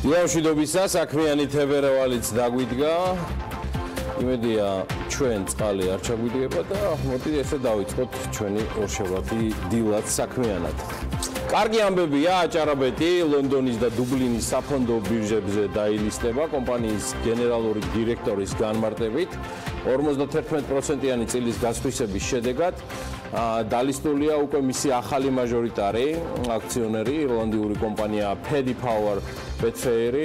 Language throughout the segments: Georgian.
დილა საქმიანი თებერვალიც დაგვიდგა. იმედია ჩვენ წყალი არ ჩაგვიდგება და მოდი ესე დავიწყოთ ჩვენი ორშაბათი დილაც საქმიანად. კარგი ამბებია, აჭარაბეტი ლონდონის და დუბლინის საფონდო ბირჟებზე დაილისტება კომპანიის გენერალური დირექტორის განმარტებით 51%-იანი წილის გასხვისების შედეგად დალისტულია უკვე მისი ახალი მაჟორიტარი აქციონერი ირლანდიური კომპანია Paddy Power Betfair,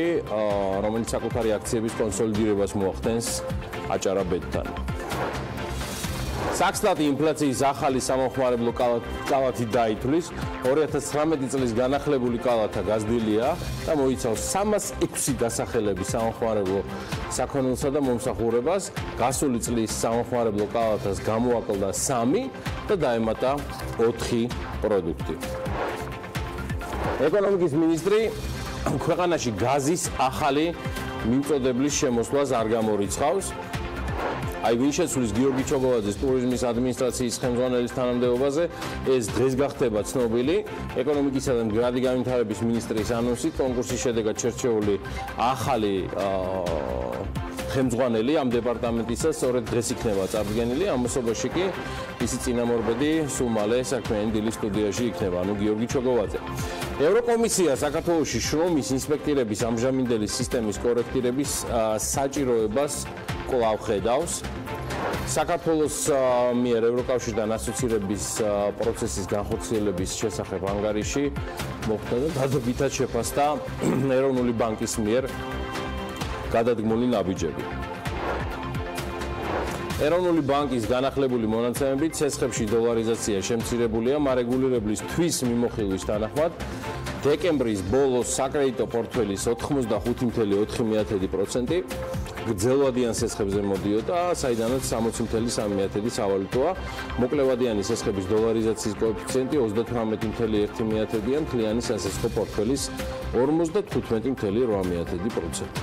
რომელიც საკუთარი აქციების კონსოლიდირებას მოახდენს აჭარაბეტთან. საქსტატი ინფლაციის ახალი სამომხმარებლო კალათი დაითვლის 2019 წლის განახლებული კალათა გაზრდილია და მოიცავს 306 დასახელების სამომხმარებლო საქონელსა და მომსახურებას, გასული წლის სამომხმარებლო კალათას გამოაკლდა 3 და დაემატა 4 პროდუქტი. ეკონომიკის მინისტრი ქვეყანაში გაზის ახალი მიმწოდeblis შემოსვლას არ გამორიცხავს. აი ვინ შეცვლის გიორგი ჩოგოვაძის ტურიზმის ადმინისტრაციის ხელმძღვანელის თანამდებობაზე, ეს დღეს გახდება ცნობილი. ეკონომიკისა და მდგრადი განვითარების მინისტრის ანონსით კონკურსის შედეგად შერჩეული ახალი ხელმძღვანელი ამ დეპარტამენტისა სწორედ დღეს იქნება წარდგენილი. ამასობაში კი ისი წინამორბედი სულ მალე საქმიანი დილის სტუდიაში იქნება, ანუ გიორგი ჩოგოვაძე. ევროკომისია საქართველოში შრომის ინსპექტირების ამჟამინდელი სისტემის კორექტირების საჭიროებას კვლავ ხედავს. საქართველოს მიერ ევროკავშირთან ასოცირების პროცესის განხორციელების შესახებ ანგარიში მოხდა და დადებითად შეფასდა ეროვნული ბანკის მიერ გადადგმული ნაბიჯები. ეროვნული ბანკის განახლებული მონაცემებით ცეცხლებში დოლარიზაცია შემცირებულია მარეგულირებლის თვის მიმოხილვის თანახმად. დეკემბრის ბოლოს საკრედიტო პორტფელის 85.4%, გრძელვადიან სესხებზე მოდიოდა, საიდანაც 60.3% სავალუტოა. მოკლევადიანი სესხების დოლარიზაციის კოეფიციენტი 38.1%-ია, მთლიანი სასესხო პორტფელის 55.8%.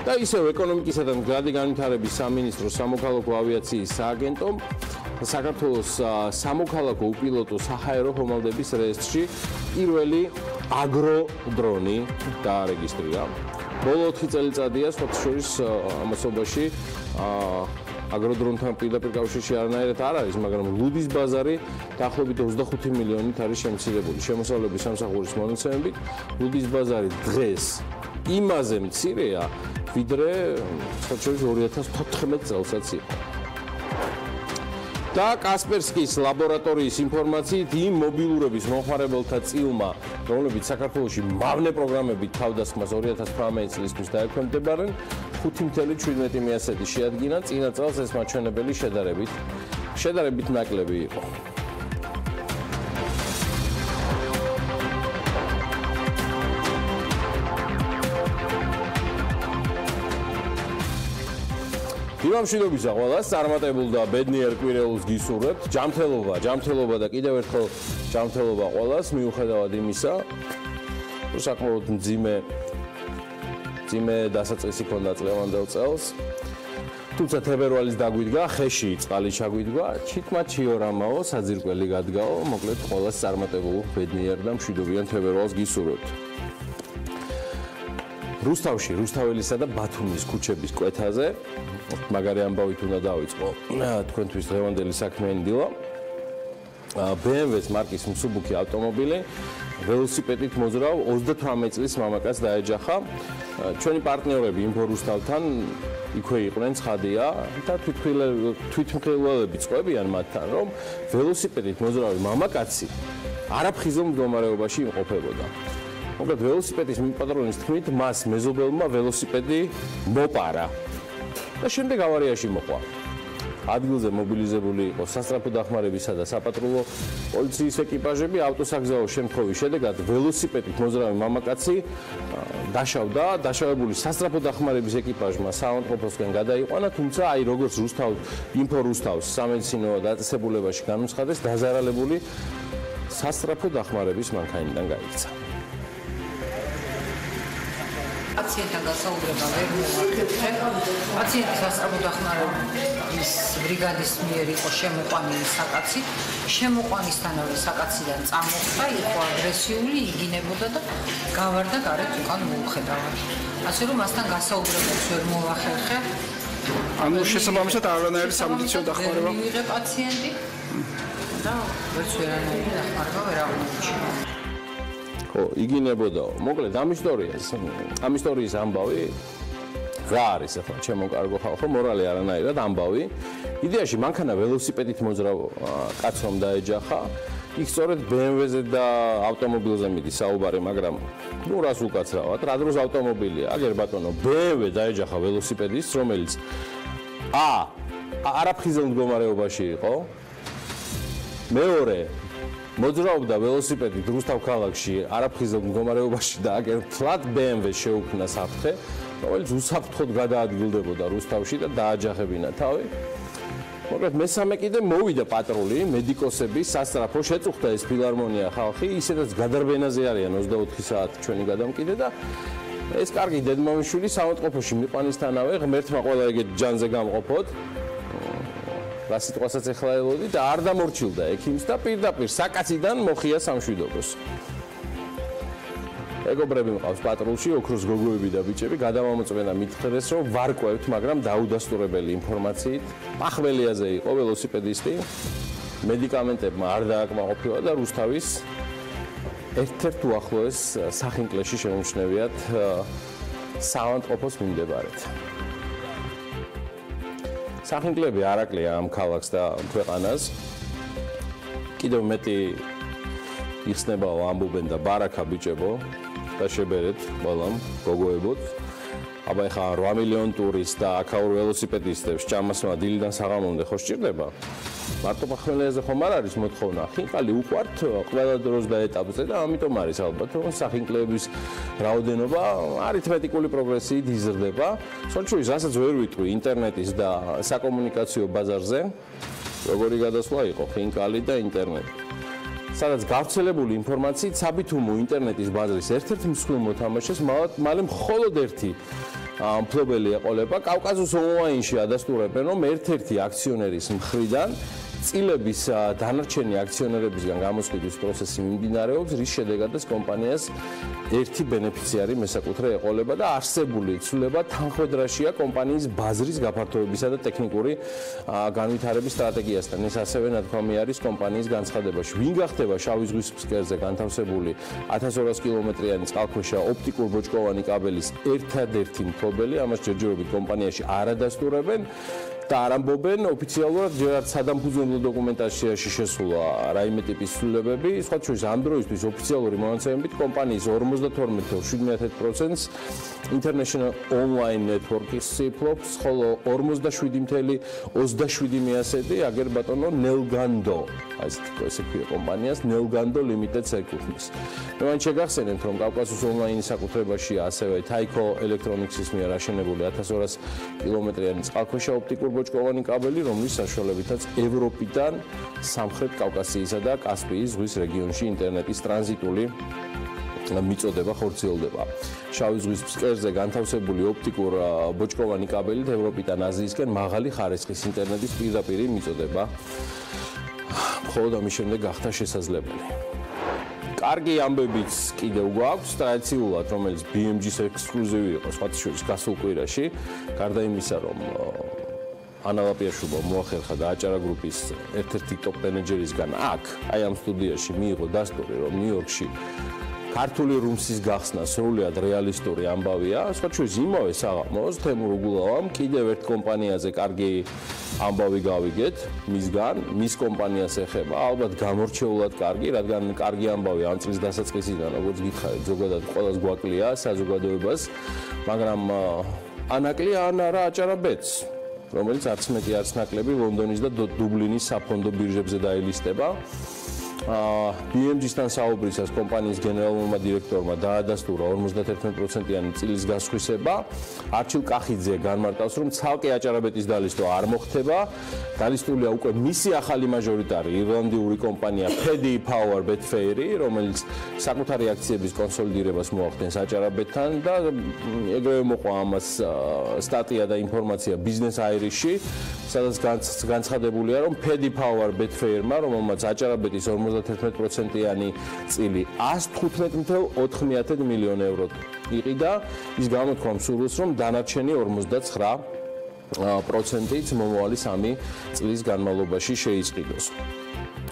და ისევ ეკონომიკისა და მდგრადი განვითარების სამინისტრო სამოქალაქო ავიაციის სააგენტომ საქართველოს სამოქალაქო უპილოტო საჰაერო ხომალდების რეესტრში პირველი აგროდრონი დაარეგისტრირა. ბოლო 4 წელიწადია სხვათა შორის ამასობაში აგროდრონთან პირდაპირ კავშირში არანაირად არ არის, მაგრამ ლუდის ბაზარი დაახლოებით 25 მილიონით არის შემცირებული. შემოსავლების სამსახურის მონაცემებით ლუდის ბაზარი დღეს იმაზე მცირეა, ვიდრე სხვათა შორის 2014 წელსაც იყო. და კასპერსკის ლაბორატორიის ინფორმაციით იმ მობილურების მომხმარებელთა წილმა, რომლებიც საქართველოში მავნე პროგრამებით თავდასხმას 2018 წლისთვის დაექვემდებარებიან, 5.17% შეადგინა, წინა წელს ეს მაჩვენებელი შედარებით ნაკლები იყო. იმამშვიდობისა ყველას წარმატებულ და ბედნიერ კვირეულს გისურვებთ. ჯანმრთელობა და კიდევ ერთხელ ჯანმრთელობა ყველას მიუხედავად იმისა, რომ საკმაოდ მძიმე დასაწყისი ჰქონდა წლევანდელ წელს. თუმცა თებერვალის დაგვიდგა, ხეში წყალი ჩაგვიდგა, ჩიტმა-ჩიო რამაო, საძირკველი გადგაო, მოკლედ ყველას წარმატებულ, ბედნიერ და მშვიდობიან თებერვალს გისურვებთ. რუსთავში, რუსთაველისა და ბათუმის ქუჩების კვეთაზე მაგარი ამბავით უნდა დავიწყო თქვენთვის დღევანდელი საქმიანი დილა. BMW-ს მარკის მსუბუქი ავტომობილი ველოსიპედით მოძრავ 38 წლის მამაკაცს დაეჯახა. ჩვენი პარტნიორები ინფორუსთავთან იქვე იყვნენ, ცხადია და თვითმხილველები წყვებიან მათთან, რომ ველოსიპედით მოძრავი მამაკაცი არაფხიზელ მდგომარეობაში იმყოფებოდა. მოკლედ ველოსიპედის მიპატრონის თქმით, მას მეზობელმა ველოსიპედი მოპარა და შემდეგ ავარიაში მოყვა. ადგილზე მობილიზებული იყო სასწრაფო დახმარებისა და საპატრულო პოლიციის ეკიპაჟები. ავტოსაგზაო შემთხვევის შედეგად ველოსიპედით მოძრავი მამაკაცი დაშავდა. დაშავებული სასწრაფო დახმარების ეკიპაჟმა საავადმყოფოსკენ გადაიყვანა, თუმცა აი როგორც ინფორუსთავს სამედიცინო დაწესებულებაში განუცხადეს, დაზარალებული სასწრაფო დახმარების მანქანიდან გაიქცა. პაციენტთან გასაუბრება ვერ მოვახერხე. პაციენტი სასწავლო დახმარების ბრიგადის მიერ იყო შემოყვანილი საკაცი. შემოყვანისთანავე საკაციდან წამოხდა, იყო აგრესიული, იგინებოდა და გავარდა გარეთ უკან მოუხედავად. ასე რომ მასთან გასაუბრებას ვერ მოვახერხე. ანუ შესაბამისად არანაირი სამედიცინო დახმარება მიიღე პაციენტი და ვერც ვერანაირი დახმარება ვერ აღმოჩნდა. ხო, იგინებოდა. მოკლედ ამ ისტორიის ამბავი რა არის ახლა ჩემო კარგო ხალხო, მორალი არანაირად ამბავი. იდეაში მანქანა ველოსიპედით მოძრავ კაცს რომ დაეჯახა, იქ სწორედ BMW-ზე და ავტომობილზე მიდის საუბარი, მაგრამ ნუ რას უკაცრავად, რა დროს ავტომობილია? აგერ ბატონო, BMW დაეჯახა ველოსიპედისტს, რომელიც არაფხიზელ მდგომარეობაში იყო. მეორე მოძრაობდა ველოსიპედით რუსთავ ქალაქში არაფხიზელ მდგომარეობაში და აგერ ფლატ BMW შეუქმნა საფრთხე, რომელიც უსაფრთხოდ გადაადგილდებოდა რუსთავში და დააჯახებინა თავი. მოკლედ მესამე კიდე მოვიდა პატრული, მედიკოსები, სასწრაფო შეწუხდა ეს ფილარმონია ხალხი, ისედაც გადარბენაზე არიან 24 საათი ჩვენი გადამკიდე და ეს კარგი დედმამიშვილი საავადმყოფოში მიყვანისთანავე ღმერთმა ყველა ეგეთ ჯანზე გამყოფოთ. რა სიტყვასაც ეხლა ელოდი და არ დამორჩილდა ექიმს და პირდაპირ საკაციდან მოხია სამშვიდობოს. ეგობრები მყავს პატრულში, ოქროს გოგოები და ბიჭები, გადამამოწმენა მითხრეს, რომ ვარკვევთ, მაგრამ დაუდასტურებელი ინფორმაციით, პახველიაზე იყო ველოსიპედისტი, მედიკამენტებმა არ დააკმაყოფილა და რუსთავის ერთ-ერთ უახლოეს სახინკლეში შემომჩნევიათ საავადმყოფოს მიმდებარედ. სახინკლები არ აკლია ამ ქალაქს და ქვეყანას. კიდევ მეტი იხსნებაო, ამბობენ და ბარაკა ბიჭებო და შებერეთ ყველამ გოგოებოთ. აბა ეხა 8 მილიონი ტურის და აქაურ ველოსიპედისტებს ჭამასმა დილიდან საღამომდე ხო სჭირდება? მარტო პახველიაზე ხომ არ არის მოთხოვნა? ხინკალი უყვართ ყველა დროს და ეტაპზე და ამიტომ არის ალბათ რომ სახინკლების რაოდენობა არითმეტიკული პროგრესიით იზრდება. სოციალურ რასაც ვერ ვიტყვი ინტერნეტის და საკომუნიკაციო ბაზარზე, როგორი გადასვლა იყო ხინკალი და ინტერნეტი. სადაც გავრცელებული ინფორმაციით საბითუმო ინტერნეტის ბაზრის ერთ-ერთ მსხვილ მოთამაშეს მალე მხოლოდ ერთი მფლობელი ეყოლება. კავკასიის ონლაინში ადასტურებენ, რომ ერთ-ერთი აქციონერის მხრიდან წილების დანარჩენი აქციონერებისგან გამოსყიდვის პროცესი მიმდინარეობს, რის შედეგადაც კომპანიას ერთი ბენეფიციარი მესაკუთრე ეყოლება და არსებული ცვლილება თანხმედრაშია კომპანიის ბაზრის გაფართოებისა და ტექნიკური განვითარების სტრატეგიასთან. ეს ასევე ნათქვამი არის კომპანიის განცხადებაში. ვინ გახდება შავი ზღვის ფსკერზე განთავსებული 1200 კილომეტრიანი წყალქვეშა ოპტიკურ ბოჭკოვანი კაბელის ერთადერთი მფლობელი, ამას ჯერჯერობით კომპანიაში არ ადასტურებენ. და არ ამბობენ ოფიციალურად ჯერაც სადამფუძნებლო დოკუმენტაციაში შესულა რაიმე ტიპის ცვლილებები. სხვა შორის ამ დროისთვის ოფიციალური მონაცემებით კომპანიის 52.7%-ს International Online Network-ის ფლობს, ხოლო 47.27% აგერ ბატონო Nelgando, ესე ქვია კომპანიას Nelgando Limited-ს ეკუთვნის. მე მან შეგახსენებთ, რომ კავკასიის ონლაინის საკუთრებაშია ასევე Taiko Electronics-ის მიერ აშენებული 1200 კილომეტრიანი წყალქვეშა ოპტიკურ ბოჭკოვანი კაბელი, რომლის საშუალებითაც ევროპიდან სამხრეთ კავკასიისა და კასპიის ზღვის რეგიონში ინტერნეტის ტრანზიტული მიწოდება ხორციელდება. შავი ზღვის ფსკერზე განთავსებული ოპტიკურ ბოჭკოვანი კაბელით ევროპიდან აზიისკენ მაღალი ხარისხის ინტერნეტის პირდაპირი მიწოდება მხოლოდ ამის შემდეგ გახდა შესაძლებელი. კარგი ამბებიც კიდევ გვაქვს ტრადიციულად, რომელიც BMG-ს ექსკლუზივი იყო სხვა შორის გასულ კვირაში, გარდა იმისა, რომ ანა ლაპიაშვილმა მოახერხა და აჭარა გრუპის ერთ-ერთი ტოპ მენეჯერისგან აქ, აი ამ სტუდიაში მიიღო დასტური, რომ ნიუ-იორკში ქართული რუმსის გახსნა სრულად რეალისტური ამბავია. სხვა შორის იმავე საღამოს თემურ უგულავამ კიდევ ერთ კომპანიაზე კარგი ამბავი გავიგეთ მისგან, მის კომპანიას ეხება, ალბათ გამორჩეულად კარგი, რადგან კარგი ამბავი ამ წლის დასაწყისიდან, როგორც გითხარით, ზოგადად ყველას გვაკლია საზოგადოებას, მაგრამ ანაკლია ან არა აჭარა ბეთს, რომელიც არც მეტი არც ნაკლები ლონდონის და დუბლინის საფონდო ბირჟებზე დაილისტება. BMG-სთან საუბრისას კომპანიის გენერალურმა დირექტორმა დაადასტურა 51%-იანი წილის გასხვისება. არჩილ კახიძე განმარტავს, რომ ცალკე აჭარაბეთის დალისტვა არ მოხდება. დალისტულია უკვე მისი ახალი მაჟორიტარი ირლანდიური კომპანია Pirveli Power Betfair, რომელიც საკუთარი აქციების კონსოლიდირებას მოახდენს აჭარაბეთთან და ეგრევე მოყვა ამას სტატია და ინფორმაცია ბიზნესამბებში, სადაც განცხადებულია, რომ Pirveli Power Betfair-მა, რომელმაც აჭარაბეთის 51%-იანი წილი 115.4 მილიონ ევროდ იყიდა, ის გამოთქვა მსურველს, რომ დანარჩენი 49%-იც მომავალი 3 წლის განმავლობაში შეისყიდოს.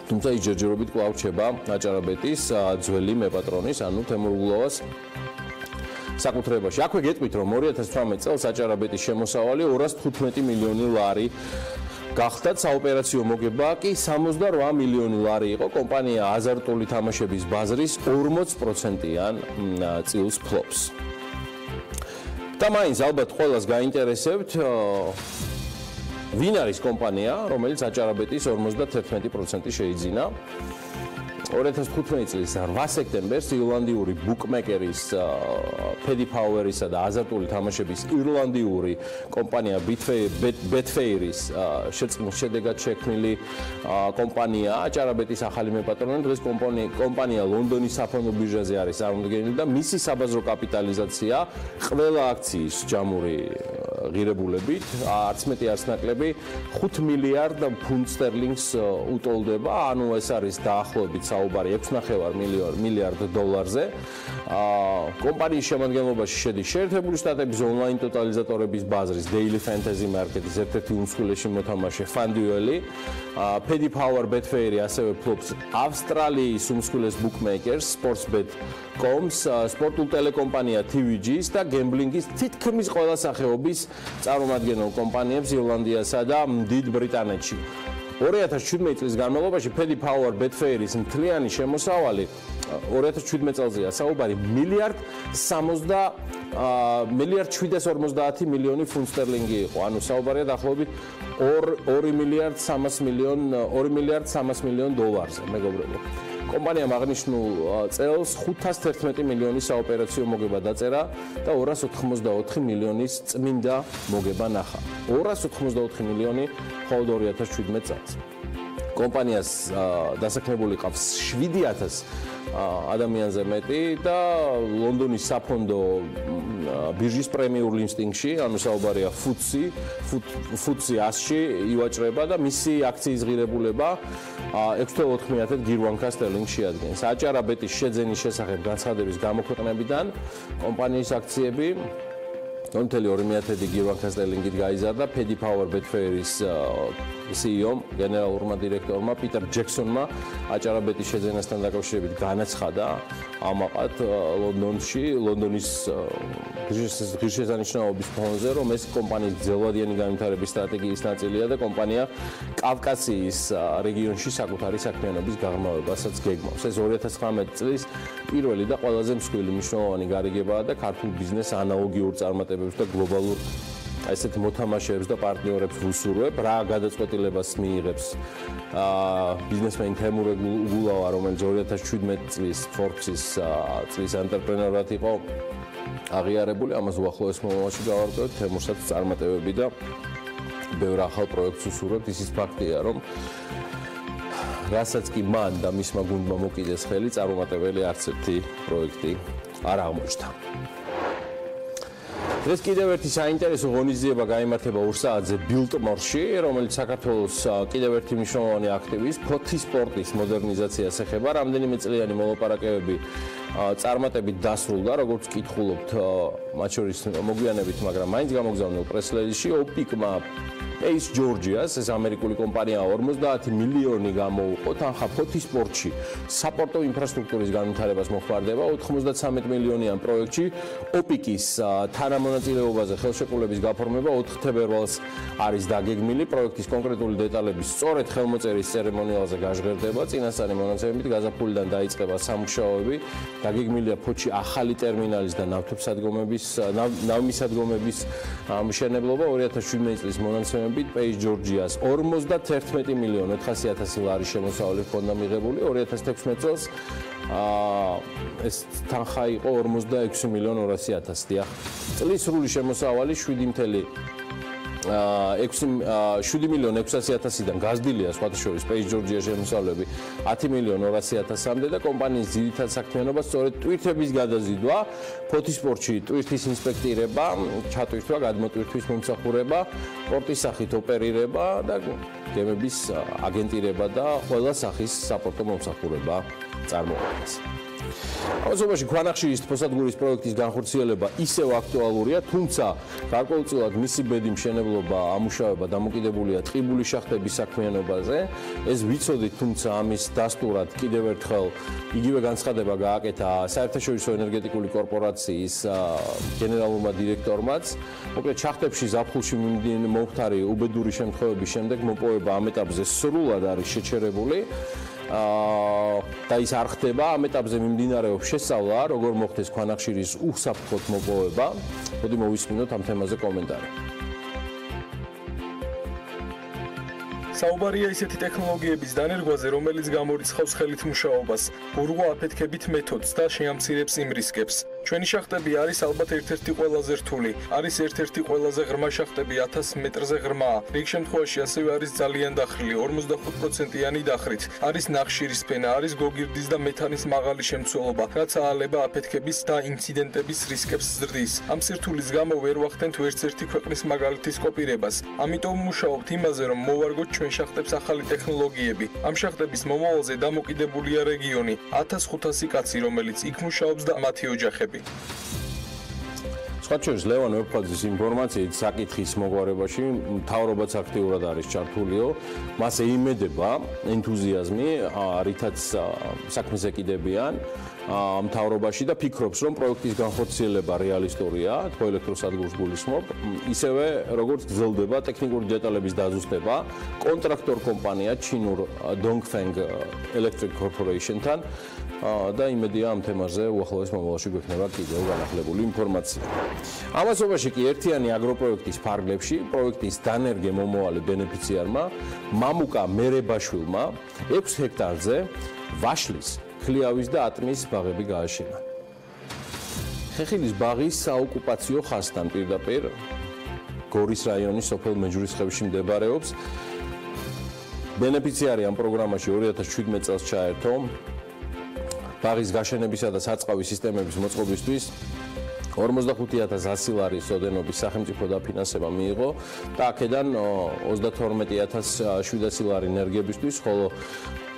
თუმცა ის ჯერჯერობით კვლავ რჩება აჭარაბეთის ძველი მეპატრონის, ანუ თემურგულოვას საკუთრებაში. აქვე გეტყვით, რომ 2018 წელს აჭარაბეთის შემოსავალი 215 მილიონი ლარი გახდათ, საოპერაციო მოგება კი 68 მილიონი ლარი იყო. კომპანია აზარტული თამაშების ბაზრის 40%-იან წილს ფლობს. და მაინც ალბათ ყველას გაინტერესებთ, ვინ არის კომპანია, რომელიც აჭარაბეთის 51% შეიძინა. 2015 წლის 8 სექტემბერს ირლანდიური ბუკმეკერის Pirveli Power-ისა და აზარტული თამაშების ირლანდიური კომპანია Betfair-ის შეწყმის შედეგად შექმნილი კომპანია აჭარაბეთის ახალი მეპატრონე. დღეს კომპანია ლონდონის საფონდო ბირჟაზე არის წარმოდგენილი და მისი საბაზრო კაპიტალიზაცია ყველა აქციის ჯამური ღირებულებით, არც მეტი არც ნაკლები 5 მილიარდ ფუნდ სტერლინგს უტოლდება, ანუ ეს არის დაახლოებით საუბარი 6.5 მილიარდ დოლარზე. კომპანიის შემადგენლობაში შედის შეერთებული შტატების ონლაინ ტოტალიზატორების ბაზრის Daily Fantasy Market-ის ერთ-ერთი უმსხვილესი მოთამაშე Pirveli. Pirveli Power Betfair-ი ასევე ფლობს ავსტრალიის უმსხვილეს ბუკმეიკერს Sportsbet.com-ს, სპორტულ ტელეკომპანია TVG-ს და გემბლინგის თითქმის ყველა სახეობის წარმომადგენელ კომპანიებს ირლანდიასა და დიდ ბრიტანეთში. 2017 წლის განმავლობაში Pirveli Power Betfair-ის მთლიანი შემოსავალი 2017 წელზეა საუბარი მილიარდ 750 მილიონი ფუნდ სტერლინგი იყო. ანუ საუბარია დაახლოებით 2 მილიარდ 300 მილიონ დოლარზე, მეგობრებო. კომპანიამ აღნიშნულ წელს 511 მილიონი საოპერაციო მოგება დაწერა და 284 მილიონის წმინდა მოგება ნახა. 284 მილიონი მხოლოდ 2017 წელს. კომპანიას დასაქმებული ყავს 7000 ადამიანზე მეტი და ლონდონის საფონდო ბირჟის პრემიულ ლისტინგში, ანუ საუბარია FTSE 100-ში ივაჭრება და მისი აქციის ღირებულება 6.4 გირვანკა სტერლინგს შეადგენს. აჭარაბეთის შეძენის შესახებ განცხადების გამოქვეყნებიდან კომპანიის აქციები 2.2 გირვანკა სტერლინგით გაიზარდა. Pirveli Power Betfair-ის CEO-მ, გენერალურმა დირექტორმა პიტერ ჯექსონმა აჭარაბეთის შეძენასთან დაკავშირებით განაცხადა ამაყად ლონდონის ღირსშესანიშნაობის ფონზე, რომ ეს კომპანიის ძელვადიანი განვითარების სტრატეგიის ნაწილია და კომპანია კავკასიის რეგიონში საკუთარი საქმიანობის გაღრმავებასაც გეგმავს. ეს 2019 წლის პირველი და ყველაზე მსხვილი მნიშვნელოვანი გარიგებაა და ქართულ ბიზნეს ანალოგიურ წარმატებებს და გლობალურ ესეთ მოთამაშეებს და პარტნიორებს ვუსურვებ, რა გადაწყვეტილებას მიიღებს ბიზნესმენი თემურე გულავა, რომელიც 2017 წლის Forbes-ის წლის ანტრეპრენორად იყო აღიარებული. ამას უახლოეს მომავალში გავარკვევთ თემურსაც წარმატებები და ბევრ ახალ პროექტს უსურვებთ. ისიც ფაქტია, რომ რასაც კი მან და მისმა გუნდმა მოკიდეს ხელი, წარუმატებელი არც ერთი პროექტი არ აღმოჩნდა. დღეს კიდევ ერთი საინტერესო ღონისძიება გაიმართება 2 საათზე ბილტმორში, რომელიც საქართველოს კიდევ ერთი მნიშვნელოვანი აქტივის ფოთის სპორტის მოდერნიზაციას ეხება. რამდენიმე წლიანი მოლაპარაკებები წარმატებით დასრულდა, როგორც კითხულობთ, მათ შორის მოგვიანებით, მაგრამ მაინც გამოგზავნილ პრეს-რელიზში ოპიკმა Ace Georgia's, ეს ამერიკული კომპანია 50 მილიონი გამოუყო თანხა ფოთის სპორტში საპორტო ინფრასტრუქტურის განვითარებას მოხმარდება 93 მილიონიან პროექტში. ოპიკის თანამონაწილეობაზე ხელშეკრულების გაფორმება 4 თებერვალს არის დაგეგმილი. პროექტის კონკრეტული დეტალები სწორედ ხელმოწერის ცერემონიალზე გაჟღერდება. წინასწარი მონაცემებით გაზაფხულიდან დაიწყება სამუშაოები. დაგეგმილია ფოთში ახალი ტერმინალის და ნავმისადგომების მშენებლობა. 2017 წლის მონაცემებით მოგვიანებით Page Georgias 51,400,000 ლარის შემოსავალი ჰქონდა მიღებული 2016 წელს ეს თანხა იყო 46,200,000 დიახ წლის სრული შემოსავალი 7,600,000-დან გაზრდილია სხვათა შორის Page Georgia შემოსავლები 10,200,000-მდე და კომპანიის ძირითად საქმიანობა სწორედ ტვირთების გადაზიდვა, ფოთისპორტში ტვირთის ინსპექტირება, ჩატვირთვა, გადმოტვირთვის მომსახურება, პორტის სახით ოპერირება და გემების აგენტირება და ყველა სახის საპორტო მომსახურება წარმოადგენს. ამასობაში ქვანახშირის თბოსადგურის პროექტის განხორციელება ისევ აქტუალურია, თუმცა გარკვეულწილად მისი ბედი მშენებლობა, ამუშავება დამოკიდებულია ტყიბული შახტების საქმიანობაზე. ეს ვიცოდით, თუმცა ამის დასტურად კიდევ ერთხელ იგივე განცხადება გააკეთა საერთაშორისო ენერგეტიკული კორპორაციის გენერალურმა დირექტორმაც. მოკლედ შახტებში ზაფხულში მომხდარი უბედური შემთხვევების შემდეგ მოპოვება ამ ეტაპზე სრულად არის შეჩერებული. და ის არ ხდება ამ ეტაპზე მიმდინარეობს შესწავლა როგორ მოხდეს ქვანახშირის უსაფრთხოდ მოპოვება. მოდი მოვისმინოთ ამ თემაზე კომენტარი. საუბარია ისეთი ტექნოლოგიების დანერგვაზე, რომელიც გამორიცხავს ხელით მუშაობას, ბურღვა აფეთქებით მეთოდს და შეამცირებს იმ რისკებს. ჩვენი შახტები არის ალბათ ერთ-ერთი ყველაზე რთული. არის ერთ-ერთი ყველაზე ღრმა შახტები 1000 მეტრზე ღრმა. რიგ შემთხვევაში ასევე არის ძალიან დახრილი, 45%-იანი დახრით. არის ნახშირის ფენა, არის გოგირდის და მეთანის მაღალი შემცველობა, რაც აალება აფეთქების და ინციდენტების რისკებს ზრდის. ამ სირთულის გამო ვერ ვახდენთ ვერცერთი ქვეყნის მაგალითის კოპირებას. ამიტომ მუშაობთ იმაზე, რომ მოვარგოთ ჩვენ შახტებს ახალი ტექნოლოგიები. ამ შახტების მომავალზე დამოკიდებულია რეგიონი, 1500 კაცი, რომელიც იქ მუშაობს და მათი ოჯახები. სხვა შორის ლევან ვებხაძის ინფორმაციით საკითხის მოგვარებაში მთავრობაც აქტიურად არის ჩართულიო. მას ეიმედება ენთუზიაზმი, რითაც საქმეს ეკიდებიან მთავრობაში და ფიქრობს, რომ პროექტის განხორციელება რეალისტურია, თქო ელექტროსადგურს გულისხმობ, ისევე როგორც გრძელდება ტექნიკური დეტალების დაზუსტება კონტრაქტორ კომპანია ჩინურ Dongfeng Electric Corporation-თან და იმედია ამ თემაზე უახლოეს მომავალში გვექნება კიდევ განახლებული ინფორმაცია. ამასობაში კი ერთიანი აგროპროექტის ფარგლებში პროექტის დანერგე მომავალი ბენეფიციარმა მამუკა მერებაშვილმა 6 ჰექტარზე ვაშლის, ხლიავის და ატმის ბაღები გააშენა. ხეხილის ბაღის საოკუპაციო ხაზთან პირდაპირ გორის რაიონის სოფელ მეჯურისხევში მდებარეობს. ბენეფიციარი ამ პროგრამაში 2017 წელს ჩაერთო. ბაღის გაშენებისა და საწყავის სისტემების მოწყობისთვის 45,100 ლარის ოდენობის სახელმწიფო დაფინანსება მიიღო და აქედან 32,700 ლარი ენერგიებისთვის, ხოლო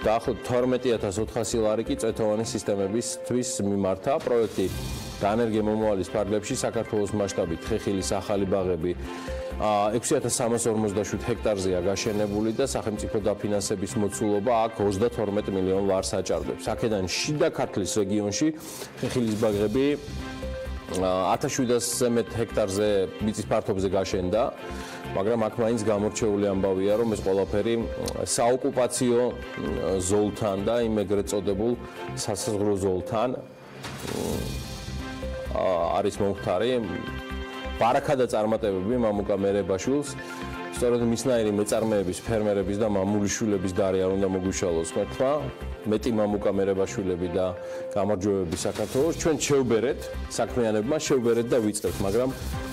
დაახლოებით 12,400 ლარი კი წვეთოვანი სისტემებისთვის მიმართა. პროექტი დანერგე მომავალის ფარგლებში საქართველოს მასშტაბით ხეხილის ახალი ბაღები 6,347 ჰექტარზეა გაშენებული და სახელმწიფო დაფინანსების მოცულობა აქ 32 მილიონ ლარს აჭარბებს. აქედან შიდა ქართლის რეგიონში ხეხილის ბაღები 1700-ზე მეტ ჰექტარზე მიწის ფართობზე გაშენდა, მაგრამ აქ მაინც გამორჩეული ამბავია, რომ ეს ყველაფერი საოკუპაციო ზოლთან და იმ ეგრეთ წოდებულ სასაზღვრო ზოლთან არის მომხდარი. ბარაქა და წარმატებები მამუკა მერებაშვილს, სწორედ მისნაირი მეწარმეების, ფერმერების და მამულიშვილების დარი არ უნდა მოგვიშალოს ხმეთმა. მეტი მამუკა მერებაშვილები და გამარჯვებები საქართველოს. ჩვენ შევბერეთ, საქმიანებმა შევბერეთ და ვიწყებთ, მაგრამ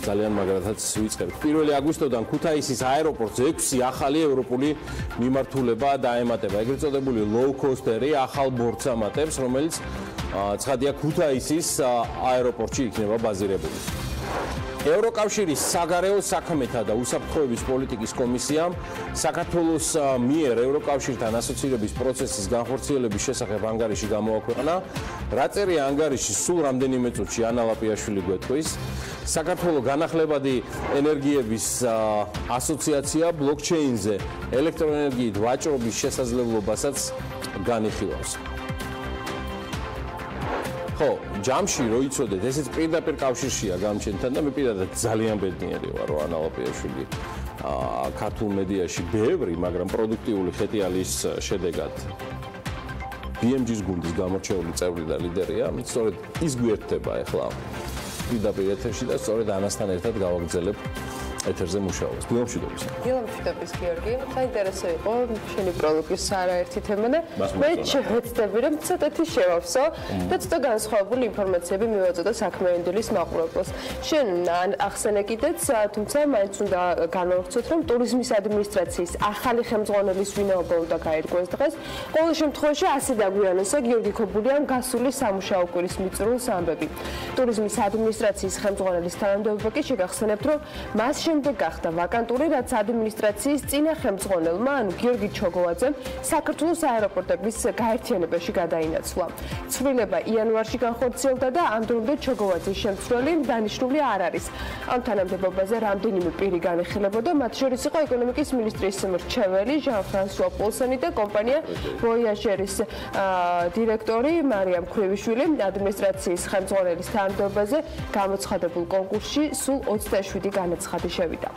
ძალიან მაგრათაც ვიწყებთ. 1 აგვისტოდან ქუთაისის აეროპორტს 6 ახალი ევროპული მიმართულება დაემატება. ეგრეთ წოდებული low-cost-ერი ახალ ბორტს ამატებს, რომელიც ცხადია ქუთაისის აეროპორტში იქნება ბაზირებული. ევროკავშირის საგარეო საქმეთა და უსაფრთხოების პოლიტიკის კომისიამ საქართველოს მიერ ევროკავშირთან ასოცირების პროცესის განხორციელების შესახებ ანგარიში გამოაქვეყნა. რა წერია ანგარიში, სულ რამდენიმე წუთში ანა ლაპიაშვილი გვეტყვის. საქართველოს განახლებადი ენერგიების ასოციაცია ბლოკჩეინზე ელექტროენერგიით ვაჭრობის შესაძლებლობასაც განიხილავს. ხო, ჯამში რო იცოდეთ, ესეც პირდაპირ კავშირშია გამჩენთან და მე პირადად ძალიან ბედნიერი ვარ, რომ ანა ლაპიაშვილი ქართულ მედიაში ბევრი, მაგრამ პროდუქტიული ხეტიალის შედეგად BMG-ს გუნდის გამორჩეული წევრი და ლიდერია. სწორედ ის გვერდება ახლა პირდაპირ ეთერში და სწორედ ანასთან ერთად გავაგრძელებ ეთერზე მუშაობას. დილამშვიდობის. დილამშვიდობის გიორგი. საინტერესო იყო შენი პროლოგის არაერთი თემა და მე შევეცდები რომ ცოტათი შევავსო და ცოტა განსხვავებული ინფორმაციები მივაწოდო საქმიანი დილის მაყურებელს. შენ ახსენე კიდეც, თუმცა მაინც უნდა განვავრცოთ, რომ ტურიზმის ადმინისტრაციის ახალი ხელმძღვანელის ვინაობა უნდა გაირკვეს დღეს. ყოველ შემთხვევაში ასე დაგვიანოსა გიორგი ქობულიამ გასული სამუშაო კვირის მიწურულს ამბები. ტურიზმის ადმინისტრაციის ხელმძღვანელის თანამდებობა კი შეგახსენებთ, რომ მას შემდეგ გახდა ვაკანტური, რაც ადმინისტრაციის წინა ხელმძღვანელმა, ანუ გიორგი ჩოგოვაძემ, საქართველოს აეროპორტების გაერთიანებაში გადაინაცვლა. ცვლილება იანვარში განხორციელდა და ამ დრომდე ჩოგოვაძის შემცვლელი დანიშნული არ არის. ამ თანამდებობაზე რამდენიმე პირი განეხილებოდა, მათ შორის იყო ეკონომიკის მინისტრის მრჩეველი ჟან-ფრანსუა პოლსონი და კომპანია ვოიაჟერის დირექტორი მარიამ ქრივიშვილი. ადმინისტრაციის ხელმძღვანელის თანამდებობაზე გამოცხადებულ კონკურსში სულ 27 განაცხადი შევიდა.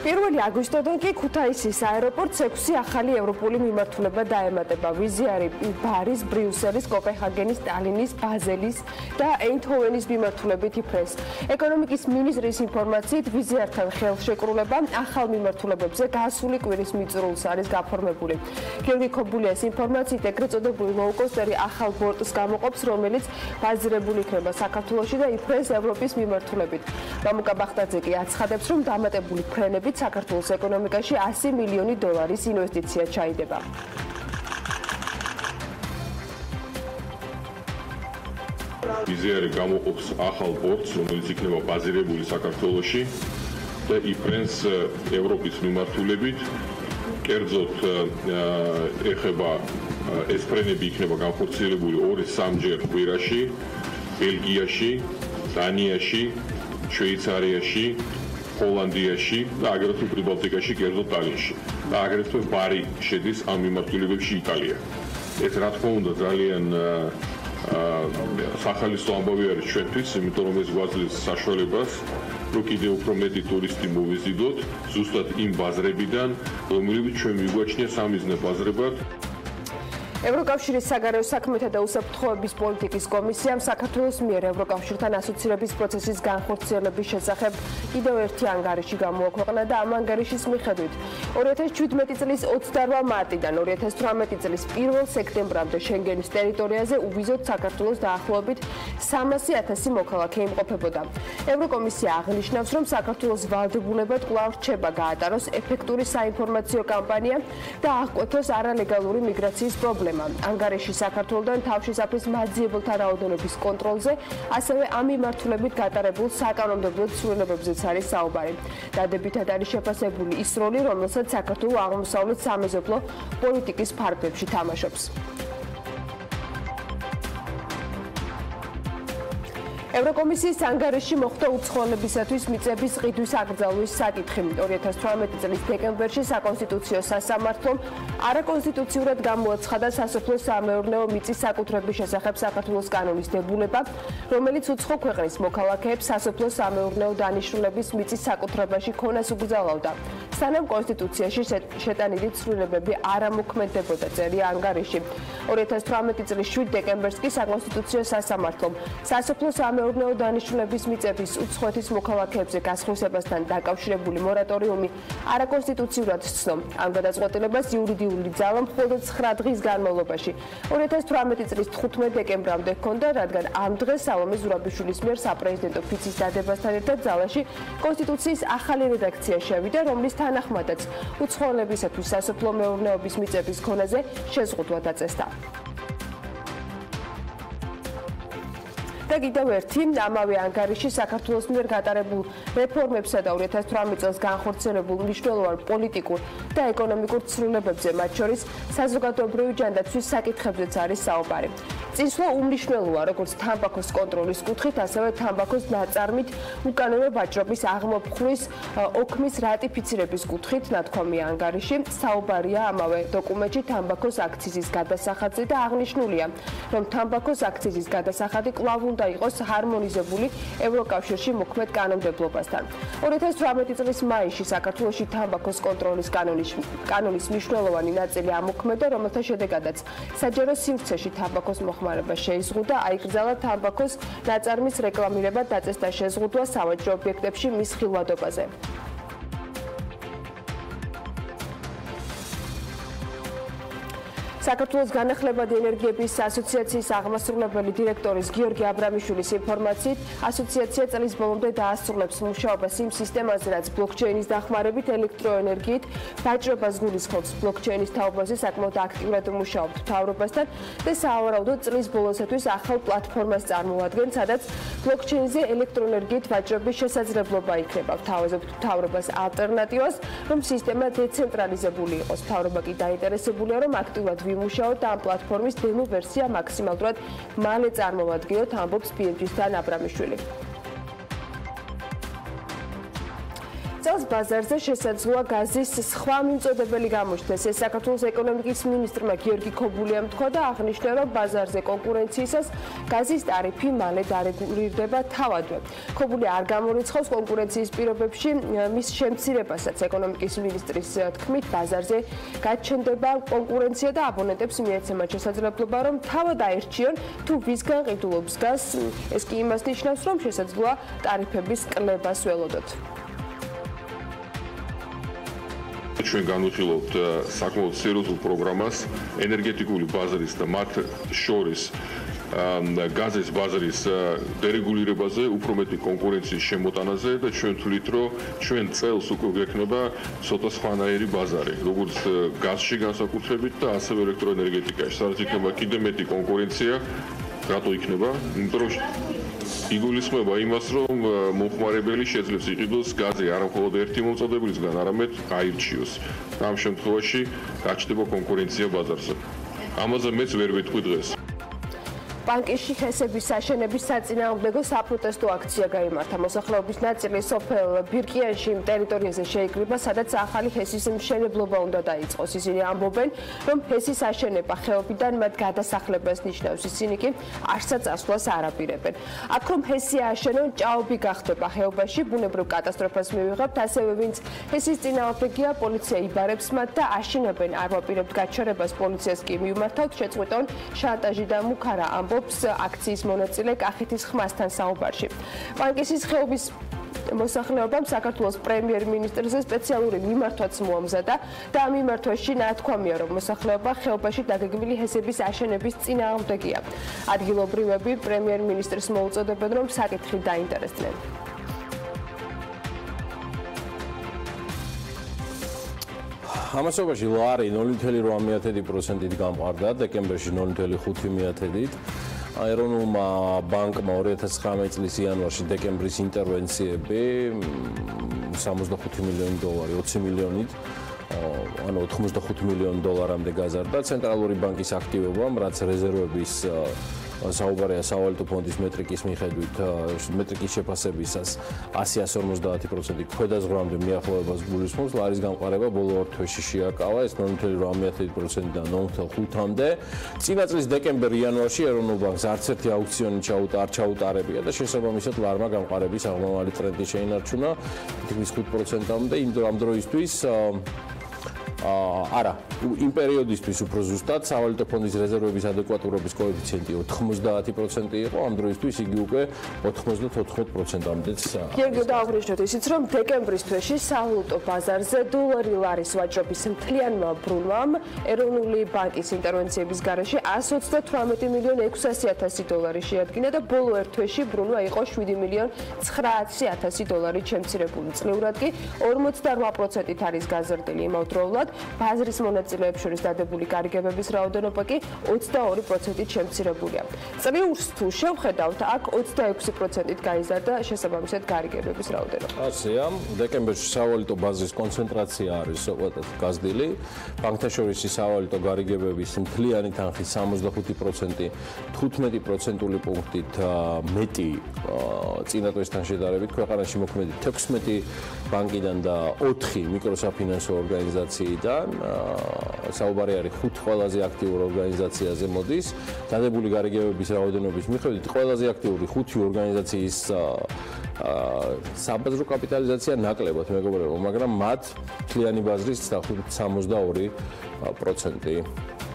პირველი აგვისტოდან კი ქუთაისის აეროპორტს 6 ახალი ევროპული მიმართულება დაემატება. ვიზი არის ბარის, ბრიუსელის, კოპენჰაგენის, ტალინის, ბაზელის და ეინდჰოვენის მიმართულებით იფრენს. ეკონომიკის მინისტრის ინფორმაციით ვიზიართან ხელშეკრულება ახალ მიმართულებებზე გასული კვირის მიწურულს არის გაფორმებული. გიორგი ქობულიას ინფორმაციით ეგრეთ წოდებული ლოუკოსტერი ახალ ბორტს გამოყოფს, რომელიც ბაზირებული იქნება საქართველოში და იფრენს ევროპის მიმართულებით. მამუკა ბახტაძე კი აცხადებს, რომ დამატებული ფრენები საქართველოს ეკონომიკაში 100 მილიონი დოლარის ინვესტიცია ჩაიდება. ვიზიარი გამოყოფს ახალ ბორტს, რომელიც იქნება ბაზირებული საქართველოში და იფრენს ევროპის მიმართულებით. კერძოდ ეხება ეს ფრენები იქნება განხორციელებული 2-3 კვირაში, ბელგიაში, დანიაში, შვეიცარიაში, ჰოლანდიაში და აგრეთვე პრიბალტიკაში, კერძოდ ტალინში. და აგრეთვე ბარი შედის ამ მიმართულებებში იტალია. ეს რა თქმა უნდა ძალიან სახალისო ამბავი არის ჩვენთვის, იმიტომ რომ ეს გვაძლევს საშუალებას, რომ კიდევ უფრო მეტი ტურისტი მოვიზიდოთ ზუსტად იმ ბაზრებიდან, რომლებიც ჩვენ მიგვაჩნია სამიზნე ბაზრებად. ევროკავშირის საგარეო საქმეთა და უსაფრთხოების პოლიტიკის კომისიამ საქართველოს მიერ ევროკავშირთან ასოცირების პროცესის განხორციელების შესახებ კიდევ ერთი ანგარიში გამოაქვეყნა და ამ ანგარიშის მიხედვით 2017 წლის 28 მარტიდან 2018 წლის 1 სექტემბრამდე შენგენის ტერიტორიაზე უვიზოდ საქართველოს დაახლოებით 300,000 მოქალაქე იმყოფებოდა. ევროკომისია აღნიშნავს, რომ საქართველოს ვალდებულებად კვლავ რჩება გაატაროს ეფექტური საინფორმაციო კამპანია და აღკვეთოს არალეგალური მიგრაციის პრობლემა. ანგარიში საქართველოსთან თავშესაფრის მაძიებელთა რაოდენობის კონტროლზე, ასევე ამ მიმართულებით გატარებულ საკანონმდებლო ცვლილებებზეც არის საუბარი. დადებითად არის შეფასებული ის როლი, რომელსაც საქართველოს აღმოსავლეთ სამეზობლო პოლიტიკის ფარგლებში თამაშობს. ევროკომისიის ანგარიში მოხდა უცხოელებისათვის მიწების ყიდვის აკრძალვის საკითხი. 2018 წლის დეკემბერში საკონსტიტუციო სასამართლომ არაკონსტიტუციურად გამოაცხადა სასოფლო-სამეურნეო მიწის საკუთრების შესახებ საქართველოს კანონის დებულება, რომელიც უცხო ქვეყნის მოქალაქეებს სასოფლო-სამეურნეო დანიშნულების მიწის საკუთრებაში ქონას უგზავნიდა. სანამ კონსტიტუციაში შეტანილი ცვლილებები არ ამოქმედებოდა, წერია ანგარიში. 2018 წლის 7 დეკემბერს კი საკონსტიტუციო სასამართლომ სასოფლო-სამეურნეო დანიშნულების მიწების უცხოეთის მოქალაქეებზე გასხვისებასთან დაკავშირებული მორატორიუმი არაკონსტიტუციურად ცნო. ამ გადაწყვეტილებას იურიდიული ძალა მხოლოდ 9 დღის განმავლობაში 2018 წლის 15 დეკემბრამდე ჰქონდა, რადგან ამ დღეს სალომე ზურაბიშვილის მიერ საპრეზიდენტო ფიცის დადებასთან ერთად ძალაში კონსტიტუციის ახალი რედაქცია შევიდა, რომლის თანახმადაც უცხოელებისათვის სასოფლო-მეურნეობის მიწების ქონაზე შეზღუდვა დაწესდა. და კიდევ ერთი ამავე ანგარიში საქართველოს მიერ გატარებულ რეფორმებსა და 2018 წელს განხორციელებულ მნიშვნელოვან პოლიტიკურ და ეკონომიკურ ცვლილებებზე, მათ შორის საზოგადოებრივი ჯანდაცვის საკითხებზეც არის საუბარი. წინსვლა უმნიშვნელოა როგორც თამბაქოს კონტროლის კუთხით, ასევე თამბაქოს ნაწარმით უკანონო ვაჭრობის აღმოფხვის ოქმის რატიფიცირების კუთხით, ნათქვამია ანგარიში. საუბარია ამავე დოკუმენტში თამბაქოს აქციზის გადასახადზე და აღნიშნულია, რომ თამბაქოს აქციზის გადასახადი კვლავ უნდა იყოს ჰარმონიზებული ევროკავშირში მოქმედ კანონმდებლობასთან. 2018 წლის მაისში საქართველოში თამბაქოს კონტროლის კანონის მნიშვნელოვანი ნაწილი ამოქმედა, რომელთა შედეგადაც საჯარო სივრცეში თამბაქოს მოხმარება შეიზღუდა, აიკრძალა თამბაქოს ნაწარმის რეკლამირება დაწესდა შეზღუდვა სავაჭრო ობიექტებში მის ხილვადობაზე. საქართველოს განახლებადი ენერგიების ასოციაციის აღმასრულებელი დირექტორის გიორგი აბრამიშვილის ინფორმაციით, ასოციაცია წლის ბოლომდე დაასრულებს მუშაობას იმ სისტემაზე, რაც ბლოკჩეინის დახმარებით ელექტროენერგიით ვაჭრობას გულისხმობს. ბლოკჩეინის თაობაზე საკმაოდ აქტიურად მუშაობთ მთავრობასთან და სავარაუდოდ წლის ბოლოსთვის ახალ პლატფორმას წარმოადგენს, სადაც ბლოკჩეინზე ელექტროენერგიით ვაჭრობის შესაძლებლობა იქნება. ვთავაზობთ მთავრობას ალტერნატივას, რომ სისტემა დეცენტრალიზებული იყოს. მთავრობა კი დაინტერესებულია, რომ აქტიურად ვიმუშაოთ ამ პლატფორმის დემო ვერსია მაქსიმალურად მალე წარმოვადგინოთ, ამბობს BMG-სთან აბრამიშვილი. წელს ბაზარზე შესაძლოა გაზის სხვა მიმწოდებელი გამოჩნდეს. ეს საქართველოს ეკონომიკის მინისტრმა გიორგი ქობულიამ თქვა და აღნიშნა, რომ ბაზარზე კონკურენციისას გაზის ტარიფი მალე დარეგულირდება თავადვე. ქობული არ გამორიცხავს კონკურენციის პირობებში მის შემცირებასაც. ეკონომიკის მინისტრის თქმით, ბაზარზე გაჩნდება კონკურენცია და აბონენტებს მიეცემათ შესაძლებლობა, რომ თავად აერჩიონ თუ ვისგან ყიდულობს გაზს. ეს კი იმას ნიშნავს, რომ შესაძლოა ტარიფების კლებას ველოდოთ. ჩვენ განვიხილავთ საკმაოდ სერიოზულ პროგრამას ენერგეტიკული ბაზრის და მათ შორის გაზის ბაზრის დერეგულირებაზე, უფრო მეტი კონკურენციის შემოტანაზე და ჩვენ ვთვლით, რომ ჩვენ წელს უკვე გვექნება ცოტა სხვანაირი ბაზარი, როგორც გაზში განსაკუთრებით და ასევე ელექტროენერგეტიკაში. სადაც იქნება კიდევ მეტი კონკურენცია, რატო იქნება? იმიტომ რომ იგულისხმება იმას, რომ მომხმარებელი შეძლებს იყიდოს გაზი არა მხოლოდ ერთი მომწოდებელისგან, არამედ აირჩიოს. ამ შემთხვევაში გაჩნდება კონკურენცია ბაზარზე. ამაზე მეც ვერ ვეთქვი დღეს. ბანკში ხესების აშენების საწინააღმდეგო საპროტესტო აქცია გაიმართა. მოსახლეობის ნაწილი სოფელ ბირკიანში ტერიტორიაზე შეიკრიბა, სადაც ახალი ჰესის მშენებლობა უნდა დაიწყოს. ისინი ამბობენ, რომ ჰესის აშენება ხეობიდან მათ გადასახლებას ნიშნავს. ისინი კი არსაწასვლას არ აპირებენ. აქ რომ ჰესი ააშენონ, ჭაობი გახდება ხეობაში, ბუნებრივ კატასტროფას მივიღებთ, ასევე ვინც ჰესის წინააღმდეგია, პოლიცია იბარებს მათ და აშინებენ. არ ვაპირებთ გაჩერებას, პოლიციას კი მივმართავთ, შეწყვეტონ შანტაჟი და მუქარა ამბობს აქციის მონაწილე კახეთის ხმასთან საუბარში. პანკისის ხეობის მოსახლეობამ საქართველოს პრემიერ-მინისტრზე სპეციალური მიმართვაც მოამზადა და ამ მიმართვაში ნათქვამია, რომ მოსახლეობა ხეობაში დაგეგმილი ჰესების აშენების წინააღმდეგია. ადგილობრივები პრემიერ-მინისტრს მოუწოდებენ, რომ საკითხი დაინტერესდნენ. ამასობაში ლარი 0.8%-ით გამყარდა, დეკემბერში 0.5%-ით. ეროვნულმა ბანკმა 2019 წლის იანვარში დეკემბრის ინტერვენციები $65 მილიონი, 20 მილიონით, ანუ $85 მილიონ დოლარამდე გაზარდა. ცენტრალური ბანკის აქტივობამ, რაც რეზერვების საუბარია სავალუტო ფონდის მეტრიკის მიხედვით, მეტრიკის შეფასებისას 100-150% ქვედაზღვრამდე მიახლოებას გულისხმობს. ლარის გამყარება ბოლო ორ თვეში შეაკავა, ეს 0.8%-დან 0.5-მდე. წინა წლის დეკემბერ-იანვარში ეროვნულ ბანკს არც ერთი აუქციონი არ ჩაუტარებია და შესაბამისად ლარმა გამყარების აღმავალი ტრენდი შეინარჩუნა თითქმის 5%-მდე. იმ დროისთვის არა, იმ პერიოდისთვის უფრო ზუსტად სავალუტო ფონდის რეზერვების ადეკვატურობის კოეფიციენტი 90% იყო, ამ დროისთვის იგი უკვე 94%-მდეც. გიორგი, დააბრუნოთ ისიც, რომ დეკემბრის თვეში სავალუტო ბაზარზე დოლარი ლარის ვაჭრობის მთლიანმა ბრუნვამ ეროვნული ბანკის ინტერვენციების გარეშე $138,600,000 შეადგინა და ბოლო ერთ თვეში ბრუნვა იყო $7,900,000 შემცირებული. წლიურად კი 48%-ით არის გაზრდილი იმავდროულად. ბაზრის მონაწილეებს შორის დადებული გარიგებების რაოდენობა კი 22%-ით შემცირებულია. წლიურს თუ შევხედავთ, აქ 26%-ით გაიზარდა შესაბამისად გარიგებების რაოდენობა. ასეა, დეკემბერში სავალუტო ბაზრის კონცენტრაცია არის უყვეტად გაზრდილი. ბანკთა შორის სავალუტო გარიგებების მთლიანი თანხი 65%, 15%-ული პუნქტით მეტი წინა წლისთან შედარებით. ქვეყანაში მოქმედი 16 ბანკიდან და 4 მიკროსაფინანსო ორგანიზაციიდან ბანკიდან. საუბარი არის 5 ყველაზე აქტიურ ორგანიზაციაზე მოდის. დადებული გარიგებების რაოდენობის მიხედვით ყველაზე აქტიური 5 ორგანიზაციის საბაზრო კაპიტალიზაცია ნაკლებად მეგობრებო, მაგრამ მათ მთლიანი ბაზრის 62%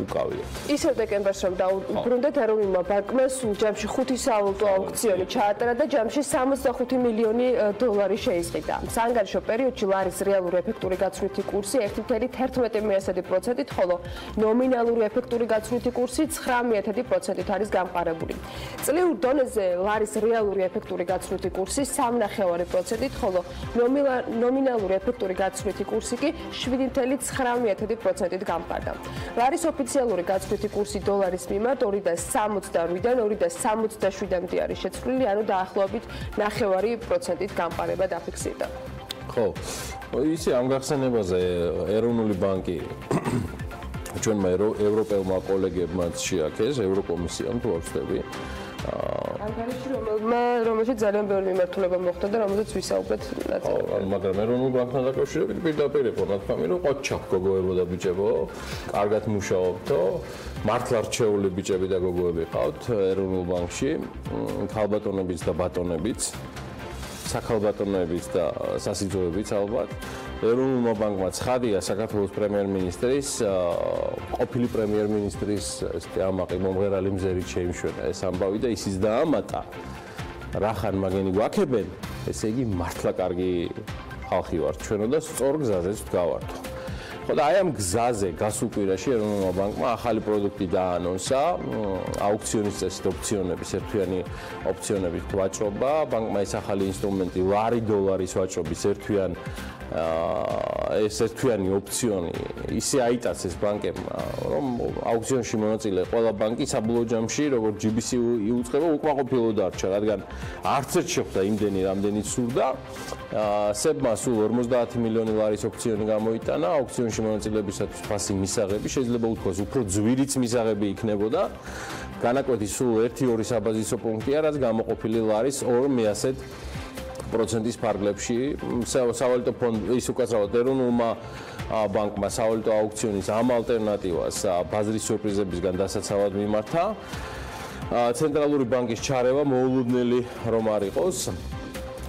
უკავია. ისევ დეკემბერს რომ დაუბრუნდეთ, ეროვნულმა ბანკმა სულ ჯამში 5 სავალუტო აუქციონი ჩაატარა და ჯამში 65 მილიონი დოლარი შეიზღიდა. საანგარიშო პერიოდში ლარის რეალური ეფექტური გაცვლითი კურსი 1.11%-ით, ხოლო ნომინალური ეფექტური გაცვლითი კურსი 9%-ით არის გამყარებული. წლიურ დონეზე ლარის რეალური ეფექტური გაცვლითი კურსი 3.5%-ით, ხოლო ნომინალური ეფექტური გაცვლითი კურსი კი 7.9%-ით გამყარდა. ლარის ოფიციალური გაცვლითი კურსი დოლარის მიმართ 2.68-დან 2.67-მდე არის შეცვლილი, ანუ დაახლოებით 0.5%-ით გამყარება დაფიქსირდა. ხო, ისე ამ გახსენებაზე ეროვნული ბანკი ჩვენმა ევროპელმა კოლეგებმაც შეაქეს, ევროკომისიამ თუ არ ვცდები. ანგარიში რომელშიც ძალიან ბევრი მიმართულება მოხდა და რომელზეც ვისაუბრეთ ნაწილობრივად. მაგრამ ეროვნულ ბანკთან დაკავშირებით პირდაპირ იყო ნათქვამი, რომ ყოჩახ გოგოებო და ბიჭებო, კარგად მუშაობთო, მართლა რჩეული ბიჭები და გოგოები ყავთ ეროვნულ ბანკში, ქალბატონებიც და ბატონებიც, საქალბატონებიც და სასიძოებიც ალბათ. ეროვნულმა ბანკმა ცხადია საქართველოს პრემიერ-მინისტრის, ყოფილი პრემიერ-მინისტრის ამაყი მომღერალი მზერით შეიმშვენა ეს ამბავი და ისიც დაამატა, რახან მაგენი გვაქებენ, ესე იგი მართლა კარგი ხალხი ვართ ჩვენო და სწორ გზაზეც ვდგავართ. ხო და აი ამ გზაზე გასულ კვირაში ეროვნულმა ბანკმა ახალი პროდუქტი დაანონსა, აუქციონის წესით ოფციონების, ერთთვიანი ოფციონების ვაჭრობა. ბანკმა ეს ახალი ინსტრუმენტი ლარი დოლარის ვაჭრობის ერთთვიანი ოფციონი ისე აიტაცეს ბანკებმა, რომ აუქციონში მონაწილე ყველა ბანკი საბოლოო ჯამში, როგორც GBC იუწყება, უკმაყოფილო დარჩა, რადგან არც ერთ შეხვდა იმდენი, რამდენიც სურდა. სებმა სულ 50 მილიონი ლარის ოფციონი გამოიტანა, აუქციონში მონაწილეებისათვის ფასი მისაღები, შეიძლება უთქვას, უფრო ძვირიც მისაღები იქნებოდა. განაკვეთი სულ 1-2 საბაზისო პუნქტია, რაც გამოყოფილი ლარის 2% ფარგლებში. სავალუტო ფონდი ის უკაცრავად ეროვნულმა ბანკმა სავალუტო აუქციონის ამ ალტერნატივას ბაზრის სიურპრიზებისგან დასაცავად მიმართა. ცენტრალური ბანკის ჩარევა მოულოდნელი რომ არ იყოს.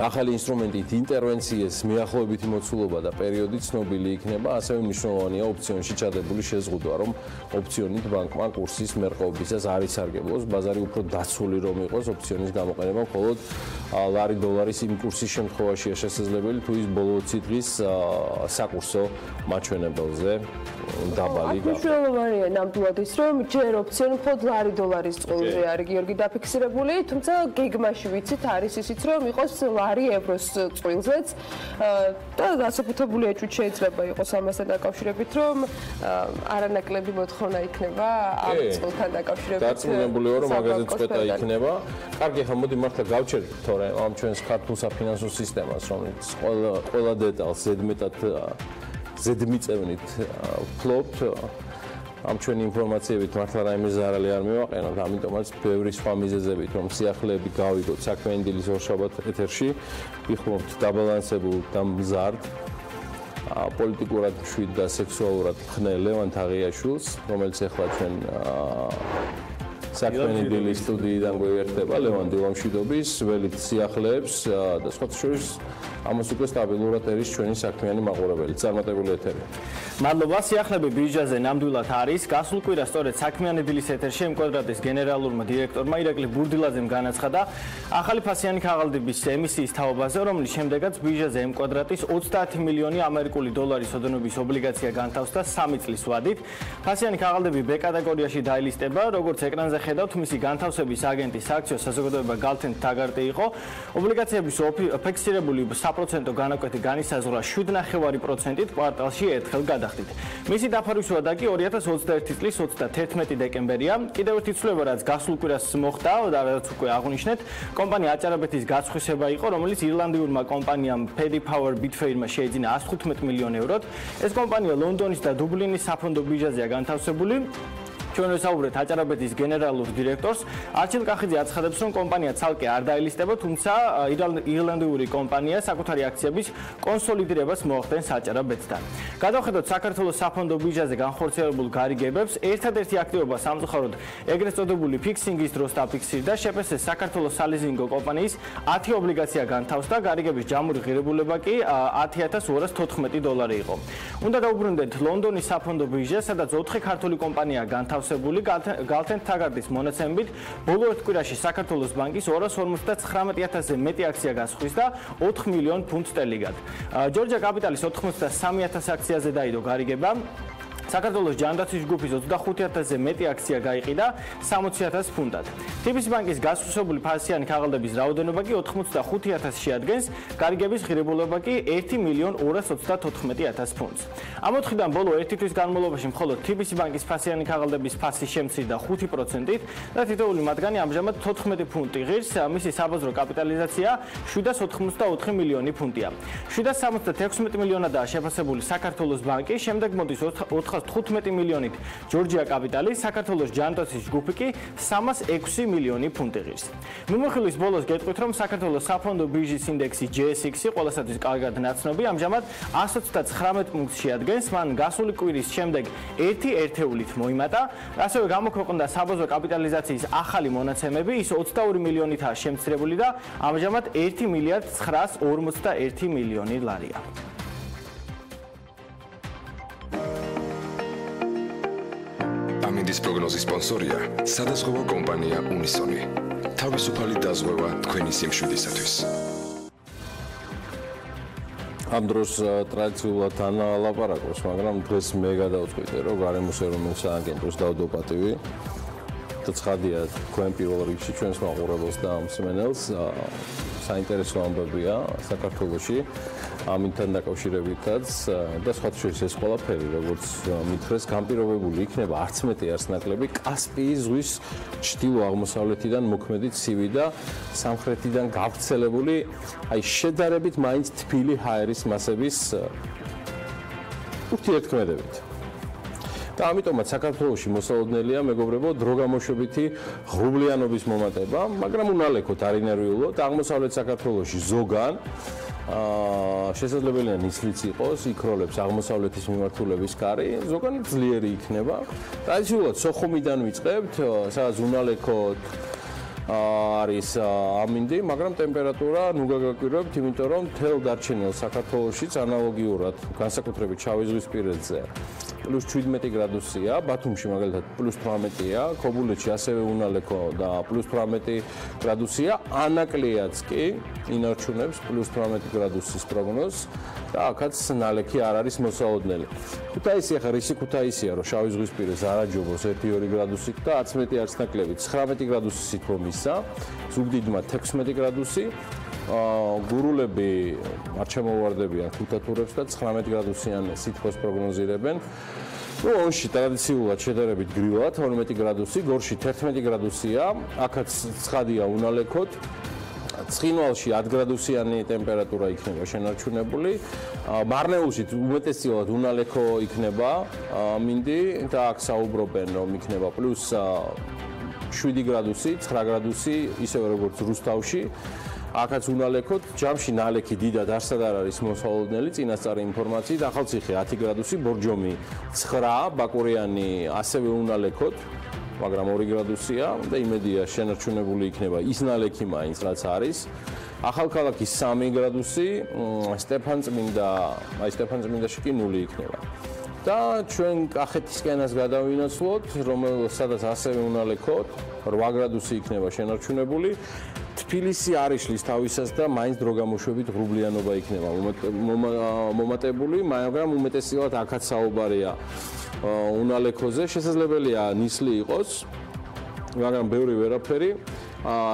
ახალი ინსტრუმენტით ინტერვენციას მიახლოებითი მოცულობა და პერიოდი ცნობილი იქნება, ასევე მნიშვნელოვანია ოფციონში ჩადებული შეზღუდვა, რომ ოფციონით ბანკმა კურსის მერყეობისას არ ისარგებლოს, ბაზარი უფრო დაცული რომ იყოს ოფციონის გამოყენება, მხოლოდ ლარი დოლარის იმ კურსის შემთხვევაშია შესაძლებელი, თუ ის ბოლო 20 დღის საკურსო მაჩვენებელზე დაბალი გახდა. მნიშვნელოვანია ნამდვილად ის, რომ ჯერ ოფციონი მხოლოდ ლარი დოლარის წყვილზე არის გიორგი დაფიქსირებული, თუმცა გეგმაში ვიცით არის ისიც, რომ იყოს ლარი ევროს წყვილზეც და გასაფუთებული ეჭვით შეიძლება იყოს ამასთან დაკავშირებით, რომ არანაკლები მოთხოვნა იქნება ამ წყვილთან დაკავშირებით. დარწმუნებულია, რომ მაგაზე წვეთა იქნება. კარგი, ხა მოდი მართლა გავჩერდით, თორემ ამ ჩვენს ქართულ საფინანსო სისტემას, რომელიც ყველა დეტალს ზედმიწევნით ვფლობთ, ამ ჩვენი ინფორმაციებით მართლა რაიმე ზარალი არ მივაყენოთ, ამიტომაც ბევრი სხვა მიზეზებით, რომ სიახლეები გავიგოთ საქმიანი დილის ორშაბათ ეთერში, ვიხმობთ დაბალანსებულ და მზარდ, პოლიტიკურად მშვიდ და სექსუალურად მხნე ლევან თაღიაშვილს, რომელიც ახლა ჩვენ საქმიანი დილის სტუდიიდან გვევერტება, ლევან დილამშვიდობის, ველით სიახლეებს და სხვათა შორის ამას უკვე სტაბილურად არის ჩვენი საქმიანი მაყურებელი. წარმატებული ეთერი. მადლობა, სიახლეები ბირჟაზე ნამდვილად არის. გასულ კვირას სწორედ საქმიანი დილის ეთერში ემკვადრატის გენერალურმა დირექტორმა ირაკლი ბურდილაძემ განაცხადა ახალი ფასიანი ქაღალდების ემისიის თაობაზე, რომლის შემდეგაც ბირჟაზე ემკვადრატის 30 მილიონი ამერიკული დოლარის ოდენობის ობლიგაცია განთავსდა 3 წლის ვადით. ფასიანი ქაღალდები B კატეგორიაში დაილისტება, როგორც ეკრანზე ხედავთ, მისი განთავსების აგენტი სააქციო საზოგადოება გალთენ თაგარტი იყო. ობლიგაციების ფიქსირებული 1% განაკვეთი განისაზღვრა 7.5%-ით კვარტალში ერთხელ გადახდით. მისი დაფარვის ვადა კი 2021 წლის 31 დეკემბერია. კიდევ ერთი ცვლილება, რაც გასულ კვირას მოხდა და რაც უკვე აღვნიშნეთ, კომპანია აჭარაბეთის გასხვისება იყო, რომელიც ირლანდიურმა კომპანიამ Paddy Power Bitfairმა შეიძინა 115 მილიონ ევროთ. ეს კომპანია ლონდონის და დუბლინის საფონდო ბირჟაზეა განთავსებული. ჩვენ ვესაუბრეთ აჭარაბეთის გენერალურ დირექტორს არჩილ კახიძე აცხადებს, რომ კომპანია ცალკე არ დაილისტება, თუმცა ირლანდიური კომპანია საკუთარი აქციების კონსოლიდირებას მოახდენს აჭარაბეთთან. გადავხედოთ საქართველოს საფონდო ბირჟაზე განხორციელებულ გარიგებებს. ერთადერთი აქტივობა სამწუხაროდ ეგრეთ წოდებული ფიქსინგის დროს დაფიქსირდა. შეპესეს საქართველოს სალიზინგო კომპანიის 10 ობლიგაცია განთავსდა. გარიგების ჯამური ღირებულება კი $10,214 იყო. უნდა დაუბრუნდეთ ლონდონის საფონდო ბირჟას, სადაც 4 ქართული კომპანია განთავსებული. გალთენთ თაგარდის მონაცემებით, ბოლო ერთ კვირაში საქართველოს ბანკის 259,000-ზე მეტი აქცია გასხვის და 4 მილიონ ფუნტ სტერლინგად. ჯორჯია კაპიტალის 83,000 აქციაზე დაიდო გარიგება. საქართველოს ჯანდაცვის ჯგუფის 25,000-ზე მეტი აქცია გაიყიდა 60,000 ფუნტად. TBC ბანკის გასუსებული ფასიანი ქაღალდების რაოდენობა კი 85,000 შეადგენს, გარიგების ღირებულება კი 1,224,000 ფუნტს. ამ 4-დან ბოლო 1 თვის განმავლობაში მხოლოდ TBC ბანკის ფასიანი ქაღალდების ფასი შემცირდა 5%-ით და თითოეული მათგანი ამჟამად 14 ფუნტი ღირს, მისი საბაზრო კაპიტალიზაცია 784 მილიონი ფუნტია. 776 მილიონადაა შეფასებული საქართველოს ბანკი, შემდეგ მოდის 415 მილიონით ჯორჯია კაპიტალი, საქართველოს ჯანდაცვის ჯგუფი კი 306 მილიონი ფუნტი ღირს. მიმოხილვის ბოლოს გეტყვით, რომ საქართველოს საფონდო ბირჟის ინდექსი JSX-ი ყველასათვის კარგად ნაცნობი, ამჟამად 129 პუნქტს შეადგენს, მან გასული კვირის შემდეგ 1 ერთეულით მოიმატა, ასევე გამოქვეყნდა საბაზრო კაპიტალიზაციის ახალი მონაცემები, ის 22 მილიონითაა შემცირებული და ამჟამად 1,941 მილიონი ლარია. ამინდის პროგნოზის სპონსორია სადაზღვევო კომპანია უნისონი. თავისუფალი დაზღვევა თქვენი სიმშვიდისათვის. ამ დროს ტრადიციულად ანალაპარაკობს, მაგრამ დღეს მე გადავწყვიტე, რომ გარემოს ეროვნულ სააგენტოს დავდო პატივი. და ცხადია, თქვენ პირველ რიგში ჩვენს მაყურებელს და მსმენელს საინტერესო ამბებია საქართველოში ამინთან დაკავშირებითაც და სხვათა შორის ეს ყველაფერი, როგორც მითხრეს, განპირობებული იქნება არც მეტი არც ნაკლები კასპიის ზღვის ჩრდილო-აღმოსავლეთიდან მოქმედი ცივი და სამხრეთიდან გავრცელებული, აი შედარებით მაინც თბილი ჰაერის მასების ურთიერთქმედებით. და ამიტომაც საქართველოში მოსალოდნელია, მეგობრებო, დროგამოშვებითი ღრუბლიანობის მომატება, მაგრამ უნალექოთ არ ინერვიულოთ, აღმოსავლეთ საქართველოში ზოგან შესაძლებელია ნისლიც იყოს, იქროლებს აღმოსავლეთის მიმართულების კარი, ზოგან ძლიერი იქნება. ტრადიციულად სოხუმიდან ვიწყებთ, სადაც უნალექოთ არის ამინდი, მაგრამ ტემპერატურა ნუ გაგაკვირვებთ, იმიტომ რომ მთელ დარჩენილ საქართველოშიც ანალოგიურად, განსაკუთრებით შავიზღვისპირეთზე +17 გრადუსია, ბათუმში მაგალითად +18-ია, ქობულეთში ასევე უნალექო და +18 გრადუსია, ანაკლიაც კი ინარჩუნებს +18 გრადუსის პროგნოზს და აქაც ნალექი არ არის მოსალოდნელი. ქუთაისი ახლა რისი ქუთაისია, რომ შავიზღვისპირეთს არ აჯობოს 1-2 გრადუსით და 10 მეტი არც ნაკლები 19 გრადუსის სითბომისა, ზუგდიდმა 16 გრადუსი, გურულები არ ჩამოვარდებიან ქუთათურებს და 19 გრადუსიან სითბოს პროგნოზირებენ. ონში ტრადიციულად შედარებით გრილია 12 გრადუსი, გორში 11 გრადუსია, აქაც ცხადია უნალექოთ. ცხინვალში 10 გრადუსიანი ტემპერატურა იქნება შენარჩუნებული. მარნეულში უმეტესწილად უნალექო იქნება მინდი და აქ საუბრობენ რომ იქნება +7 გრადუსი, 9 გრადუსი, ისევე როგორც რუსთავში. აქაც უნალექოთ, ჯამში ნალექი დიდად არსად არ არის მოსალოდნელი, წინასწარი ინფორმაციით, ახალციხე 10 გრადუსი, ბორჯომი 9, ბაკურიანი ასევე უნალექოთ, მაგრამ 2 გრადუსია და იმედია შენარჩუნებული იქნება ის ნალექი მაინც რაც არის. ახალქალაქი 3 გრადუსი, სტეფანწმინდაში კი 0 იქნება. და ჩვენ კახეთისკენას გადავინაცვლოთ, რომელსაც ასევე უნალექოთ, 8 გრადუსი იქნება შენარჩუნებული. თბილისი არ იშლის თავისას და მაინც დროგამოშვებით ღრუბლიანობა იქნება მომატებული, მაგრამ უმეტესწილად აქაც საუბარია უნალექოზე, შესაძლებელია ნისლი იყოს, მაგრამ ბევრი ვერაფერი.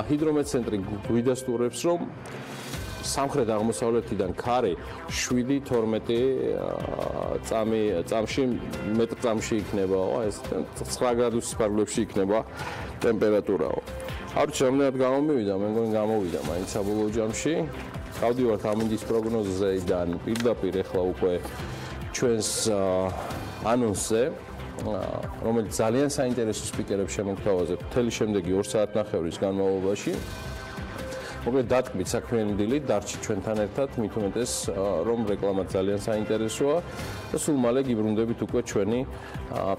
ჰიდრომეტცენტრი გვიდასტურებს, რომ სამხრეთ აღმოსავლეთიდან ქარი 7-12 მეტრ-წამში იქნება, ეს 9 გრადუსის ფარგლებში იქნება ტემპერატურაო. არ ვიცი, რამდენად გამომივიდა, მე მგონი გამოვიდა მაინც საბოლოო ჯამში. გავდივართ ამინდის პროგნოზიდან პირდაპირ ახლა უკვე ჩვენს ანონსზე. რომელიც ძალიან საინტერესო სპიკერებს შემოგთავაზებ მთელი შემდეგი 2 საათნახევრის განმავლობაში. მოკლედ დატკბით საქმიანი დილით, დარჩით ჩვენთან ერთად, მით უმეტეს რომ რეკლამაც ძალიან საინტერესოა და სულ მალე გიბრუნდებით უკვე ჩვენი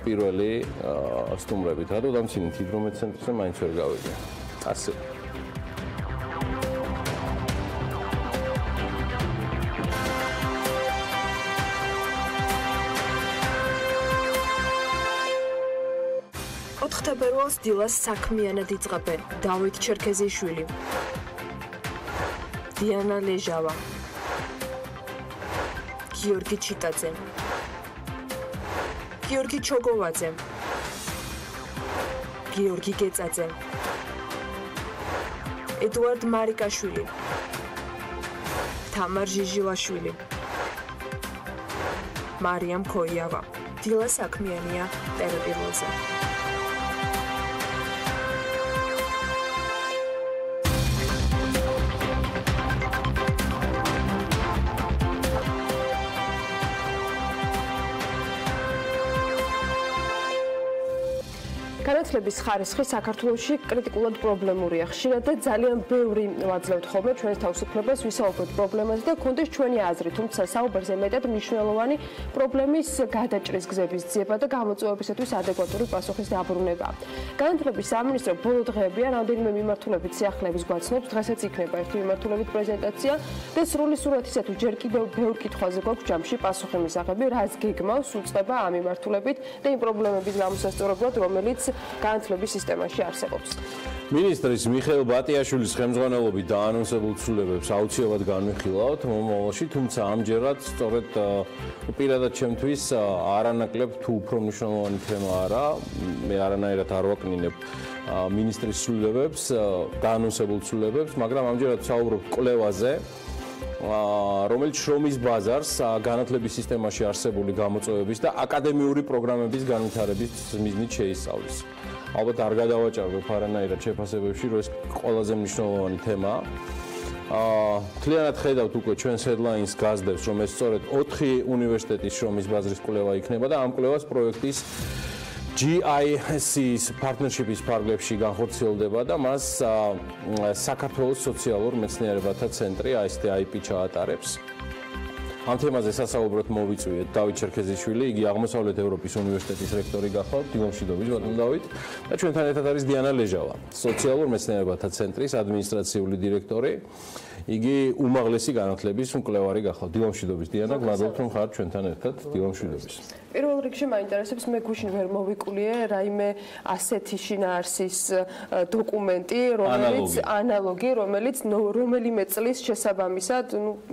პირველი სტუმრებით. რატო დამცინით ჰიდრომეტცენტრზე მაინც ვერ გავიგე. ასე. ოთხთებერვალს დილას საქმიანად იწყებენ დავით ჩერქეზიშვილი, დიანა ლეჟავა, გიორგი ჩიტაძე, გიორგი ჩოგოვაძე, გიორგი გეწაძე, ედუარდ მარიკაშვილი, თამარ ჟიჟილაშვილი, მარიამ ქოიავა. დილა საქმიანია ტერეპირველზე. განათლების ხარისხი საქართველოში კრიტიკულად პრობლემურია. ხშირად და ძალიან ბევრი ვაძლევთ ხოლმე ჩვენს თავისუფლებას ვისაუბროთ პრობლემაზე და გქონდეს ჩვენი აზრი, თუმცა საუბარზე მეტად მნიშვნელოვანი პრობლემის გადაჭრის გზების ძიება და გამოწვევებისათვის ადეკვატური პასუხის დაბრუნება. განათლების სამინისტრო ბოლო დღეებია რამდენიმე მიმართულებით სიახლეების გვაცნობს. დღესაც იქნება ერთი მიმართულებით პრეზენტაცია და სრული სურათისათვის ჯერ კიდევ ბევრ კითხვაზე გვაქვს ჯამში პასუხი მისაღები, რაც გეგმავს უწყება ამ მიმართულებით და იმ პრობლემების გამოსასწორებლად, რომელიც განათლების სისტემაში არსებობს. მინისტრის მიხეილ ბატიაშვილის ხელმძღვანელობით დაანონსებულ ცვლილებებს აუცილებლად განვიხილავთ მომავალში, თუმცა ამჯერად სწორედ პირადად ჩემთვის არანაკლებ თუ უფრო მნიშვნელოვანი თემა არა. მე არანაირად არ ვაკნინებ მინისტრის ცვლილებებს, დაანონსებულ ცვლილებებს, მაგრამ ამჯერად ვსაუბრობ კვლევაზე, რომელიც შრომის ბაზარს განათლების სისტემაში არსებული გამოწვევების და აკადემიური პროგრამების განვითარების მიზნით შეისწავლის. ალბათ არ გადავაჭარბებ არანაირად შეფასებებში, რომ ეს ყველაზე მნიშვნელოვანი თემაა. მთლიანად ხედავთ უკვე ჩვენს headlines გაზდებს, რომ ეს სწორედ 4 უნივერსიტეტის შრომის ბაზრის კვლევა იქნება და ამ კვლევას პროექტის GIS-ის პარტნერშიპის ფარგლებში განხორციელდება და მას საქართველოს სოციალურ მეცნიერებათა ცენტრი AST-IP ჩაატარებს. ამ თემაზე სასაუბროდ მოვიწვიეთ დავით ჩერქეზიშვილი, იგი აღმოსავლეთ ევროპის უნივერსიტეტის რექტორი გახლავთ, დილომშვიდობის ბატონ დავით და ჩვენთან ერთად არის დიანა ლეჟავა, სოციალურ მეცნიერებათა ცენტრის ადმინისტრაციული დირექტორი. იგი უმაღლესი განათლების მკვლევარი გახლავთ. დილომშვიდობის დიანა, გმადლობთ რომ ხართ ჩვენთან ერთად. დილომშვიდობის. პირველ რიგში მაინტერესებს მე გუშინ ვერ მოვიკულიე რაიმე ასეთი შინაარსის დოკუმენტი, რომელიც რომელიმე წლის შესაბამისად,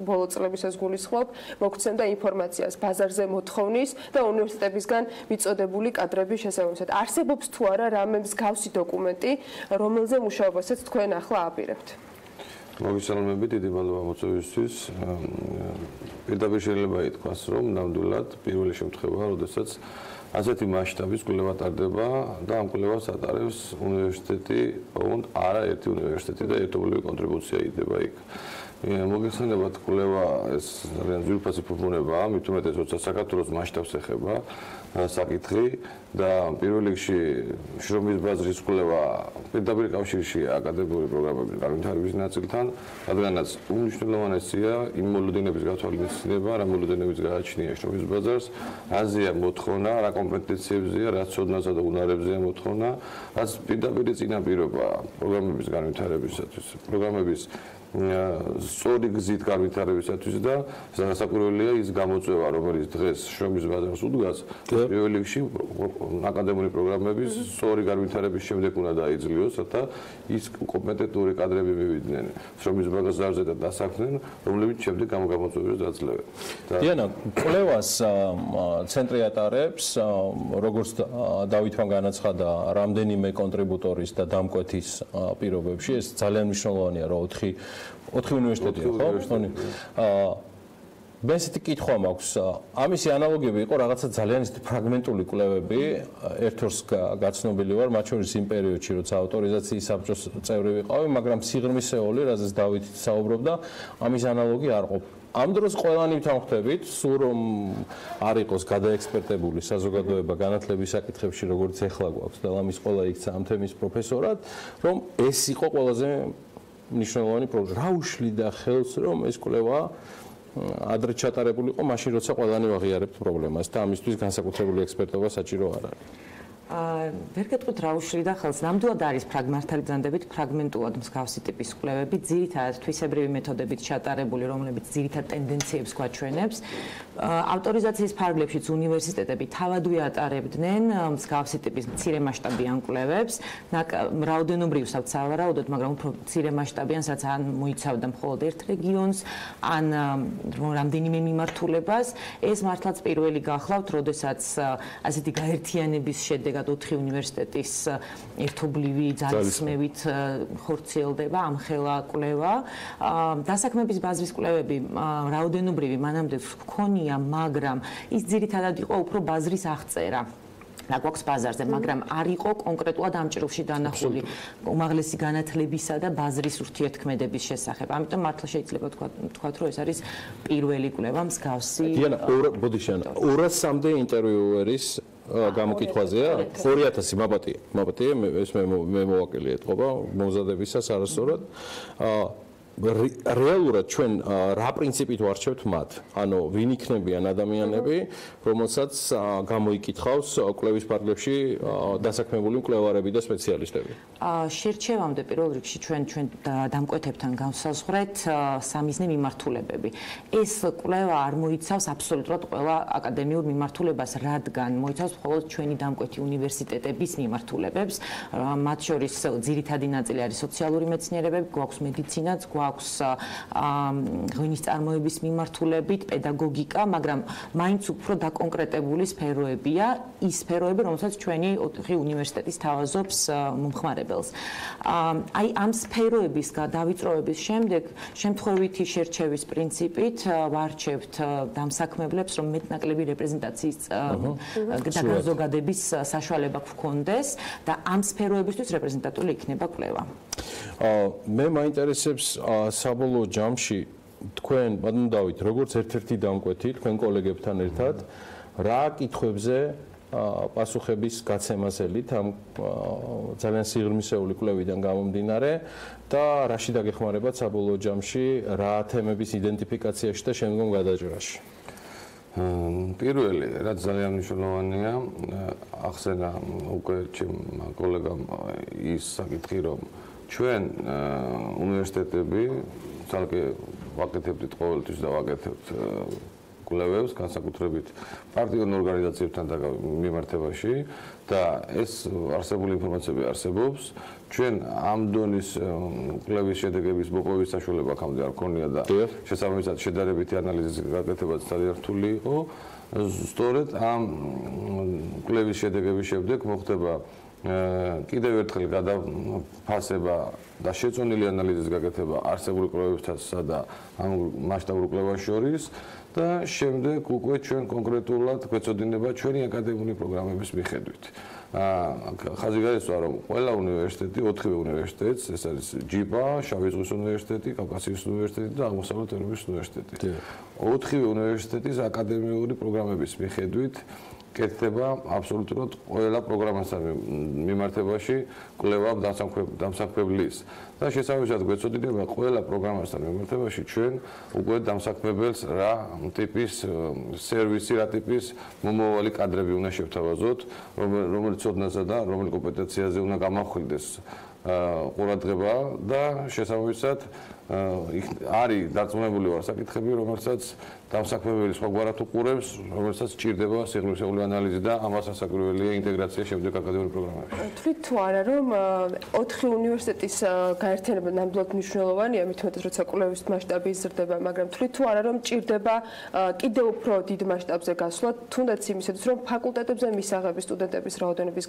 ბოლო წლებისაც გულისხმობ, მოგცემდა ინფორმაციას ბაზარზე მოთხოვნის და უნივერსიტეტებისგან მიწოდებული კადრების შესაბამისად. არსებობს თუ არა რამე მსგავსი დოკუმენტი, რომელზე მუშაობასაც თქვენ ახლა აპირებთ? მოგესალმებით, დიდი მადლობა მოწვევისთვის. პირდაპირ შეიძლება ითქვას, რომ ნამდვილად პირველი შემთხვევაა, როდესაც ასეთი მასშტაბის კვლევა ტარდება და ამ კვლევას ატარებს უნივერსიტეტი, ოღონდ არაერთი უნივერსიტეტი და ერთობლივი კონტრიბუცია იდება იქ. მოგეხსენებათ, კვლევა ეს ძალიან ძვირფასი ფორმულებაა, მით უმეტეს, როცა საქართველოს მასშტაბს ეხება საკითხი და პირველ რიგში შრომის ბაზრის კვლევა პირდაპირ კავშირშია აკადემიური პროგრამების განვითარების ნაწილთან, რადგანაც უმნიშვნელოვანესია იმ მოლოდინების გათვალისწინება, რა მოლოდინების გააჩნია შრომის ბაზარს, რაზეა მოთხოვნა, რა კომპეტენციებზეა, რა ცოდნასა და უნარებზეა მოთხოვნა, რაც პირდაპირ წინაპირობა პროგრამების განვითარებისათვის, პროგრამების სწორი გზით განვითარებისათვის და სასაკვირველია ის გამოწვევა, რომელიც დღეს შრომის ბაზარს უდგას, პირველ რიგში აკადემიური პროგრამების სწორი განვითარების შემდეგ უნდა დაიძლიოს, რათა ის კომპეტენტური კადრები მივიდნენ შრომის ბაზარზე და დასაქმდნენ, რომლებიც შემდეგ გამოწვევებს დაძლევენ. დიანა, კვლევას ცენტრი ატარებს, როგორც დავითმა განაცხადა, რამდენიმე კონტრიბუტორის და დამკვეთის პირობებში, ეს ძალიან მნიშვნელოვანია, რომ 4 უნივერსიტეტია, ხო? მე ესეთი კითხვა მაქვს, ამისი ანალოგიები იყო რაღაცა ძალიან ისეთი ფრაგმენტული კვლევები, ერთ-ორს გაცნობილი ვარ, მათ შორის იმ პერიოდში, როცა ავტორიზაციის საბჭოს წევრი ვიყავი, მაგრამ სიღრმისეული, რაზეც დავითი საუბრობდა, ამის ანალოგი არ ყოფილა. ამ დროს ყველანი ვთანხმდებით, სულ რომ არ იყოს გადაექსპერტებული საზოგადოება განათლების საკითხებში, როგორც ეხლა გვაქვს და ამის ყველა იქცა ამ თემის პროფესორად, რომ ეს იყო ყველაზე მნიშვნელოვანი პროგრამა. რა უშლიდა ხელს, რომ ეს კვლევა ადრე ჩატარებულიყო, მაშინ როცა ყველანი ვაღიარებთ პრობლემას და ამისთვის განსაკუთრებული ექსპერტობა საჭირო არ არის. ვერ გეტყვით რა უშლიდა ხელს. ნამდვილად არის მართალი ბრძანდებით ფრაგმენტულად მსგავსი ტიპის კვლევები, ძირითადად თვისებრივი მეთოდებით ჩატარებული, რომლებიც ძირითად ტენდენციებს გვაჩვენებს. ავტორიზაციის ფარგლებშიც უნივერსიტეტები თავადვე ატარებდნენ მსგავსი ტიპის მცირე მასშტაბიან კვლევებს, რაოდენობრივსაც სავარაუდოდ, მაგრამ უფრო მცირე მასშტაბიანს, რაც ან მოიცავდა მხოლოდ ერთ რეგიონს, ან რამდენიმე მიმართულებას. ეს მართლაც პირველი გახლავთ, როდესაც ასეთი გაერთიანების შედეგად 4 უნივერსიტეტის ერთობლივი ძალისხმევით ხორციელდება ამხელა კვლევა. დასაქმების ბაზრის კვლევები რაოდენობრივი მანამდე ჰქონია, მაგრამ ის ძირითადად იყო უფრო ბაზრის აღწერა. რა გვაქვს ბაზარზე, მაგრამ არ იყო კონკრეტულად ამ ჭრილში დანახული უმაღლესი განათლებისა და ბაზრის ურთიერთქმედების შესახებ. ამიტომ მართლა შეიძლება ვთქვათ, რომ ეს არის პირველი კვლევა მსგავსი. დიანა, ბოდიშანა, 200-მდე ინტერვიუერის გამოკითხვაზეა 2000 მაპატია ეს მე მოვაკელი ეთყობა მომზადებისას არასწორად რეალურად ჩვენ რა პრინციპით ვარჩევთ მათ? ანუ ვინ იქნებიან ადამიანები, რომელსაც გამოიკითხავს კვლევის ფარგლებში დასაქმებული მკვლევარები და სპეციალისტები? შერჩევამდე პირველ რიგში ჩვენ დამკვეთებთან განსაზღვრეთ სამიზნე მიმართულებები. ეს კვლევა არ მოიცავს აბსოლუტურად ყველა აკადემიურ მიმართულებას, რადგან მოიცავს მხოლოდ ჩვენი დამკვეთი უნივერსიტეტების მიმართულებებს. მათ შორის ძირითადი ნაწილი არის სოციალური მეცნიერებები, გვაქვს მედიცინაც, გვაქვს ღვინის წარმოების მიმართულებით, პედაგოგიკა, მაგრამ მაინც უფრო დაკონკრეტებული სფეროებია, ის სფეროები, რომელსაც ჩვენი 4 უნივერსიტეტის თავაზობს მომხმარებელს. აი ამ სფეროების დავიწროების შემდეგ შემთხვევითი შერჩევის პრინციპით ვარჩევთ დამსაქმებლებს, რომ მეტნაკლები რეპრეზენტაციის და განზოგადების საშუალება გქონდეს და ამ სფეროებისთვის რეპრეზენტატული იქნება კვლევა. მე მაინტერესებს საბოლოო ჯამში თქვენ ბატონდავით როგორც ერთ-ერთი დამკვეთი თქვენ კოლეგებთან ერთად რა კითხვებზე პასუხების გაცემასელით ამ ძალიან სიღრმისეული კვლევიდან გამომდინარე და რაში დაგეხმარებათ საბოლოო ჯამში რა თემების იდენტიფიკაციაში და შემდგომ გადაჭრაში? პირველი, რაც ძალიან მნიშვნელოვანია, ახსენა უკვე ჩემ კოლეგამ ის საკითხი, რომ ჩვენ უნივერსიტეტები ძალკე ვაკეთებთ ყოველთვის და ვაკეთებთ კვლევებს განსაკუთრებით პარტიულ ორგანიზაციებთან მიმართებაში და ეს არსებული ინფორმაციები არსებობს. ჩვენ ამ დონის კვლევის შედეგების მოპოვების საშუალება აქამდე არ ქონია და შესაბამისად შედარებითი ანალიზის გაკეთებაც ძალიან რთული იყო. სწორედ ამ კვლევის შედეგების შემდეგ მოხდება კიდევ ერთხელ გადაფასება და შეწონილი ანალიზის გაკეთება არსებული კვლევებსა და ამ მასშტაბურ კვლევას შორის და შემდეგ უკვე ჩვენ კონკრეტულად გვეწოდინება ჩვენი აკადემიური პროგრამების მიხედვით. ხაზი გაესვა, რომ ყველა უნივერსიტეტი, 4 უნივერსიტეტს, ეს არის ჯიპა, შავი ზღვის უნივერსიტეტი, კავკასიის უნივერსიტეტი და აღმოსავლეთ ევროპის უნივერსიტეტი. 4 უნივერსიტეტის აკადემიური პროგრამების მიხედვით კეთდება აბსოლუტურად ყველა პროგრამასთან მიმართებაში კვლევა დამსაქმებლის და შესაბამისად გვეწოდინება ყველა პროგრამასთან მიმართებაში ჩვენ უკვე დამსაქმებელს რა ტიპის სერვისი, რა ტიპის მომავალი კადრები უნდა შევთავაზოთ, რომელი ცოდნასა და რომელი კომპეტენციაზე უნდა გამახვილდეს ყურადღება და შესაბამისად არის დარწმუნებული ვარ საკითხები, რომელსაც დამსაქმებელი სხვაგვარად უყურებს, რომელსაც სჭირდება სიღრმისეული ანალიზი და ამას ასაკურველია ინტეგრაცია შემდეგ აკადემიურ პროგრამებში. თვლით თუ არა, რომ 4 უნივერსიტეტის გაერთიანება ნამდვილად მნიშვნელოვანია, მით უმეტეს როცა კვლევის მასშტაბი იზრდება, მაგრამ თვლით თუ არა, რომ სჭირდება კიდევ უფრო დიდ მასშტაბზე გასვლა, თუნდაც იმისათვის, რომ ფაკულტეტებზე მისაღები სტუდენტების რაოდენობის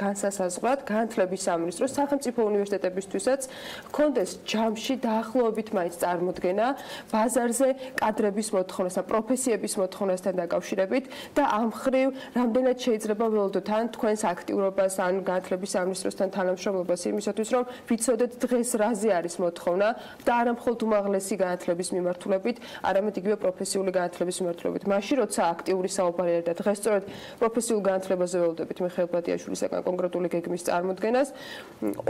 განსასაზღვრად განათლების სამინისტროს სახელმწიფო სახელმწიფო უნივერსიტეტებისთვისაც კონდეს ჯამში დაახლოებით მაინც წარმოდგენა ბაზარზე კადრების მოთხოვნასთან, პროფესიების მოთხოვნასთან დაკავშირებით და ამ მხრივ რამდენად შეიძლება ველოდოთ ან თქვენს აქტიურობას ან განათლების სამინისტროსთან თანამშრომლობას იმისათვის, რომ ვიცოდეთ დღეს რაზე არის მოთხოვნა და არა მხოლოდ უმაღლესი განათლების მიმართულებით, არამედ იგივე პროფესიული განათლების მიმართულებით. მაშინ როცა აქტიური საუბარი არის და დღეს სწორედ პროფესიულ განათლებაზე ველოდებით მიხეილ ბატიაშვილისაგან კონკრეტული გეგმის წარმოდგენას,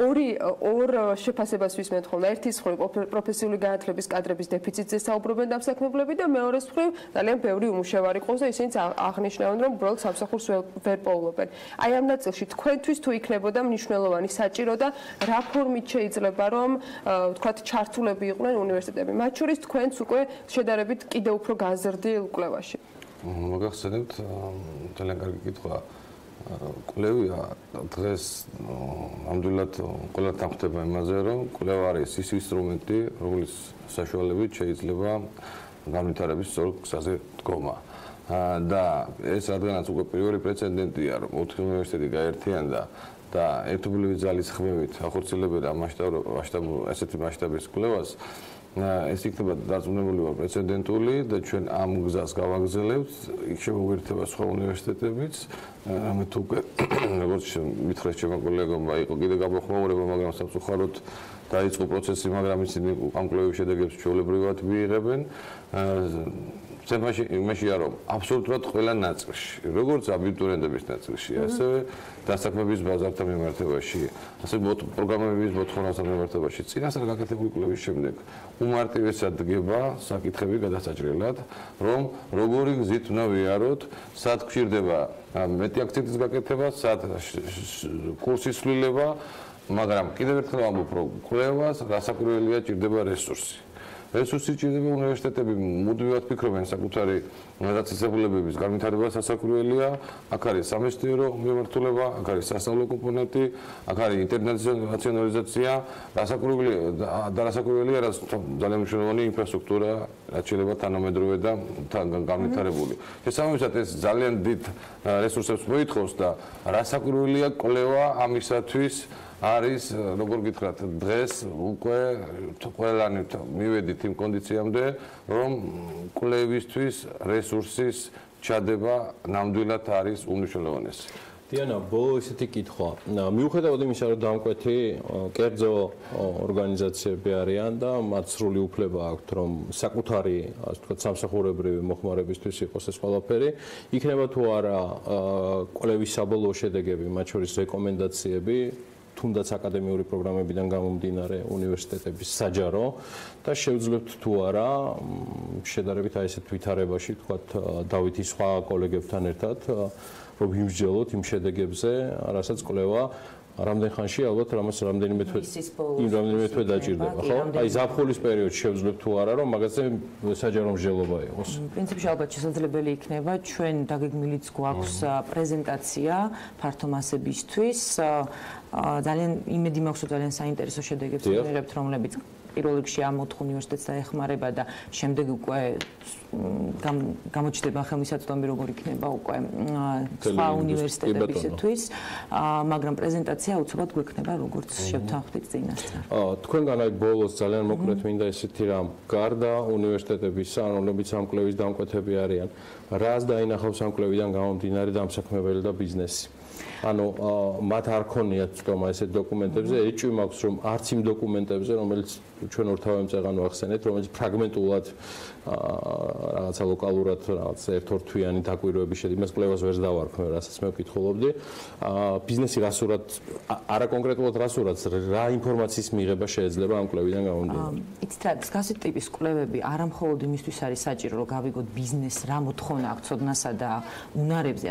ორ შეფასებას ვისმენთ ხოლმე. ერთის მხრივ პროფესიული განათლების კადრების დეფიციტზე საუბრობენ დამსაქმებლები და მეორეს მხრივ ძალიან ბევრი უმუშევარი ყავს და ისინიც აღნიშნავენ, რომ უბრალოდ სამსახურს ვერ პოულობენ. აი ამ ნაწილში თქვენთვის თუ იქნებოდა მნიშვნელოვანი საჭირო და რა ფორმით შეიძლება რომ ვთქვათ ჩართულები იყვნენ უნივერსიტეტები. მათ შორის თქვენც უკვე შედარებით კიდევ უფრო გაზრდილ კვლევაში. მოგახსენებთ ძალიან კარგი კითხვა. კვლევია დღეს ნამდვილად ყველა თანხდება იმაზე, რომ კვლევა არის ის ინსტრუმენტი, რომლის საშუალებით შეიძლება განვითარების სწორ გზაზე დგომა. და ეს რადგანაც უკვე პირველი პრეცედენტია, რომ 4 უნივერსიტეტი გაერთიანდა და ერთობლივი ძალის ხმებით ახორციელებდა ასეთი მასშტაბის კვლევას, ეს იქნება დარწმუნებული ვარ პრეცედენტული და ჩვენ ამ გზას გავაგრძელებთ. იქ შემოგვერთება სხვა უნივერსიტეტებიც, რამე თუ უკვე როგორც მითხრეს ჩემო კოლეგებმა, იყო კიდე გამოხმაურება, მაგრამ სამწუხაროდ დაიწყო პროცესი, მაგრამ ისინი ამ კვლევის შედეგებს ჩვეულებრივად მიიღებენ. იმაშია რომ აბსოლუტურად ყველა ნაწილში, როგორც აბიტურიენტების ნაწილში, ასევე დასაქმების ბაზართან მიმართებაში, ასევე პროგრამების მოთხოვნასთან მიმართებაში, წინასწარ გაკეთებული კვლევის შემდეგ უმარტივესად დგება საკითხები გადასაჭრელად, რომ როგორი გზით უნდა ვიაროთ, სად გვჭირდება მეტი აქცენტის გაკეთება, სად კურსის ცვლილება, მაგრამ კიდევ ერთხელ ამბობ, რომ კვლევას რასაკვირველია ჭირდება რესურსი. რესურსი ჭირდება უნივერსიტეტები მუდმივად ფიქრობენ საკუთარი დაწესებულებების განვითარება სასაკვირველია, აქ არის სამეცნიერო მიმართულება, აქ არის სასწავლო კომპონენტი, აქ არის ინტერნაციონალიზაცია, რასაკვირველია, რაც ძალიან მნიშვნელოვანი ინფრასტრუქტურა, რაც შეიძლება თანამედროვე და განვითარებული. შესაბამისად ეს ძალიან დიდ რესურსებს მოითხოვს და რასაკვირველია კვლევა ამისათვის არის, როგორ გითხრათ, დღეს უკვე ყველანი მივედით იმ კონდიციამდე, რომ კვლევისთვის რესურსის ჩადება ნამდვილად არის უმნიშვნელოვანესი. დიანა, ბოლო ესეთი კითხვა. მიუხედავად იმისა, რომ დამკვეთი კერძო ორგანიზაციები არიან და მათ სრული უფლება აქვთ, რომ საკუთარი, ასე ვთქვათ, სამსახურებრივი მოხმარებისთვის იყოს ეს ყველაფერი, იქნება თუ არა კვლევის საბოლოო შედეგები, მათ შორის რეკომენდაციები, თუნდაც აკადემიური პროგრამებიდან გამომდინარე უნივერსიტეტების საჯარო და შევძლებთ თუ არა შედარებით აი ესეთ ვითარებაში, თქვათ, დავითი სხვა კოლეგებთან ერთად, რომ ვიმსჯელოთ იმ შედეგებზე, რასაც კვლევა რამდენ ხანში ალბათ რამაც რამდენიმე თვე დაჭირდება, ხო? აი ზაფხულის პერიოდში შევძლებთ თუ არა, რომ მაგაზე საჯარო მსჯელობა იყოს. პრინციპში ალბათ შესაძლებელი იქნება, ჩვენ დაგეგმილიც გვაქვს პრეზენტაცია ფართო მასებისთვის. ძალიან იმედი მაქვს, რომ ძალიან საინტერესო შედეგებს მივიღებთ, რომლებიც პირველ რიგში ამ 4 უნივერსიტეტს დაეხმარება და შემდეგ უკვე გამოჩნდება ხელმისაწვდომი, როგორ იქნება უკვე სხვა უნივერსიტეტებისთვის, მაგრამ პრეზენტაცია აუცილებლად გვექნება, როგორც შევთანხმდით წინასწარ. თქვენგან აი ბოლოს ძალიან მოკლედ მინდა ესეთი რამ, გარდა უნივერსიტეტებისა, რომლებიც ამ კვლევის დამკვეთები არიან, რას დაინახავს ამ კვლევიდან გამომდინარე დამსაქმებელი და ბიზნესი? ანუ მათ არ ქონიათ ცდომა ესეთ დოკუმენტებზე, ეჭვი მაქვს, რომ არც იმ დოკუმენტებზე, რომელიც ჩვენ ორთავემწეღან ვახსენეთ, რომელიც ფრაგმენტულად რაღაცა ლოკალურად რაღაც ერთ-ორთვიანი დაკვირვების შედეგი, იმას კვლევას ვერ დავარქმევ, რასაც მე ვკითხულობდი. ბიზნესი რასურად, არა კონკრეტულად რასურად, რა ინფორმაციის მიღება შეიძლება ამ კვლევიდან გამომდინარე? იცით რა, მსგავსი ტიპის კვლევები არა მხოლოდ იმისთვის არის საჭირო, რომ გავიგოთ ბიზნესს რა მოთხოვნა აქვს ცოდნასა და უნარებზე,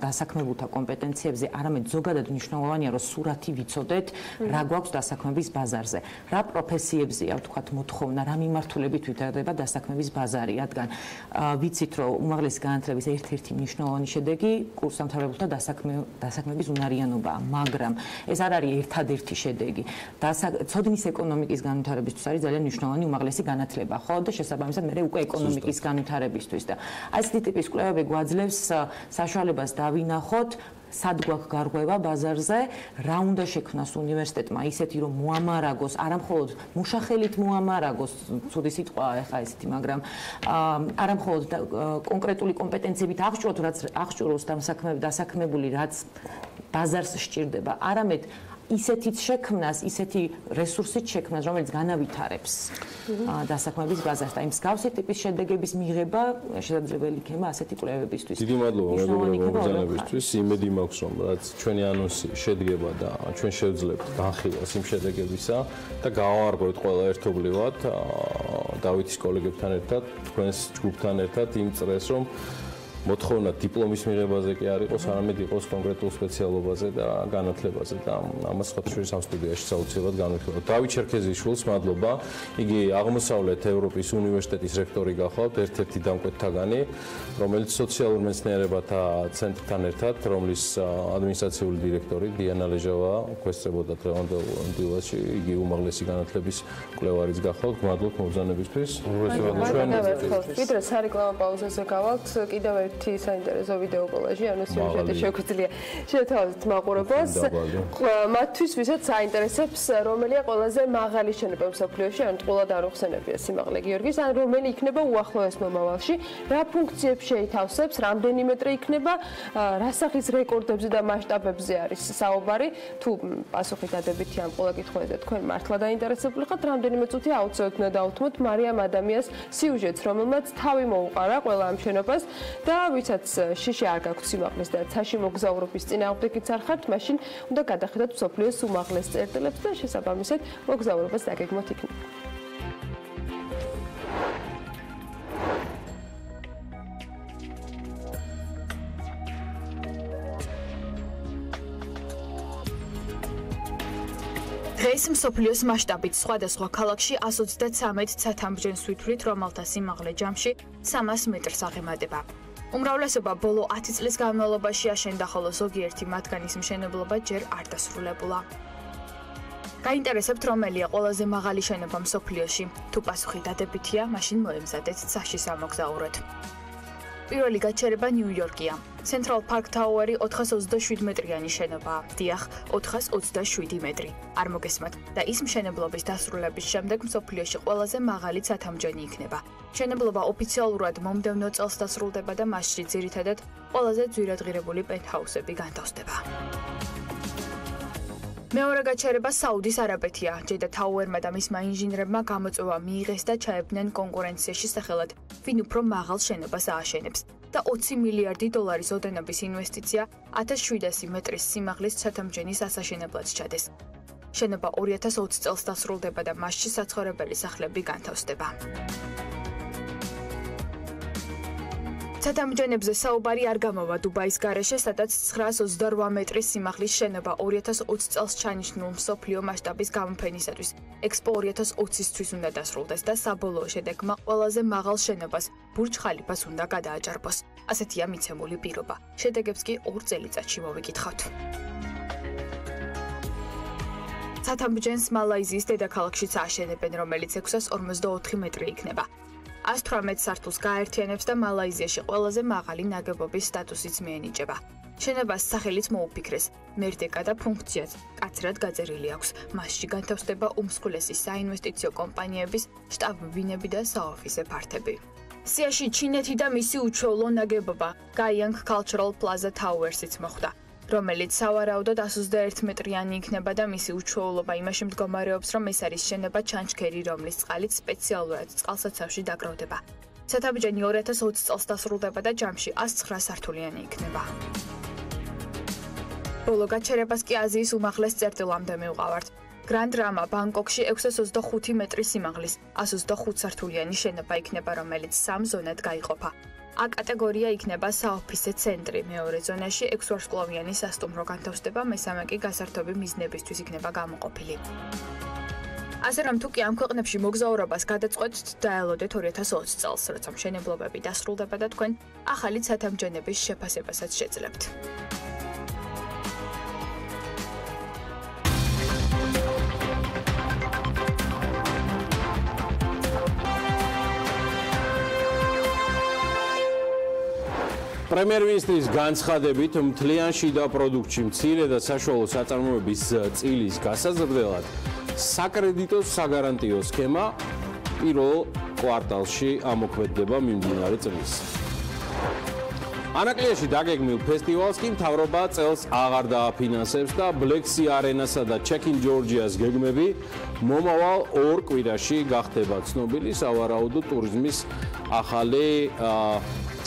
დასაქმებულთა კომპეტენციებზე, არამედ ზოგადად მნიშვნელოვანია, რომ სურათი ვიცოდეთ, რა გვაქვს დასაქმების ბაზარზე, რა პროფესიებზეა, ვთქვათ, მოთხოვნა, რა მიმართულებით ვითარდება დასაქმების ბაზარი, რადგან ვიცით, რომ უმაღლესი განათლების ერთ-ერთი მნიშვნელოვანი შედეგი კურსდამთავრებულთა დასაქმების უნარიანობაა, მაგრამ ეს არ არის ერთადერთი შედეგი. ცოდნის ეკონომიკის განვითარებისთვის არის ძალიან მნიშვნელოვანი უმაღლესი განათლება, ხო? და შესაბამისად მე უკვე ეკონომიკის განვითარებისთვის და აი ესეთი ტიპის კვლევები გვაძლევს საშუალებას დავინახოთ სად გვაქვს გარღვევა ბაზარზე, რა უნდა შექმნას უნივერსიტეტმა ისეთი რომ მოამარაგოს, არა მხოლოდ მუშახელით მოამარაგოს, ცუდი სიტყვაა ეხა ესეთი, მაგრამ არა მხოლოდ კონკრეტული კომპეტენციებით აღჭუროს დასაქმებული, რაც ბაზარს სჭირდება, არამედ ისეთიც შექმნას, ისეთი რესურსით შექმნას, რომელიც განავითარებს დასაქმების ბაზარს და იმ მსგავსი ტიპის შედეგების მიღება შესაძლებელი იქნება ასეთი კვლევებისთვის. დიდი მადლობა მეგობრებო მოგზაურობისთვის. იმედი მაქვს, რომ რაც ჩვენი ანონსი შედგება და ჩვენ შევძლებთ განხილვას იმ შედეგებისა და გავავარღვევთ ყველა ერთობლივად დავითის კოლეგებთან ერთად, თქვენს ჯგუფთან ერთად იმ წრეს, რომ მოთხოვნა დიპლომის მიღებაზე კი არ იყოს, არამედ იყოს კონკრეტულ სპეციალობაზე და განათლებაზე და ამას ხოთშორის ამ სტუდიაში საუცილებლად განვიხილავთ. დავით ჩერქეზიშვილს მადლობა. იგი აღმოსავლეთ ევროპის უნივერსიტეტის რექტორი გახლავთ, ერთ-ერთი დამკვეთთაგანი, რომელიც სოციალურ მეცნიერებათა ცენტრთან ერთად, რომლის ადმინისტრაციული დირექტორი დიანა ლეჟავა გვესწრებოდა დღევანდელ დილაში, იგი უმაღლესი განათლების კვლევარის გახლავთ. მადლობთ მობრძანებისთვის. ვიდრე სარეკლამო პაუზაზე გავალთ, კიდევ ერთი საინტერესო ვიდეო კოლაჟი, ანუ სიუჟეტი შეგვიძლია შეთავაზოთ მაყურებელს. მათთვის ვისაც საინტერესებს, რომელია ყველაზე მაღალი შენობა მსოფლიოში, ან ტყუილად არ უხსენებია სიმაღლე გიორგის, ან რომელი იქნება უახლოეს მომავალში, რა ფუნქციებს შეითავსებს, რამდენი მეტრი იქნება, რა სახის რეკორდებზე და მასშტაბებზე არის საუბარი. თუ პასუხი დადებითი ამ ყველა კითხვაზე თქვენ მართლა დაინტერესებული ხართ, რამდენიმე წუთი აუცილებლად უნდა დავუთმოთ მარიამ ადამიანს სიუჟეტს, რომელმაც თავი მოუყარა ყველა ამ შენობას და ვისაც შიში არ გაქვთ სიმაღლის და ცაში მოგზაურობის წინააღმდეგიც არ ხართ, მაშინ უნდა გადახედოთ მსოფლიოს უმაღლეს წერტილებს და შესაბამისად მოგზაურობას დაგეგმოთ იქნება. დღეს მსოფლიოს მასშტაბით სხვადასხვა ქალაქში 133 ცათამბჯენს ვითვლით, რომელთა სიმაღლე ჯამში 300 მეტრს აღემატება. უმრავლესობა ბოლო 10 წლის განმავლობაში აშენდა, ხოლო ზოგიერთი მათგანის მშენებლობა ჯერ არ დასრულებულა. გაინტერესებთ, რომელია ყველაზე მაღალი შენობა მსოფლიოში? თუ პასუხი დადებითია, მაშინ მოემზადეთ ცაში სამოგზაუროდ. პირველი გაჩერება ნიუ-იორკია. Central Park Tower-ი 427 მეტრიანი შენობაა. დიახ, 427 მეტრი. არ მოგესმათ და ის მშენებლობის დასრულების შემდეგ მსოფლიოში ყველაზე მაღალი ცათამბჯენი იქნება. მშენებლობა ოფიციალურად მომდევნო წელს დასრულდება და მასში ძირითადად ყველაზე ძვირადღირებული პენტჰაუსები განთავსდება. მეორე გაჩერება საუდის არაბეთია. ჯედა თაუერმა და მისმა ინჟინრებმა გამოწვევა მიიღეს და ჩაებდნენ კონკურენციაში სახელად, ვინ უფრო მაღალ შენობას ააშენებს. და 20 მილიარდი დოლარის ოდენობის ინვესტიცია 1700 მეტრის სიმაღლის ცათამბჯენის ასაშენებლად ჩადეს. შენობა 2020 წელს დასრულდება და მასში საცხოვრებელი სახლები განთავსდება. ცათამბჯენებზე საუბარი არ გამოვა დუბაის გარეშე, სადაც 928 მეტრის სიმაღლის შენობა 2020 წელს ჩანიშნულ მსოფლიო მასშტაბის გამოფენისათვის ექსპო 2020-ისთვის უნდა დასრულდეს და საბოლოო შედეგმა ყველაზე მაღალ შენობას ბურჯ ხალიფას უნდა გადააჭარბოს. ასეთია მიცემული პირობა. შედეგებს კი 2 წელიწადში მოვიკითხავთ. ცათამბჯენს მალაიზიის დედაქალაქშიც ააშენებენ, რომელიც 644 მეტრი იქნება. 118 სართულს გააერთიანებს და მალაიზიაში ყველაზე მაღალი ნაგებობის სტატუსიც მიენიჭება. შენობას სახელიც მოუფიქრეს, მერდეკა და ფუნქციაც კაცრად გაწერილი აქვს. მასში განთავსდება უმსხვილესი საინვესტიციო კომპანიების შტაბ-ბინები და საოფისე ფართები. სიაში ჩინეთი და მისი უჩვეულო ნაგებობა Gayang Cultural Plaza Towers-იც მოხვდა, რომელიც სავარაუდოდ 121 მეტრიანი იქნება და მისი უჩვეულობა იმაში მდგომარეობს, რომ ეს არის შენობა ჩანჩქერი, რომლის წყალით სპეციალურად წყალსაცავში დაგროვდება. ცათამბჯენი 2020 წელს დასრულდება და ჯამში 109 სართულიანი იქნება. ბოლო გაჩერებას კი აზიის უმაღლეს წერტილამდე მივყავართ. Grand Rama ბანგკოკში 625 მეტრის სიმაღლის 125 სართულიანი შენობა იქნება, რომელიც 3 ზონად გაიყოფა. A კატეგორია იქნება საოფისე ცენტრი, მეორე ზონაში 6 ვარსკვლავიანი სასტუმრო განთავსდება, მესამე კი გასართობი მიზნებისთვის იქნება გამოყოფილი. ასე რომ თუ კი ამ ქვეყნებში მოგზაურობას გადაწყვეტთ, დაელოდეთ 2020 წელს, როცა მშენებლობები დასრულდება და თქვენ ახალი ცათამბჯენების შეფასებასაც შეძლებთ. პრემიერ-მინისტრის განცხადებით მთლიან შიდა პროდუქტში მცირე და საშუალო საწარმოების წილის გასაზრდელად საკრედიტო საგარანტიო სქემა პირველ კვარტალში ამოქმედდება მიმდინარე წლის. ანაკლიაში დაგეგმილ ფესტივალს კი მთავრობა წელს აღარ დააფინანსებს და Black Sea Arena-სა და Check in Georgia-ს გეგმები მომავალ 2 კვირაში გახდება ცნობილი სავარაუდო ტურიზმის ახალი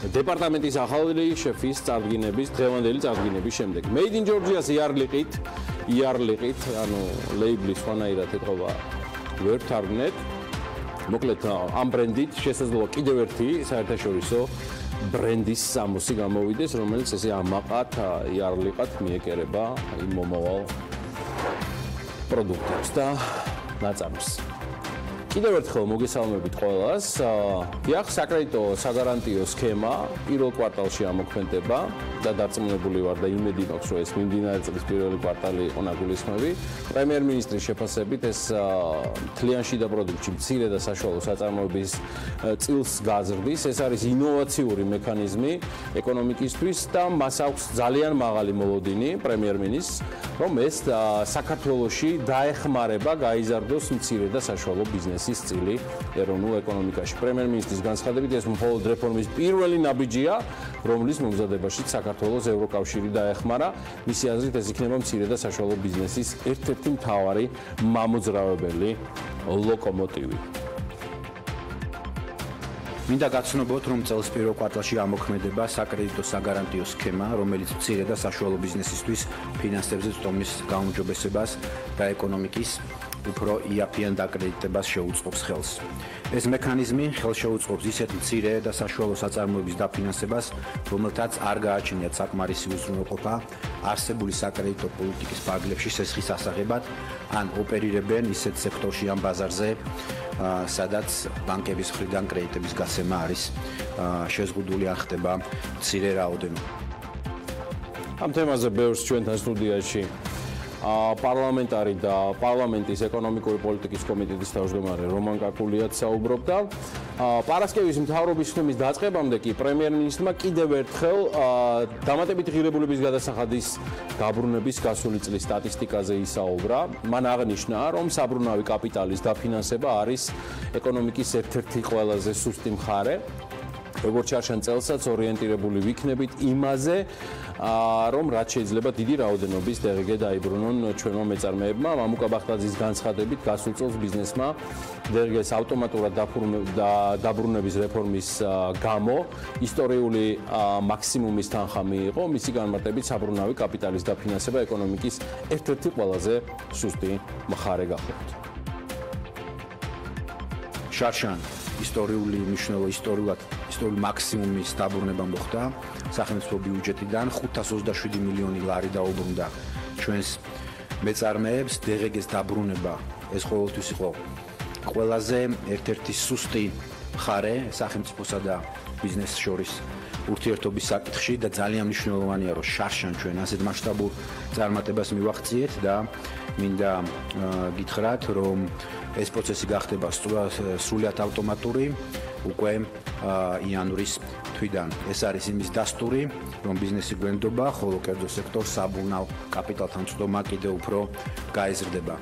დეპარტამენტის ახალი შეფის წარდგინების დღევანდელი წარდგინების შემდეგ. Made in Georgia-ს იარლიყით, ანუ ლეიბლის ხანაირად ეთყობა ვერ თარგმნეთ. მოკლედ ამ ბრენდით შესაძლოა კიდევ ერთი საერთაშორისო ბრენდის სამოსი გამოვიდეს, რომელიც ესე ამაყად იარლიყად მიეკერება იმ მომავალ პროდუქტებს და ნაწარმს. კიდევ ერთხელ მოგესალმებით ყველას. დიახ, საკრედიტო საგარანტიო სქემა პირველ კვარტალში ამოქმედება და დარწმუნებული ვარ და იმედი მაქვს, რომ ეს მიმდინარე წლის პირველი კვარტალი იყო ნაგულისხმები. პრემიერ-მინისტრის შეფასებით ეს მთლიან შიდა პროდუქტში მცირე და საშუალო საწარმოების წილს გაზრდის. ეს არის ინოვაციური მექანიზმი ეკონომიკისთვის და მას აქვს ძალიან მაღალი მოლოდინი პრემიერ-მინისტრს, რომ ეს საქართველოში დაეხმარება გაიზარდოს მცირე და საშუალო ბიზნესი წილი ეროვნულ ეკონომიკაში. პრემიერ-მინისტრის განცხადებით ეს მხოლოდ რეფორმის პირველი ნაბიჯია, რომლის მომზადებაშიც საქართველოს ევროკავშირი დაეხმარა. მისი აზრით ეს იქნება მცირე და საშუალო ბიზნესის ერთ-ერთი მთავარი მამოძრავებელი ლოკომოტივი. მინდა გაცნობოთ, რომ წელს პირველ კვარტალში ამოქმედება საკრედიტო საგარანტიო სქემა, რომელიც მცირე და საშუალო ბიზნესისთვის ფინანსებზე წვდომის გაუმჯობესებას და ეკონომიკის უფრო იაფიან დაკრედიტებას შეუწყობს ხელს. ეს მექანიზმი ხელშეუწყობს ისეთ მცირე და საშუალო საწარმოების დაფინანსებას, რომელთაც არ გააჩნიათ საკმარისი უზრუნველყოფა არსებული საკრედიტო პოლიტიკის ფარგლებში სესხის ასაღებად, ან ოპერირებენ ისეთ სექტორში ან ბაზარზე, სადაც ბანკების მხრიდან კრედიტების გაცემა არის შეზღუდული, ან ხდება მცირე რაოდენობა. ამ თემაზე ბევრს ჩვენთან სტუდიაში პარლამენტარი და პარლამენტის ეკონომიკური პოლიტიკის კომიტეტის თავმჯდომარე რომან კაკულიაც საუბრობდა. პარასკევის მთავრობის ხმის დაწყებამდე კი პრემიერ-მინისტრმა კიდევ ერთხელ დამატებითი ღირებულების გადასახადის დაბრუნების გასული წლის სტატისტიკაზე ისაუბრა. მან აღნიშნა, რომ საბრუნავი კაპიტალის დაფინანსება არის ეკონომიკის ერთ-ერთი ყველაზე სუსტი მხარე. როგორც ჩარჩენ წელსაც ორიენტირებული ვიქნებით იმაზე, რომ რაც შეიძლება დიდი რაოდენობის დღგ დაიბრუნონ ჩვენმა მეწარმეებმა. მამუკა ბახტაძის განცხადებით გასულ წელს ბიზნესმა დღგ-ს ავტომატურად დაბრუნების რეფორმის გამო ისტორიული მაქსიმუმის თანხა მიიღო. მისი განმარტებით საბრუნავი კაპიტალის დაფინანსება ეკონომიკის ერთ-ერთი ყველაზე სუსტი მხარე გახლავთ. შარშან ისტორიული მნიშვნელობა ისტორიული მაქსიმუმის დაბრუნება მოხდა სახელმწიფო ბიუჯეტიდან 527 მილიონი ლარი დაუბრუნდა ჩვენს მეწარმეებს. დღგ-ს დაბრუნება ეს ყოველთვის იყო ყველაზე ერთ-ერთი სუსტი მხარე სახელმწიფოსა და ბიზნესს შორის ურთიერთობის საკითხში და ძალიან მნიშვნელოვანია, რომ შარშან ჩვენ ასეთ მასშტაბურ წარმატებას მივაღწიეთ და მინდა გითხრათ, რომ ეს პროცესი გახდება სრულიად ავტომატური უკვე იანვრის თვიდან. ეს არის იმის დასტური, რომ ბიზნესი გვენდობა, ხოლო კერძო სექტორს საბრუნავ კაპიტალთან წვდომა კიდევ უფრო გაეზრდება.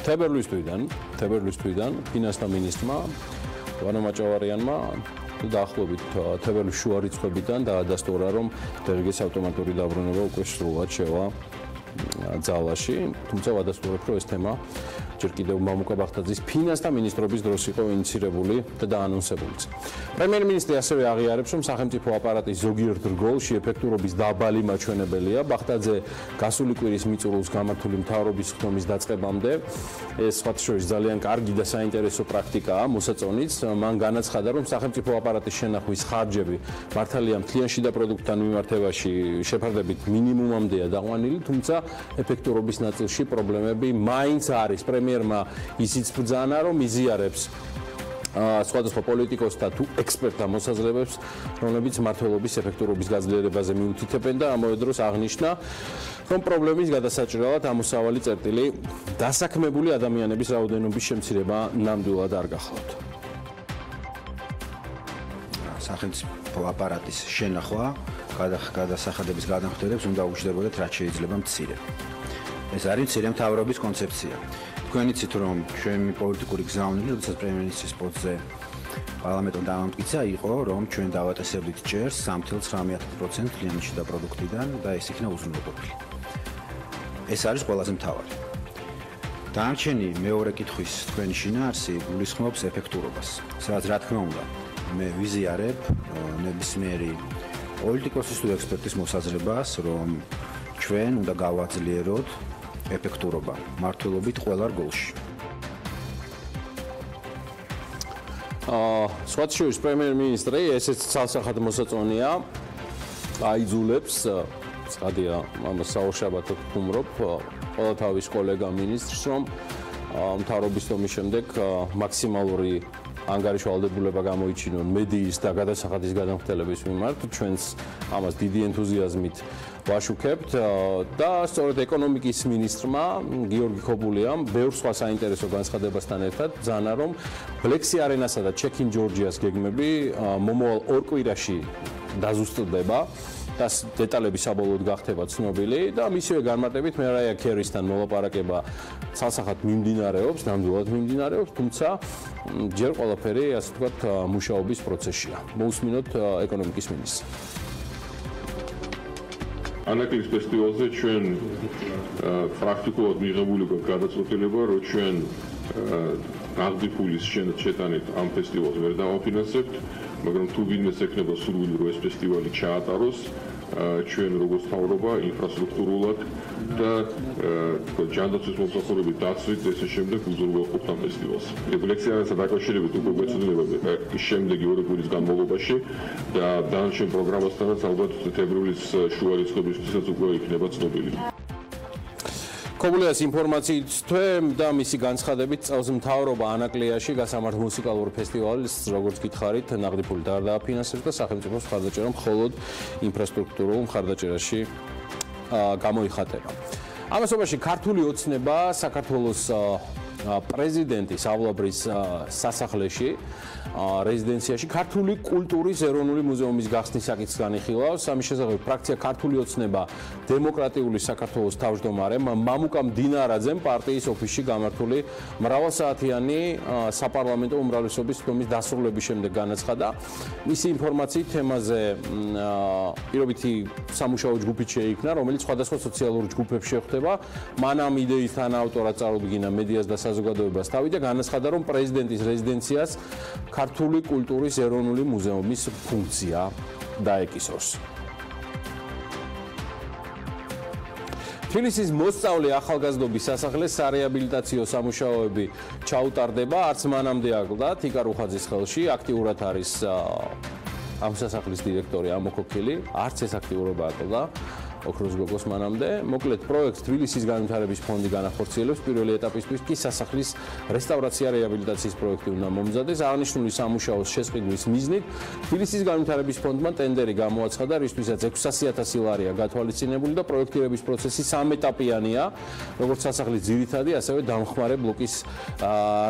თებერვლის თვიდან ფინანსთა მინისტრმა ვანო მაჭავარიანმა დაახლოებით თებერვლის შუა რიცხვებიდან დაადასტურა, რომ დღგ-ს ავტომატური დაბრუნება უკვე სრულად შევა ძალაში, თუმცა ვადასტურებ, რომ ეს თემა ჯერ კიდევ მამუკა ბახტაძის ფინანსთა მინისტრობის დროს იყო ინიცირებული და დაანონსებულიც. პრემიერ-მინისტრი ასევე აღიარებს, რომ სახელმწიფო აპარატის ზოგიერთ რგოლში ეფექტურობის დაბალი მაჩვენებელია. ბახტაძე გასული კვირის მიწურულს გამართული მთავრობის ხდომის დაწყებამდე ეს სხვათა შორის ძალიან კარგი და საინტერესო პრაქტიკაა მოსაწონიც. მან განაცხადა, რომ სახელმწიფო აპარატის შენახვის ხარჯები მართალია მთლიან შიდა პროდუქტთან მიმართებაში შეფარდებით მინიმუმამდეა დაყვანილი, თუმცა ეფექტურობის ნაწილში პრობლემები მაინც არის. პრემიერმა ისიც ბრძანა, რომ იზიარებს სხვადასხვა პოლიტიკოსთა თუ ექსპერტთა მოსაზრებებს, რომლებიც მმართველობის ეფექტურობის გაძლიერებაზე მიუთითებენ და ამავე დროს აღნიშნა, რომ პრობლემის გადასაჭრელად ამოსავალი წერტილი დასაქმებული ადამიანების რაოდენობის შემცირება ნამდვილად არ გახლავთ. სახელმწიფო აპარატის შენახვა, გადასახადების გადამხდელებს უნდა უჯდებოდეთ რაც შეიძლება მცირე. ეს არის მცირე მთავრობის კონცეფცია. თქვენ იცით რომ ჩვენი პოლიტიკური გზავნილი, როდესაც პრემიერ-მინისტრის პოსტზე პარლამენტმა დამამტკიცა იყო, რომ ჩვენ დავატესებდით ჯერს 3.9% ლიანი შიდა პროდუქტიდან და ეს იქნა უზრუნველყოფილი. ეს არის ყველაზე მთავარი. დანარჩენი მეორე კითხვის თქვენი შინაარსი გულისხმობს ეფექტურობას. სადაც რა თქმა უნდა, მე ვიზიარებ ნებისმიერი პოლიტიკოსის თუ ექსპერტის მოსაზრებას, რომ ჩვენ უნდა გავაძლიეროთ ეფექტურობა მართლობით ყველა რგოლში. სხვათა შორის პრემიერ-მინისტრი ესეც ცალსახად მოსაწონია აიძულებს წადია ამას საოშაბათო ვქუმრობ ყველა თავის კოლეგა მინისტრს რომ მთავრობის ტომის შემდეგ მაქსიმალური ანგარიშვალდებულება გამოიჩინონ მედიის და გადასახადის გადამხდელების მიმართ ჩვენს ამას დიდი ენთუზიაზმით ვაშუქებთ და სწორედ ეკონომიკის მინისტრმა გიორგი ხობულიამ ბევრ სხვა საინტერესო განცხადებასთან ერთად ბრძანა რომ ბლექსი არენასა და ჩეკინ ჯორჯიას გეგმები მომავალ 2 კვირაში დაზუსტდება და დეტალები საბოლოოდ გახდება ცნობილი და მისივე განმარტებით მერაია ქერისთან მოლაპარაკება ცალსახად მიმდინარეობს, ნამდვილად მიმდინარეობს, თუმცა ჯერ ყველაფერი ასე ვთქვათ მუშაობის პროცესშია. მოусმინოთ ეკონომიკის მინისტრს. ანაკლის ფესტივალზე ჩვენ პრაქტიკულად მიღებული გადაწყვეტილება, რომ ჩვენ ნაღდი ფულის შეტანით ამ ფესტივალს ვერ დავაფინანსებთ, მაგრამ თუ ვინმეს ექნება სურვილი, რომ ეს ფესტივალი ჩაატაროს, ჩვენ როგორც მთავრობა ინფრასტრუქტურულად და ჯანდაცვის მომსახურებით დაცვით ესე შემდეგ უზრუნველყოფთ ამ ფესტივალს. რეფლექსიასთან დაკავშირებით უკვე გვეცოდება შემდეგი 2 კვირის განმავლობაში და დანარჩენ პროგრამასთანაც ალბათ თებერვლის შუა რიცხვებისთვისაც უკვე იქნება ცნობილი. კობულიას ინფორმაციით და მისი განცხადებით წელს მთავრობა ანაკლიაში გასამართ მუსიკალურ ფესტივალს როგორც გითხარით ნაღდი ფულით არ დააფინანსებს და სახელმწიფოს მხარდაჭერა მხოლოდ ინფრასტრუქტურულ მხარდაჭერაში გამოიხატება. ამასობაში ქართული ოცნება საქართველოს პრეზიდენტის ავლაბრის სასახლეში რეზიდენციაში ქართული კულტურის ეროვნული მუზეუმის გახსნის საკითხს განიხილავს. ამის შესახებ ფრაქცია ქართული ოცნება დემოკრატიული საქართველოს თავმჯდომარემ მამუკა მდინარაძემ პარტიის ოფისში გამართული მრავალსაათიანი საპარლამენტო უმრავლესობის თქმის დასრულების შემდეგ განაცხადა. მისი ინფორმაციით თემაზე პირობითი სამუშაო ჯგუფი შეიქმნა, რომელიც სხვადასხვა სოციალურ ჯგუფებს შეხვდება. მან ამ იდეის თანაავტორად წარუდგინა მედიას და საზოგადოებას თავი და განაცხადა, რომ პრეზიდენტის რეზიდენციას ქართული კულტურის ეროვნული მუზეუმის ფუნქცია დაეკისროს. თბილისის მოსწავლე ახალგაზრდობის სასახლეს სარეაბილიტაციო სამუშაოები ჩაუტარდება, არც მანამდე აკლდა თიკა რუხაძის ხელში, აქტიურად არის ამ სასახლის დირექტორი ამოქოქილი, არც ეს აქტიურობა აკლდა. ოქროს გოგოს მანამდე. მოკლედ პროექტს თბილისის განვითარების ფონდი განახორციელებს. პირველი ეტაპისთვის კი სასახლის რესტავრაცია რეაბილიტაციის პროექტი უნდა მომზადდეს. აღნიშნული სამუშაოს შესყიდვის მიზნით თბილისის განვითარების ფონდმა ტენდერი გამოაცხადა, რისთვისაც 600,000 ლარია გათვალისწინებული და პროექტირების პროცესი 3 ეტაპიანია, როგორც სასახლის ძირითადი, ასევე დამხმარე ბლოკის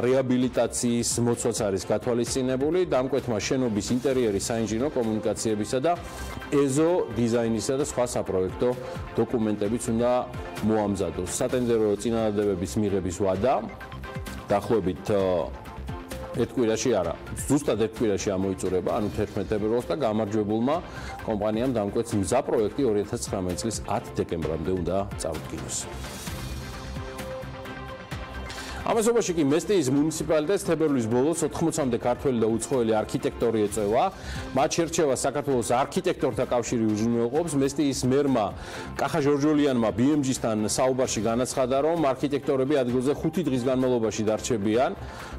რეაბილიტაციის მოცვაც არის გათვალისწინებული. დამკვეთმა შენობის ინტერიერის, საინჟინრო კომუნიკაციებისა და ეზო დიზაინისა და სხვა საპროექტო დოკუმენტებიც უნდა მოამზადოს. სატენდერო წინადადებების მიღების ვადა დაახლოებით 1 კვირაში არა, ზუსტად 1 კვირაში ამოიწურება, ანუ 11 თებერვალს და გამარჯვებულმა კომპანიამ დამკვეთს მზა პროექტი 2019 წლის 10 დეკემბრამდე უნდა წარუდგინოს. ამასობაში კი მესტიის მუნიციპალიტეტს თებერვლის ბოლოს 80-მდე ქართველი და უცხოელი არქიტექტორი ეწევა. მათ შერჩევა საქართველოს არქიტექტორთა კავშირი უზრუნველყოფს. მესტიის მერმა კახა ჟორჟოლიანმა BMG-სთან საუბარში განაცხადა, რომ არქიტექტორები ადგილზე 5 დღის განმავლობაში დარჩებიან,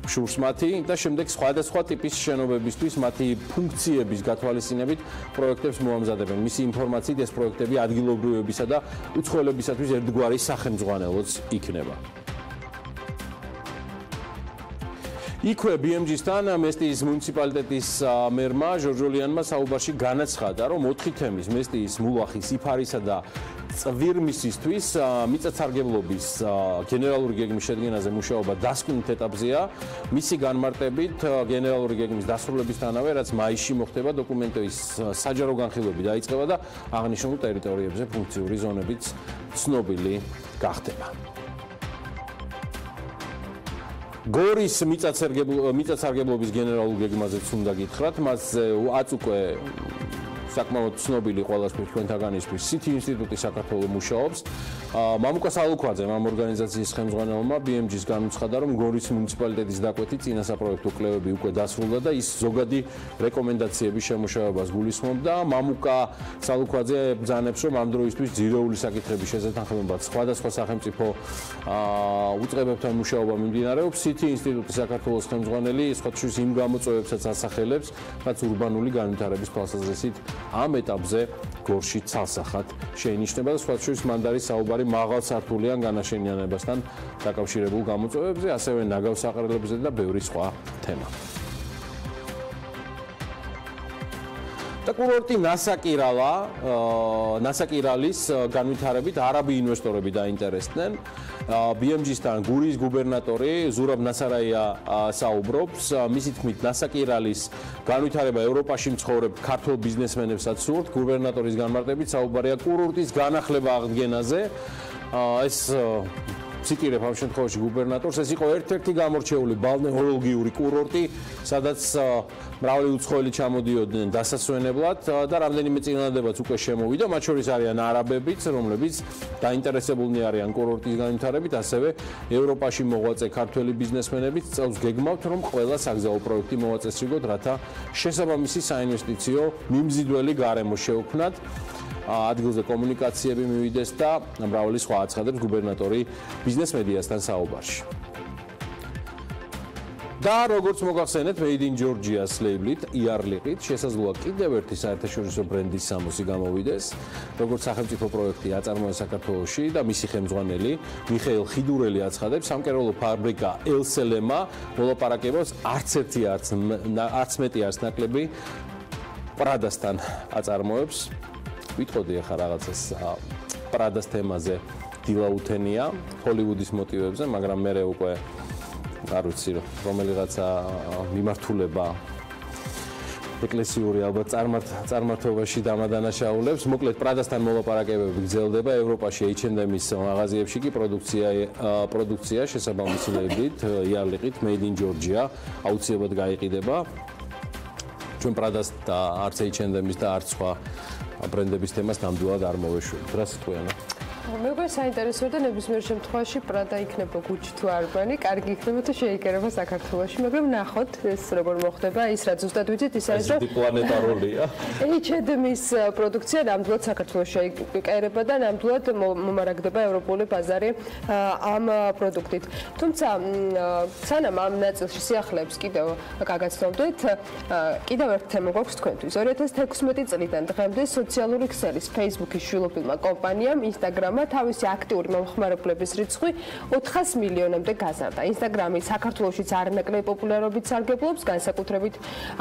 შურს მათი და შემდეგ სხვადასხვა ტიპის შენობებისთვის მათი ფუნქციების გათვალისწინებით პროექტებს მოამზადებენ. მისი ინფორმაციით ეს პროექტები ადგილობრივებისა და უცხოელებისათვის ერთგვარი სახელმძღვანელოც იქნება. იქვე BMG-სთან მესტიის მუნიციპალიტეტის მერმა ჟორჟოლიანმა საუბარში განაცხადა, რომ 4 თემის მესტიის მულახის, იფარისა და წვირმისისთვის მიწათსარგებლობის გენერალური გეგმის შედგენაზე მუშაობა დასკვნით ეტაპზეა. მისი განმარტებით გენერალური გეგმის დასრულებისთანავე, რაც მაისში მოხდება, დოკუმენტების საჯარო განხილვები დაიწყება და აღნიშნულ ტერიტორიებზე ფუნქციური ზონებიც ცნობილი გახდება. გორის მიწათსარგებლობის გენერალურ გეგმაზეც უნდა გითხრათ, მასზე აწ უკვე საკმაოდ ცნობილი ყველასთვის თქვენთაგანისთვის სითი ინსტიტუტი საქართველოს მუშაობს. მამუკა სალუქვაძემ ამ ორგანიზაციის ხელმძღვანელმა BMG-ს განუცხადა, რომ გორის მუნიციპალიტეტის დაკვეთით წინა საპროექტო კვლევები უკვე დასრულდა და ის ზოგადი რეკომენდაციების შემუშავებას გულისხმობდა. მამუკა სალუქვაძე ბრძანებს, რომ ამ დროისთვის ძირეული საკითხების შესათანხმებლად სხვადასხვა სახელმწიფო უწყებებთან მუშაობა მიმდინარეობს. სითი ინსტიტუტი საქართველოს ხელმძღვანელი სხვათაშორის იმ გამოწვევებსაც ასახელებს, რაც ურბანული განვითარების თვალსაზრისით ამ ეტაპზე გორში ცალსახად შეინიშნება და სხვათაშორის მან არის საუბარი მაღალსართულიან განაშენიანებასთან დაკავშირებულ გამოწვევებზე, ასევე ნაგავს აყრელებებზე და ბევრი სხვა თემა. და კურორტი ნასაკირალის განვითარებით არაბი ინვესტორები დაინტერესდნენ. BMG-სთან გურიის გუბერნატორი ზურაბ ნასარაია საუბრობს. მისი თქმით, ნასაკირალის განვითარება ევროპაში მცხოვრებ ქართულ ბიზნესმენებსაც სურთ. გუბერნატორის განმარტებით საუბარია კურორტის განახლება აღდგენაზე. ეს ციტირებ ამ შემთხვევაში გუბერნატორს, ეს იყო ერთ-ერთი გამორჩეული ბალნეოლოგიური კურორტი, სადაც მრავალი უცხოელი ჩამოდიოდნენ დასასვენებლად და რამდენიმე წინადადებაც უკვე შემოვიდა, მათ შორის არიან არაბებიც, რომლებიც დაინტერესებულნი არიან კურორტის განვითარებით, ასევე ევროპაში მოღვაწე ქართველი ბიზნესმენებიც წელს გეგმავთ, რომ ყველა საგზაო პროექტი მოვაწესრიგოთ, რათა შესაბამისი საინვესტიციო მიმზიდველი გარემო შეუქმნათ. ადგილზე კომუნიკაციები მივიდეს და მრავალი სხვა აცხადებს გუბერნატორი ბიზნეს მედიასთან საუბარში. და როგორც მოგახსენეთ, Made in Georgia-ს ლეიბლით იარლიყით შესაძლოა კიდევ ერთი საერთაშორისო ბრენდის სამოსი გამოვიდეს, როგორც სახელმწიფო პროექტი აწარმოა საქართველოში და მისი ხელმძღვანელი მიხეილ ხიდურელი აცხადებს, სამკერვალო ფაბრიკა ელსელემა მოლაპარაკებებს არც მეტი არც ნაკლები პრადასთან აწარმოებს. ვიტყოდი ახლა რაღაცას პრადას თემაზე დილა უთენია ჰოლივუდის მოტივებზე, მაგრამ მე უკვე არ ვიცი რომელიღაცა მიმართულება ეკლესიური ალბათ წარმართობაში დამადანაშაულებს. მოკლედ პრადასთან მოლაპარაკებები გრძელდება ევროპაში H&M-ის მაღაზიებში კი პროდუქცია შესაბამისი ლეიბლით იარლიყით Made in Georgia აუცილებლად გაიყიდება. ჩვენ პრადას და არც H&M-ის და არც სხვა ბრენდების თემას ნამდვილად არ მოვეშვებთ. რა სიტყვიანო? მეგონი საინტერესოა და ნებისმიერ შემთხვევაში პრადა იქნება გუჩი თუ არბანი, კარგი იქნება თუ შეიკერება საქართველოში, მაგრამ ნახოთ ეს როგორ მოხდება, ის რაც ზუსტად ვიცით, ის არის რომ პლანეტარულია. H&M-ის პროდუქცია ნამდვილად საქართველოში შეიკერება და ნამდვილად მომარაგდება ევროპული ბაზარი ამ პროდუქტით. თუმცა სანამ ამ ნაწილში სიახლეებს კიდევ გაგაცნობდით, კიდევ ერთ თემა გვაქვს თქვენთვის. 2016 წლიდან დღემდე სოციალური ქსელის Facebook-ის შვილობილმა კომპანიამ Instagram თავისი აქტიური მომხმარებლების რიცხვი 400 მილიონამდე გაზარდა. Instagram-ი საქართველოშიც არნაკლები პოპულარობით სარგებლობს, განსაკუთრებით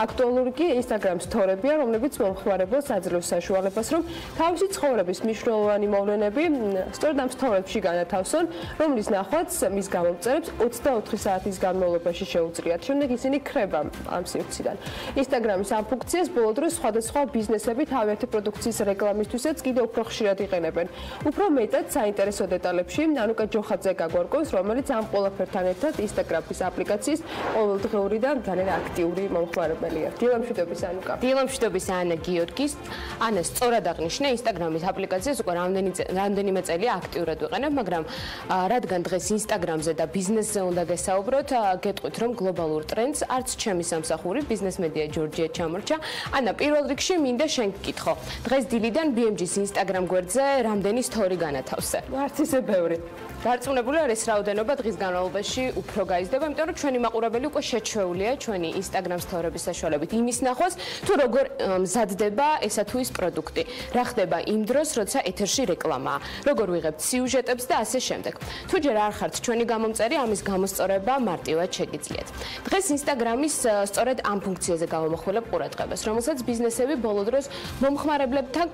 აქტუალური კი Instagram სტორებია, რომლებიც მომხმარებელს აძლევს საშუალებას, რომ თავისი ცხოვრების მნიშვნელოვანი მოვლენები სწორედ ამ სტორებში განათავსონ, რომლის ნახვაც მის გამომწერებს 24 საათის განმავლობაში შეუძლიათ. შემდეგ ისინი ქრება ამ სივრციდან. Instagram-ის ამ ფუნქციას ბოლო დროს სხვადასხვა ბიზნესები თავიანთი პროდუქციის რეკლამისთვისაც კიდევ უფრო ხშირად იყენებენ. უფრო მეტად საინტერესო დეტალებში ანუკა ჯოხაძე გაგვარკვევს, რომელიც ამ ყველაფერთან ერთად Instagram-ის აპლიკაციის ყოველდღიური და ძალიან აქტიური მომხმარებელია. დილამშვიდობის ანუკა. დილამშვიდობის ანა გიორგის. ანა სწორად აღნიშნა Instagram-ის აპლიკაციას უკვე რამდენიმე წელია აქტიურად ვიყენებ, მაგრამ რადგან დღეს Instagram-ზე და ბიზნესზე უნდა გესაუბროთ, გეტყვით რომ გლობალურ ტრენდს არც ჩემი სამსახური ბიზნეს მედია ჯორჯია ჩამორჩა. ანა, პირველ რიგში მინდა შენ გკითხო. დღეს დილიდან BMG-ის Instagram გვერდზე რამდენი სტორი განათავსე? არც ისე ბევრი. დარწმუნებული არის რაოდენობა დღის განმავლობაში უფრო გაიზრდება, იმიტომ რომ ჩვენი მაყურებელი უკვე შეჩვეულია ჩვენი Instagram story-ების საშუალებით იმის ნახვას, თუ როგორ მზადდება ესა თუ ის პროდუქტი, რა ხდება იმ დროს, როცა ეთერში რეკლამაა, როგორ ვიღებთ სიუჟეტებს და ასე შემდეგ. თუ ჯერ არ ხართ ჩვენი გამომწერი, ამის გამოსწორება მარტივად შეგიძლიათ. დღეს Instagram-ის სწორედ ამ ფუნქციაზე გავამახვილებ ყურადღებას, რომელსაც ბიზნესები ბოლო დროს მომხმარებლებთან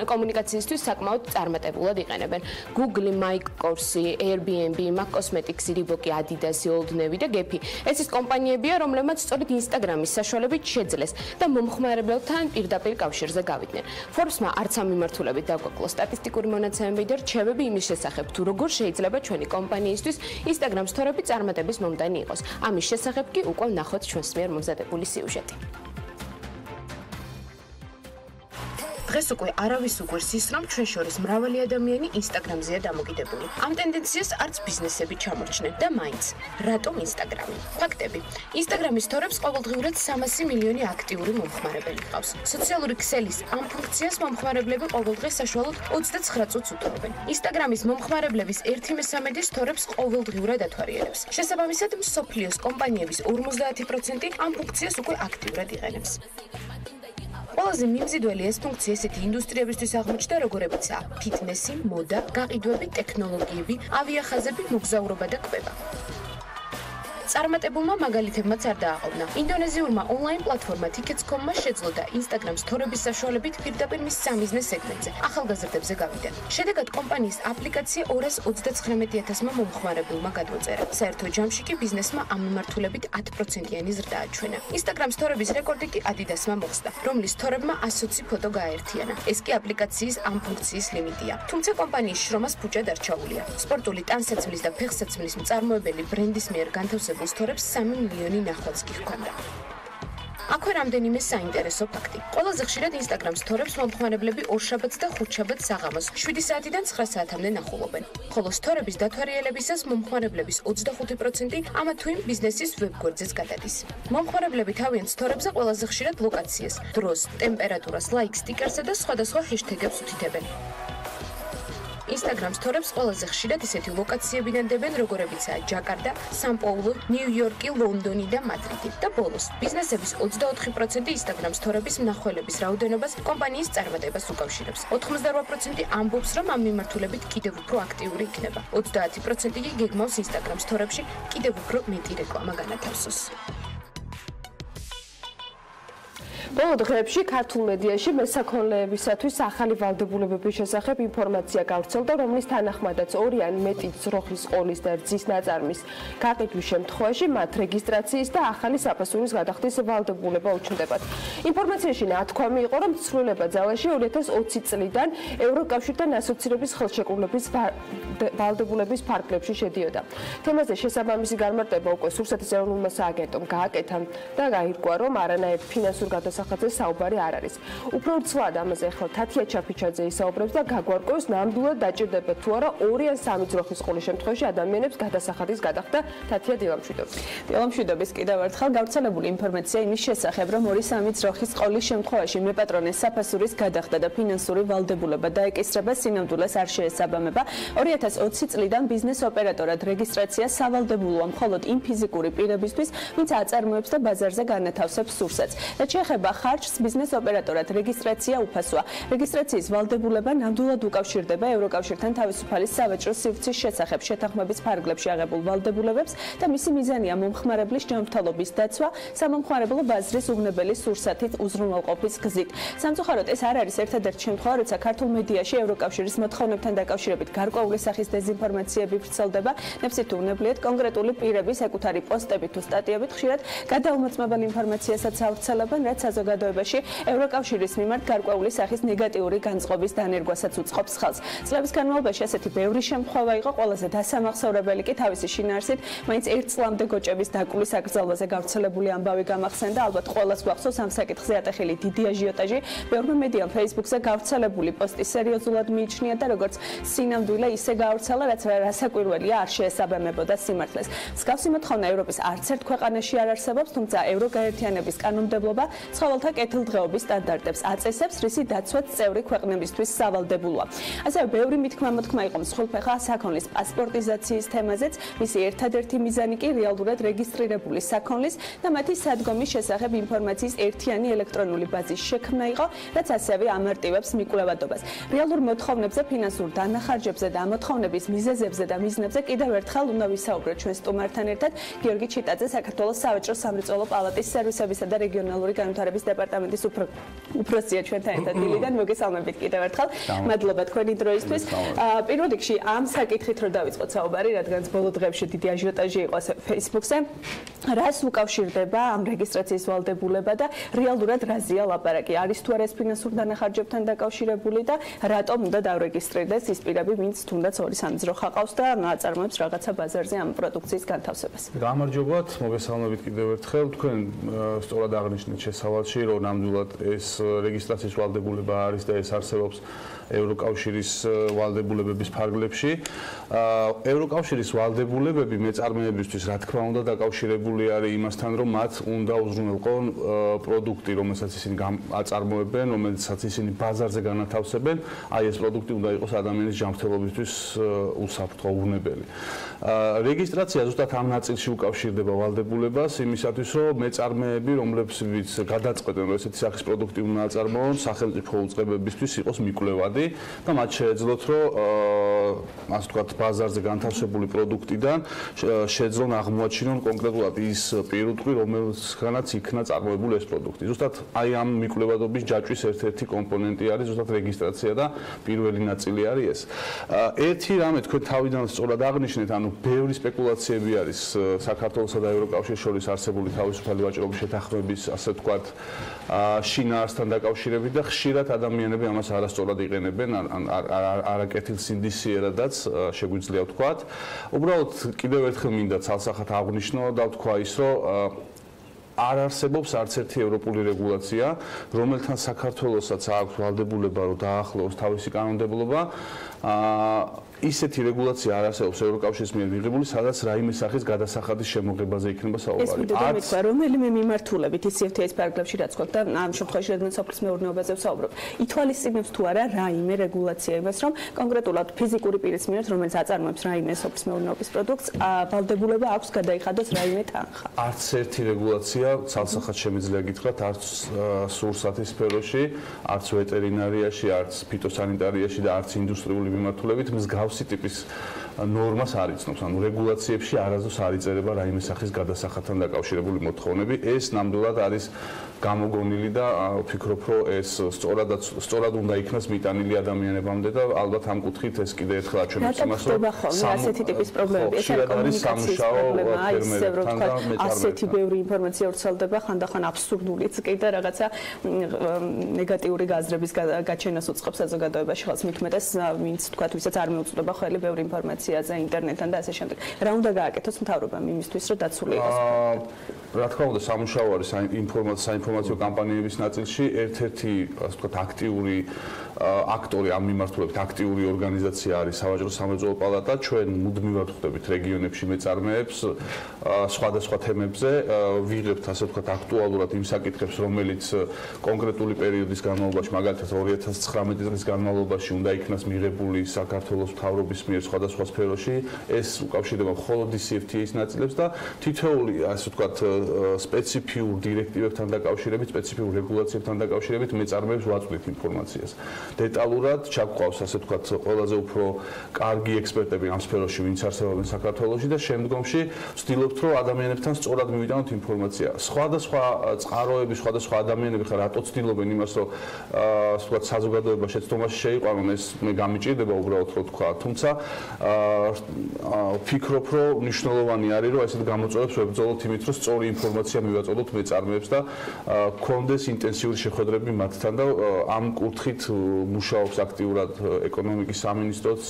კომუნიკაციისთვის საკმაოდ წარმატებულად იყენებენ. Google, კურსი, Airbnb, Cosmetics, Reebok, Adidas, Old Navy და Gap. ეს ის კომპანიებია, რომლებმაც სწორედ Instagram-ის საშუალებით შეძლეს და მომხმარებლებთან პირდაპირ კავშირზე გავიდნენ. Forbes-მა არც ამ მიმართულებით დაგვაკლო სტატისტიკური მონაცემები და რჩევები იმის შესახებ, თუ როგორ შეიძლება ჩვენი კომპანიისთვის Instagram story-ები წარმატების მომდანი იყოს. ამის შესახებ კი უკვე ვნახოთ ჩვენს მიერ მომზადებული სიუჟეტი. დღეს უკვე არავის უყვარს ის, რომ ჩვენ შორის მრავალი ადამიანი Instagram-ზეა დამოკიდებული. ამ ტენდენციას არც ბიზნესები ჩამორჩნენ და მაინც. რატომ Instagram-ი? ფაქტები. Instagram-ის story-ებს ყოველდღიურად 300 მილიონი აქტიური მომხმარებელი ჰყავს. სოციალური ქსელის ამ ფუნქციას მომხმარებლები ყოველდღე საშუალოდ 29 წუთს უთმობენ. Instagram-ის მომხმარებლების 1/3 story-ებს ყოველდღიურად ათვალიერებს. შესაბამისად, მსოფლიოს კომპანიების 50% ამ ფუნქციას უკვე აქტიურად იყენებს. ყველაზე მიმზიდველი ეს ფუნქცია ესეთი ინდუსტრიებისთვის აღმოჩნდა, როგორებიცაა ფიტნესი, მოდა, გაყიდვები, ტექნოლოგიები, ავიახაზები, მოგზაურობა და კვება. წარმატებულმა მაგალითებმაც არ დააყოვნა. ინდონეზიურმა ონლაინ პლატფორმა Tickets.com-მა შეძლო და Instagram story-ების საშუალებით პირდაპირ მის სამიზნეს სეგმენტზე, ახალგაზრდებზე გავიდა. შედეგად კომპანიის აპლიკაცია 239,000-მა მომხმარებელმა გადმოწერა. საერთო ჯამში კი ბიზნესმა ამ მიმართულებით 10%-იანი ზრდა აჩვენა. Instagram story-ების რეკორდი კი Adidas-მა მოხსნა, რომლის story-მა 120 ფოტო გააერთიანა. ეს კი აპლიკაციის ამ ფუნქციის ლიმიტია. თუმცა კომპანიის შრომას ფუჭად არ ჩაუვლია. სპორტული ტანსაცმლის და ფეხსაცმლის მწარმოებელი ბრენდის მიერ განთავსებულ story-ებს 3 მილიონი ნახვაც კი ჰქონდა. აქვე რამდენიმე საინტერესო ფაქტი. ყველაზე ხშირად Instagram story-ებს მომხმარებლები ორშაბათს და ხუთშაბათს საღამოს 7 საათიდან 9 საათამდე ნახულობენ. ხოლო story-ების დათვალიერებისას მომხმარებლების 25% ამა თუ იმ ბიზნესის ვებგვერდზეც გადადის. მომხმარებლები თავიანთ story-ებზე ყველაზე ხშირად ლოკაციას, დროს, ტემპერატურას, ლაიქს, სტიკერსა და სხვადასხვა ჰეშთეგებს უთითებენ. Instagram story-ებს ყველაზე ხშირად ისეთი ლოკაციებიდან დებენ, როგორებიცაა ჯაკარტა, სან-პაულუ, ნიუ-იორკი, ლონდონი და მადრიდი. და ბოლოს, ბიზნესების 24% Instagram story-ების მნახველების რაოდენობას კომპანიის წარმატებას უკავშირებს. 88% ამბობს, რომ ამ მიმართულებით კიდევ უფრო აქტიური იქნება. 30% კი გეგმავს Instagram story-ებში კიდევ უფრო მეტი რეკლამა განათავსოს. ბოლო დღეებში ქართულ მედიაში მესაქონლეებისათვის ახალი ვალდებულებების შესახებ ინფორმაცია გავრცელდა, რომლის თანახმადაც 2 ან მეტი ძროხის ყოლის და რძის ნაწარმის გაყიდვის შემთხვევაში მათ რეგისტრაციის და ახალი საფასურის გადახდის ვალდებულება უჩნდებათ. ინფორმაციაში ნათქვამი იყო, რომ ცვლილება ძალაში 2020 წლიდან ევროკავშირთან ასოცირების ხელშეკრულების ვალდებულების ფარგლებში შედიოდა. თემაზე შესაბამისი განმარტება უკვე სურსათის ეროვნულმა სააგენტომ გააკეთა და გაირკვა, რომ არანაირ ფინანსურ გადასახადზე საუბარი არ არის. უფრო ვრცლად ამაზე ახლა თათია ჩაფიჩაძე ისაუბრებს და გაგვარკვევს, ნამდვილად დაჭირდება თუ არა 2 ან 3 ძროხის ყოლის შემთხვევაში ადამიანებს გადასახადის გადახდა. თათია დილამშვიდობის. დილამშვიდობის კიდევ ერთხელ გავრცელებული ინფორმაცია იმის შესახებ, რომ 2-3 ძროხის ყოლის შემთხვევაში მეპატრონეს საფასურის გადახდა და ფინანსური ვალდებულება დაეკისრება, სინამდვილეს არ შეესაბამება. 2020 წლიდან ბიზნეს ოპერატორად რეგისტრაცია სავალდებულოა მხოლოდ იმ ფიზიკური პირებისთვის, ვინც აწარმოებს და ბაზარზე განათავსებს სურსათს. რაც შეეხება ხარჯს, ბიზნეს ოპერატორად რეგისტრაცია უფასოა. რეგისტრაციის ვალდებულება ნამდვილად უკავშირდება ევროკავშირთან თავისუფალი სავაჭრო სივრცის შესახებ შეთანხმების ფარგლებში აღებულ ვალდებულებებს და მისი მიზანია მომხმარებლის ჯანმრთელობის დაცვა სამომხმარებლო ბაზრის უგნებელი სურსათით უზრუნველყოფის გზით. სამწუხაროდ ეს არ არის ერთადერთი შემთხვევა, როცა ქართულ მედიაში ევროკავშირის მოთხოვნებთან დაკავშირებით გარკვეული სახის დეზინფორმაციები ვრცელდება, ნებსით უნებლიეთ კონკრეტული პირების ეკუთარი პოსტებით თუ სტატიებით ხშირად გადაუმოწმებელ ინფორმაციასაც ავრცელებენ, რაც საზოგადოებაში ევროკავშირის მიმართ გარკვეული სახის ნეგატიური განწყობის დანერგვასაც უწყობს ხელს. წლების განმავლობაში ასეთი ბევრი შემთხვევა იყო, ყველაზე დასამახსოვრებელი კი თავისი შინაარსით, მაინც 1 წლამდე გოჭების დაკულის აკრძალვაზე გავრცელებული ამბავი გამახსენდა, ალბათ ყველას გვახსოვს ამ საკითხზე ატეხილი დიდი აჟიოტაჟი. ბევრმა მედიამ Facebook-ზე გავრცელებული პოსტი სერიოზულად მიიჩნია და როგორც სინამდვილე ისე გავრცელა, რაც რასაკვირველია არ შეესაბამებოდა სიმართლეს. მსგავსი მოთხოვნა ევროპის არც ერთ ქვეყანაში არ არსებობს, თუმცა ევროგაერთიანების კანონმდებლობა ცხოველთა ცხოველთა კეთილდღეობის სტანდარტებს აწესებს, რისი დაცვაც წევრი ქვეყნებისთვის სავალდებულოა. ასევე ბევრი მითქმა-მოთქმა იყო მსხვილფეხა საქონლის პასპორტიზაციის თემაზეც, მისი ერთადერთი მიზანი კი რეალურად რეგისტრირებული საქონლის და მათი სადგომის შესახებ ინფორმაციის ერთიანი ელექტრონული ბაზის შექმნა იყო, რაც ასევე ამარტივებს მიკვლევადობას. რეალურ მოთხოვნებზე, ფინანსურ დანახარჯებზე და ამოთხოვნების მიზეზებზე და მიზნებზე კიდევ ერთხელ უნდა ვისაუბროთ ჩვენ სტუმართან ერთად. გიორგი ჩიტაძე, საქართველოს სავაჭრო სამრეწველო პალატის სერვისებისა და რეგიონალური განვითარების დეპარტამენტის უფროსია ჩვენთან ერთად დილიდან. მოგესალმებით კიდევ ერთხელ. მადლობა თქვენი დროისთვის. პირველ რიგში ამ საკითხით რომ დავიწყოთ საუბარი, რადგან ბოლო დღეებში დიდი აჟიოტაჟი იყო Facebook-ზე. რას უკავშირდება ამ რეგისტრაციის ვალდებულება და რეალურად რაზეა ლაპარაკი? არის თუ არა ეს ფინანსურ დანახარჯებთან დაკავშირებული და რატომ უნდა დავრეგისტრირდეს ის პირები, ვინც თუნდაც 2-3 ძრო ხაყავს და აწარმოებს რაღაცა ბაზარზე ამ პროდუქციის განთავსებას? გამარჯობათ, მოგესალმებით კიდევ ერთხელ. თქვენ სწორად აღნიშნეთ შესავალში, რომ ნამდვილად ეს რეგისტრაციის ვალდებულება არის და ეს არსებობს ევროკავშირის ვალდებულებების ფარგლებში. ევროკავშირის ვალდებულებები მეწარმეებისთვის რა თქმა უნდა დაკავშირებული არის იმასთან, რომ მათ უნდა უზრუნველყონ პროდუქტი, რომელსაც ისინი აწარმოებენ, რომელსაც ისინი ბაზარზე განათავსებენ, აი ეს პროდუქტი უნდა იყოს ადამიანის ჯანმრთელობისთვის უსაფრთხო უვნებელი. რეგისტრაცია ზუსტად ამ ნაწილში უკავშირდება ვალდებულებას იმისათვის, რომ მეწარმეები, რომლებიც გადაწყვეტენ, რომ ესეთი სახის პროდუქტი უნდა აწარმოონ, სახელმწიფო უწყებებისთვის იყოს მიკვლევადი და მათ შეეძლოთ, რომ ასე ვთქვათ, ბაზარზე განთავსებული პროდუქტიდან შეეძლონ აღმოაჩინონ კონკრეტულად ის პირუტყვი, რომელთანაც იქნა წარმოებული ეს პროდუქტი. ზუსტად აი ამ მიკვლევადობის ჯაჭვის ერთ-ერთი კომპონენტი არის ზუსტად რეგისტრაცია და პირველი ნაწილი არის ეს. ერთი რამე თქვენ თავიდან სწორად აღნიშნეთ, ანუ ბევრი სპეკულაციები არის საქართველოსა და ევროკავშირის შორის არსებული თავისუფალი ვაჭრობის შეთანხმების, ასე ვთქვათ, შინაარსთან დაკავშირებით და ხშირად ადამიანები ამას არასწორად იყენებენ, არაკეთილ სინდისიერადაც შეგვიძლია ვთქვათ. უბრალოდ კიდევ ერთხელ მინდა ცალსახად აღვნიშნო და ვთქვა ის, რომ არ არსებობს არც ერთი ევროპული რეგულაცია, რომელთან საქართველოსაც აქვს ვალდებულება, რომ დაახლოოს თავისი კანონმდებლობა. ისეთი რეგულაცია არ არსებობს ევროკავშირის მიერ მიღებული, სადაც რაიმე სახის გადასახადის შემოღებაზე იქნება საუბარი. ეს რომელიმე მიმართულებით CFTA-ის პარაგრაფში რაც გვაქვს და ამ შემთხვევაში რადგან სოფლის მეურნეობაზე ვსაუბრობ, ითვალისწინებს თუ არა რაიმე რეგულაცია იმას, რომ კონკრეტულად ფიზიკური პირის მიერ, რომელიც აწარმოებს რაიმე სოფლის მეურნეობის პროდუქტს, ვალდებულება აქვს გადაიხადოს რაიმე თანხა. არც ერთი რეგულაცია, ცალსახად შემიძლია გითხრათ, არც სურსათის სფეროში, არც ვეტერინარიაში, არც ფიტოსანიტარიაში და არც ინდუსტრიული მიმართულებით მსგავსი ტიპის ნორმას არ იცნობს. ანუ რეგულაციებში არასდროს არ იწერება რაიმე სახის გადასახადთან დაკავშირებული მოთხოვნები. ეს ნამდვილად არის გამოგონილი და ვფიქრობ, რომ ეს სწორად უნდა იქნას მიტანილი ადამიანებამდე და ალბათ ამ კუთხით ეს კიდე ერთხელ აჩვენებს იმას, რომ ასეთი ტიპის პრობლემები, ეს არის კომუნიკაციის პრობლემა, ისე რომ თქვა, ასეთი ბევრი ინფორმაცია ვრცელდება, ხანდახან აბსურდულიც კი და რაღაცა ნეგატიური გაზრების გაჩენას უწყობს საზოგადოებაში, ხალხს მithumetes, ვინც თქვა, ვისაც არ მიუწვდება ხოლმე ბევრი ინფორმაციაზე ინტერნეტთან და ასე შემდეგ. რა უნდა გააკეთოს მთავრობამ იმისთვის, რომ დაცული იყოს? რა თქმა უნდა, სამუშაო არის საინფორმაციო კამპანიების ნაწილში, ერთ-ერთი, ასე ვთქვათ, აქტიური აქტორი ამ მიმართულებით, აქტიური ორგანიზაცია არის სავაჭრო სამრეწველო პალატა. ჩვენ მუდმივად ხვდებით რეგიონებში მეწარმეებს სხვადასხვა თემებზე, ვიღებთ, ასე ვთქვათ, აქტუალურად იმ საკითხებს, რომელიც კონკრეტული პერიოდის განმავლობაში, მაგალითად 2019 წლის განმავლობაში უნდა იქნას მიღებული საქართველოს მთავრობის მიერ სხვადასხვა სფეროში, ეს უკავშირდება მხოლოდ CFTA-ის ნაწილებს და თითოეული, ასე ვთქვათ, სპეციფიურ დირექტივებთან დაკავშირებით, სპეციფიურ რეგულაციებთან დაკავშირებით მეწარმეებს ვაწვდით ინფორმაციას. დეტალურად ჩაგყავს, ასე ვთქვათ, ყველაზე უფრო კარგი ექსპერტები ამ სფეროში, ვინც არსებობენ საქართველოში და შემდგომში ვცდილობთ, რომ ადამიანებთან სწორად მივიტანოთ ინფორმაცია. სხვადასხვა წყაროები, სხვადასხვა ადამიანები ხარ რატო ცდილობენ იმას, რომ ასე ვთქვათ, საზოგადოება შეცდომაში შეიყვანონ, ეს მე გამიჭირდება უბრალოდ რო თქვა, თუმცა ვფიქრობ, რომ მნიშვნელოვანი არის, რომ ესეთ გამოწვევებს ვებრძოლოთ იმით, რომ სწორი ინფორმაცია მივაწოდოთ მეწარმეებს და გქონდეს ინტენსიური შეხვედრები მათთან და ამ კუთხით მუშაობს აქტიურად ეკონომიკის სამინისტროც,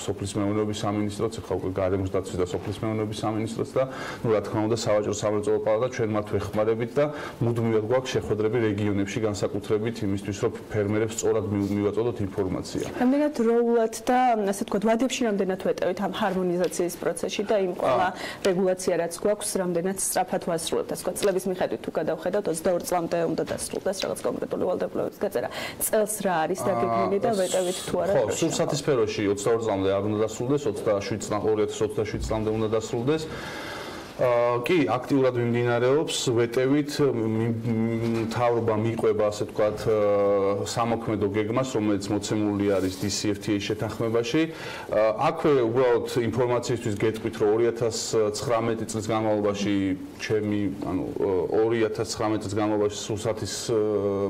სოფლის მეურნეობის სამინისტროც, ხა უკვე გარემოს დაცვის და სოფლის მეურნეობის სამინისტროც და ნუ რა თქმა უნდა სავაჭრო სამრეწველო პალატა ჩვენ მათ ვეხმარებით და მუდმივად გვაქვს შეხვედრები რეგიონებში განსაკუთრებით იმისთვის, რომ ფერმერებს სწორად მივაწოდოთ ინფორმაცია. რამდენად როულად და ასე ვთქვათ, ვადებში რამდენად ვეტევით ამ ჰარმონიზაციის პროცესში და იმ ყველა რეგულაცია რაც გვაქვს, რამდენად სწრაფად ვასრულებთ, ასე ვთქვათ, წლების მიხედვით თუ გადავხედავთ 22 წლამდე უნდა დასრულდეს რაღაც კონკრეტული ვალდებულების გაწერა. წელს რა არის დაგეგმილი და ვეტევით თუ არა? ხო, სულ სფეროში 22 წლამდე არ უნდა დასრულდეს, 2027 წლამდე უნდა დასრულდეს. კი, აქტიურად მიმდინარეობს, ვეტევით მთავრობა მიყვება, ასე ვთქვათ, სამოქმედო გეგმას, რომელიც მოცემული არის DCFTA შეთანხმებაში. აქვე უბრალოდ ინფორმაციისთვის გეტყვით, რომ 2019 წლის განმავლობაში, 2019 წლის განმავლობაში სურსათის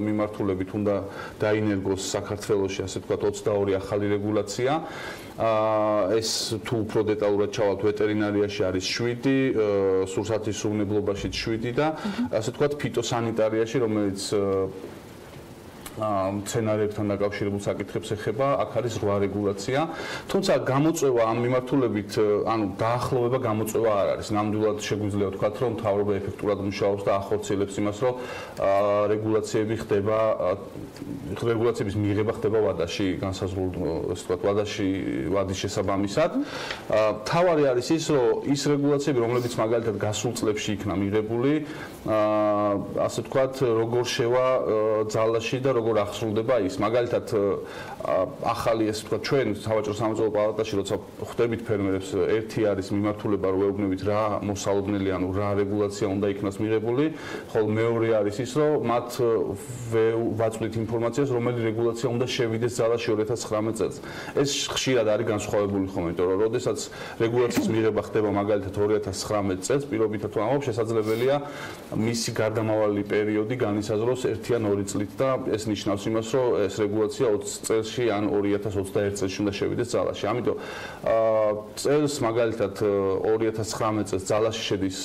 მიმართულებით უნდა დაინერგოს საქართველოში, ასე ვთქვათ, 22 ახალი რეგულაცია. ეს თუ უფრო დეტალურად ჩავალთ, ვეტერინარიაში არის 7, სურსათის უვნებლობაში 7 და ასე ვთქვათ, ფიტოსანიტარიაში, რომელიც სცენარებთან დაკავშირებულ საკითხებს ეხება, აქ არის 8 რეგულაცია. თუმცა გამოწვევა ამ მიმართულებით, ანუ დაახლოვება გამოწვევა არ არის. ნამდვილად შეგვიძლია ვთქვათ, რომ მთავრობა ეფექტურად მუშაობს და ახორციელებს იმას, რომ რეგულაციების მიღება ხდება ვადაში, განსაზღვრულ, ასე ვთქვათ, ვადის შესაბამისად. თავარი არის ის, რომ ის რეგულაციები, რომლებიც მაგალითად გასულ წლებში იქნა მიღებული, ასე ვთქვათ, როგორ შევა ძალაში და როგორ აღსრულდება ის. მაგალითად, ახალი ეს ვთქვათ, ჩვენ სავაჭრო სამოწელო პალატაში, როცა ხვდებით ფერმერებს, ერთი არის მიმართულება, რომ ვეუბნებით რა მოსალოდნელი, ანუ რა რეგულაცია უნდა იქნას მიღებული, ხოლო მეორე არის ის, რომ მათ ვაწვდით ინფორმაციას, რომელი რეგულაცია უნდა შევიდეს ძალაში 2019 წელს. ეს ხშირად არის განსხვავებული ხომ, იმიტომ რომ როდესაც რეგულაციის მიღება ხდება მაგალითად 2019 წელს, პირობითად ვამბობ, შესაძლებელია მისი გარდამავალი პერიოდი განისაზღვროს 1 ან 2 წლით და ეს ნიშნავს იმას, რომ ეს რეგულაცია 20 წელში ან 2021 წელში უნდა შევიდეს ძალაში. ამიტომ წელს მაგალითად 2019 წელს ძალაში შედის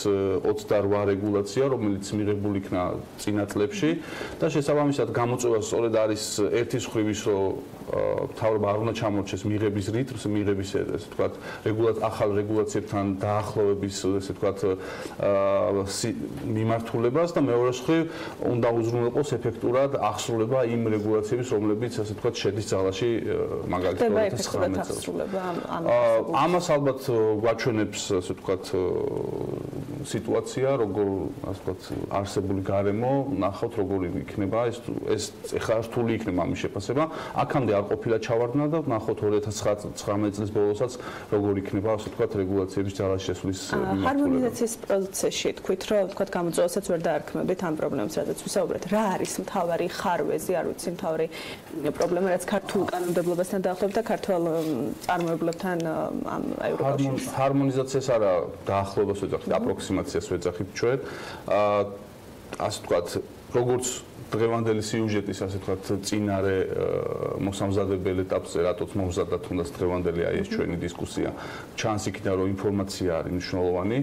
28 რეგულაცია, რომელიც მიღებული იქნა წინა წლებში და შესაბამისად გამოწვევა სწორედ არის ერთის მხრივ ის, რომ მთავრობა არ უნდა ჩამორჩეს მიღების რიტმს, მიღების ესე ვთქვათ, ახალ რეგულაციებთან დაახლოების ესე ვთქვათ მიმართულებას და მეორე მხრივ უნდა უზრუნველყოს ეფექტურად აღსრულება იმ რეგულაციების, რომლებიც ასე ვთქვათ შედის ძალაში მაგალითად 2019 წელს. ამას ალბათ გვაჩვენებს ასე ვთქვათ სიტუაცია, როგორ ასე ვთქვათ არსებული გარემო, ნახავთ როგორი იქნება ეს ეხლა რთული იქნება ამის შეფასება. აქამდე არ ყოფილა ჩავარდნა და ნახოთ 2019 წლის ბოლოსაც როგორ იქნება ასე ვთქვათ რეგულაციების ძალაში შესვლის მიმართულება. ჰარმონიზაციის პროცესში თქვით, რომ ვთქვათ გამოწვევასაც ვერ დაარქმევდით ამ პრობლემებს, რადგან ვისაუბრეთ, რა არის მთავარი ხარვეზი, არ ვიცი, მთავარი პრობლემა, რაც ქართულ კანონმდებლობასთან დაახლოებით და ქართულ წარმოებლებთან ამ ევროკავშირის ჰარმონიზაციას არა დაახლოებას ვეძახით, აპროქსიმაციას ვეძახით ჩვენ. ასე ვთქვათ, როგორც დღევანდელი სიუჟეტის ასე ვთქვათ წინარე მოსამზადებელ ეტაპზე რატოც მომზადდა თუნდაც დღევანდელი აი ეს ჩვენი დისკუსია ჩანს იქიდან რომ ინფორმაცია არის მნიშვნელოვანი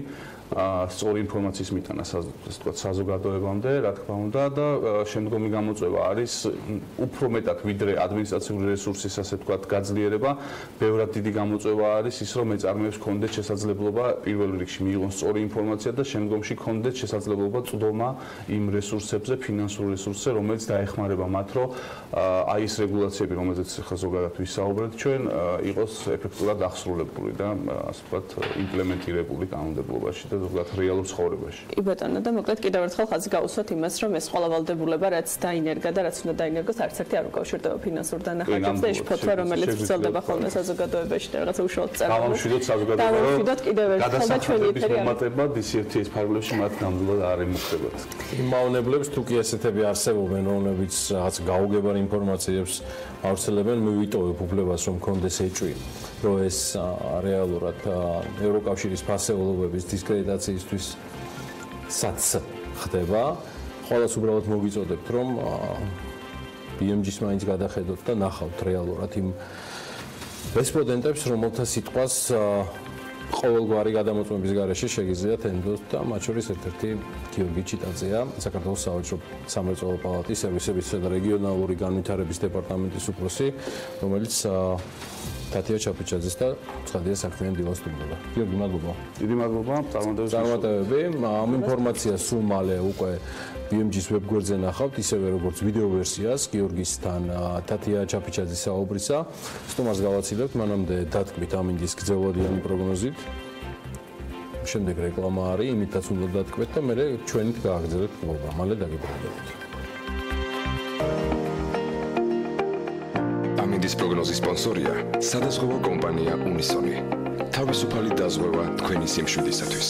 სწორი ინფორმაციის მიტანა ასე ვთქვათ საზოგადოებამდე რა თქმა უნდა და შემდგომი გამოწვევა არის უფრო მეტად ვიდრე ადმინისტრაციული რესურსის ასე ვთქვათ გაძლიერება ბევრად დიდი გამოწვევა არის ის რომ მეწარმეებს კონდეთ შესაძლებლობა პირველ რიგში მიიღონ სწორი ინფორმაცია და შემდგომში კონდეთ შესაძლებლობა წვდომა იმ რესურსებზე ფინანსურ რესურსზე რომელიც დაეხმარება მათ რომ აი ეს რეგულაციები რომელზეც ახლა ზოგადად ვისაუბრეთ ჩვენ იყოს ეფექტურად აღსრულებული და ასე ვთქვათ იმპლემენტირებული კანონმდებლობაში და ზოგადად რეალურ ცხოვრებაში. კი ბატონო და მოკლედ კიდევ ერთხელ ხაზი გაუსვათ იმას რომ ეს ყველა ვალდებულება რაც დაინერგა და რაც უნდა დაინერგოს არც ერთი არ უკავშირდება ფინანსურ დანახაჯებს და ეს ფოთვა რომელიც ვრცელდება ხოლმე საზოგადოებაში და რაღაცა უშუალოდ წარმოგვიდგენთ. დავამშვიდოთ საზოგადოება. დავამშვიდოთ კიდევ ერთხელ და ჩვენი ეთერი მომატება DCFTA-ის ფარგლებში მათ ნამდვილად არ ემუქრებათ. იმ მავნებლებს თუ კი ესეთები არსებობენ რომლებიც რაღაც გაუგებარ ინფორმაციებს ავრცელებენ მივიტოვებ უფლებას რომ კონდეს ეჭვი რომ ეს რეალურად ევროკავშირის ფასეულობების დისკრედიტაციისთვის საც ხდება. ყოველს უბრალოდ მოგიწოდებთ რომ BMG-ს მაინც გადახედოთ და ნახავთ რეალურად იმ რესპონდენტებს რომელთა სიტყვას ყოველგვარი გადამოწმების გარეშე შეგიძლიათ ენდოს და მათ შორის ერთ-ერთი გიორგი ჩიტაძეა საქართველოს სავაჭრო სამრეწველო პალატის სერვისებისა და რეგიონალური განვითარების დეპარტამენტის უფროსი რომელიც თათია ჩაფიჩაძის და ცხადია საქმიანი დილას სტუმრობა. გიორგი, მადლობა. დიდი მადლობა. წარმატებები. ამ ინფორმაციას სულ მალე უკვე BMG-ის ვებგვერდზე ნახავთ, ისევე როგორც ვიდეო ვერსიას გიორგისთან თათია ჩაფიჩაძის საუბრისა. სტუმარს გავაცილებთ, მანამდე დათქმით ამინდის გრძელვადიანი პროგნოზით. შემდეგ რეკლამა არის, იმითაც უნდა დათქვეთ და მე ჩვენით გააგრძელებთ ყობა. მალე დაგიბრუნდებით. ამინდის პროგნოზის სპონსორია სადაზღვევო კომპანია უნისონი. თავისუფალი დაზღვევა თქვენი სიმშვიდისათვის.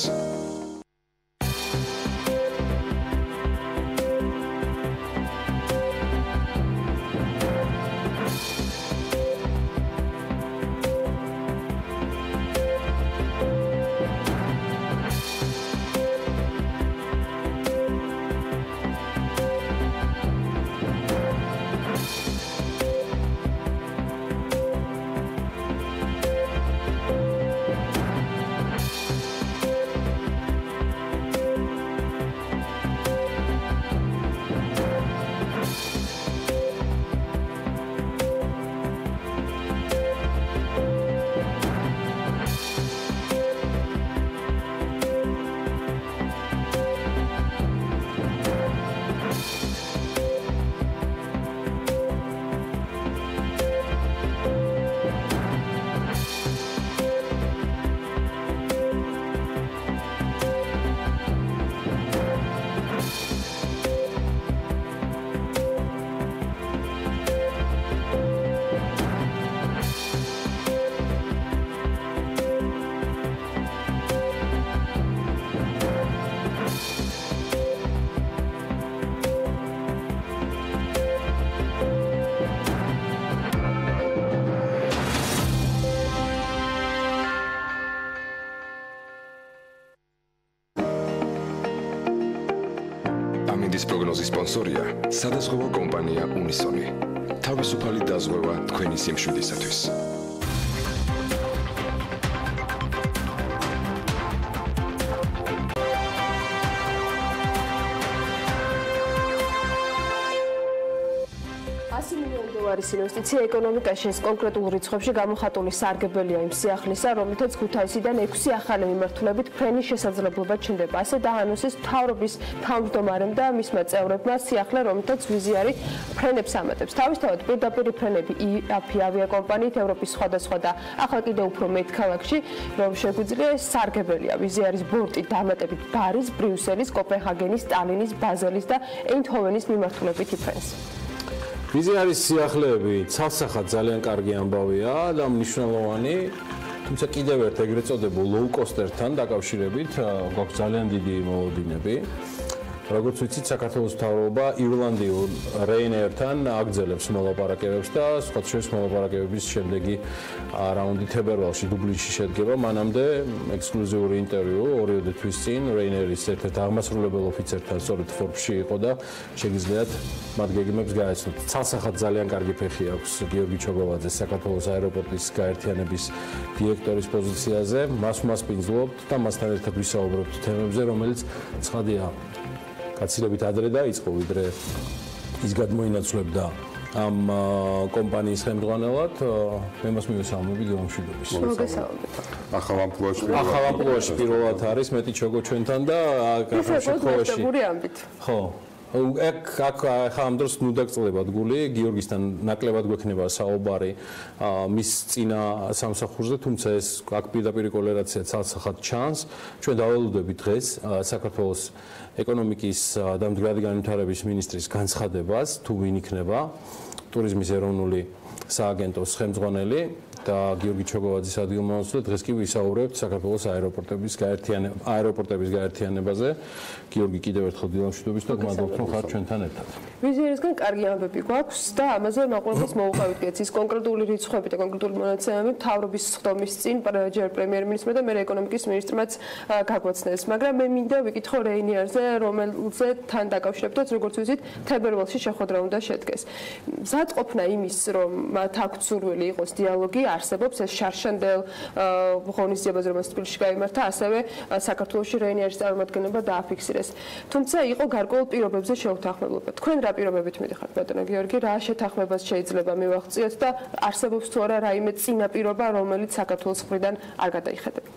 ამინდის პროგნოზის სპონსორია სადაზღვევო კომპანია უნისონი. თავისუფალი დაზღვევა თქვენი სიმშვიდისათვის. $100 ინვესტიცია ეკონომიკაში ეს კონკრეტულ რიცხვებში გამოხატული სარგებელია იმ სიახლისა, რომლითაც ქუთაისიდან 6 ახალი მიმართულებით ფრენის შესაძლებლობა ჩნდება. ასე დაანონსეს მთავრობის თავმჯდომარემ და მისმა წევრებმა სიახლე, რომლითაც ვიზი არის ფრენებს ამატებს. თავისთავად პირდაპირ ფრენები ავიაკომპანიით ევროპის სხვადასხვა და ახლა კიდევ უფრო მეტ ქალაქში, რომ შეგვიძლია ეს სარგებელია. ვიზი არის ბორტი დამატებით ბარის, ბრიუსელის, კოპენჰაგენის, ტალინის, ბაზელის და ეინდჰოვენის მიმართულებით იფრენს. ვიზი არის სიახლეები, ცალსახად ძალიან კარგი ამბავია და მნიშვნელოვანი, თუმცა კიდევ ერთ ეგრეთ წოდებულ low-cost-ერთან დაკავშირებით გვაქვს ძალიან დიდი მოლოდინები. როგორც ვიცით, საქართველოს მთავრობა ირლანდიურ Ryanair-თან აგრძელებს მოლაპარაკებებს და სხვა შორის მოლაპარაკებების შემდეგი რაუნდი თებერვალში დუბლინში შედგება. მანამდე ექსკლუზიური ინტერვიუ ორივე თვის წინ Ryanair-ის ერთ-ერთ აღმასრულებელ ოფიცერთან სწორედ Forbes-ში იყო და შეგიძლიათ მათ გეგმებს გაეცნოთ. ცალსახად ძალიან კარგი ფეხი აქვს გიორგი ჩოგოვაძეს საქართველოს აეროპორტის გაერთიანების დირექტორის პოზიციაზე. მას ვმასპინძლობთ და მასთან ერთად ვისაუბრებთ თემებზე, რომელიც ცხადია გაცილებით ადრე დაიწყო, ვიდრე ის გადმოინაცვლებდა ამ კომპანიის ხელმძღვანელად. მე მას მივესალმები გეომშვიდობის. მოგესალმებით. ახალ ამპლუაში პირველად არის მეტი ჩოგო ჩვენთან და გაფრთხილებული ამბით. ხო. აქ ამ დროს ნუ დაგწლებათ გული, გიორგისთან ნაკლებად გვექნება საუბარი მის წინა სამსახურზე, თუმცა ეს აქ პირდაპირ კოლერაცია ცალსახად ჩანს. ჩვენ დავალოდებით დღეს საქართველოს ეკონომიკის და მდგრადი განვითარების მინისტრის განცხადებას, თუ ვინ იქნება ტურიზმის ეროვნული სააგენტოს ხელმძღვანელი და გიორგი ჩოგოვაძის ადგილმონაცვლე. დღეს კი ვისაუბრებთ საქართველოს აეროპორტების გაერთიანებაზე. გიორგი, კიდევ ერთხელ დილამშვიდობის და გმადლობთ, რომ ხართ ჩვენთან ერთად. ვიზიარისგან კარგი ამბები გვაქვს და ამაზე მაყურებელს მოუყევით ეს კონკრეტული რიცხვები და კონკრეტული მონაცემები მთავრობის სხდომის წინ ჯერ პრემიერ-მინისტრმა და მერე ეკონომიკის მინისტრმაც გაგვაცნეს. მაგრამ მე მინდა ვიკითხო Ryanair-ზე, რომელზე თან დაკავშირებდეთ, როგორც ვიცით, თებერვალში შეხვედრა უნდა შედგეს. მზადყოფნა იმის, რომ მათ აქვთ სურვილი იყოს დიალოგი, არსებობს ეს შარშანდელ ღონისძიებაზე, რომელიც თბილისში გაიმართა, ასევე საქართველოში Ryanair-ის წარმომადგენლობა დააფიქსირეს. თუმცა იყო გარკვეულ პირობებზე შეუთანხმებლობა. თქვენ რა პირობებით მიდიხართ, ბატონო გიორგი, რა შეთანხმებას შეიძლება მივახციოთ და არსებობს თუ არა რაიმე წინაპირობა, რომელიც საქართველოს მხრიდან არ გადაიხედება?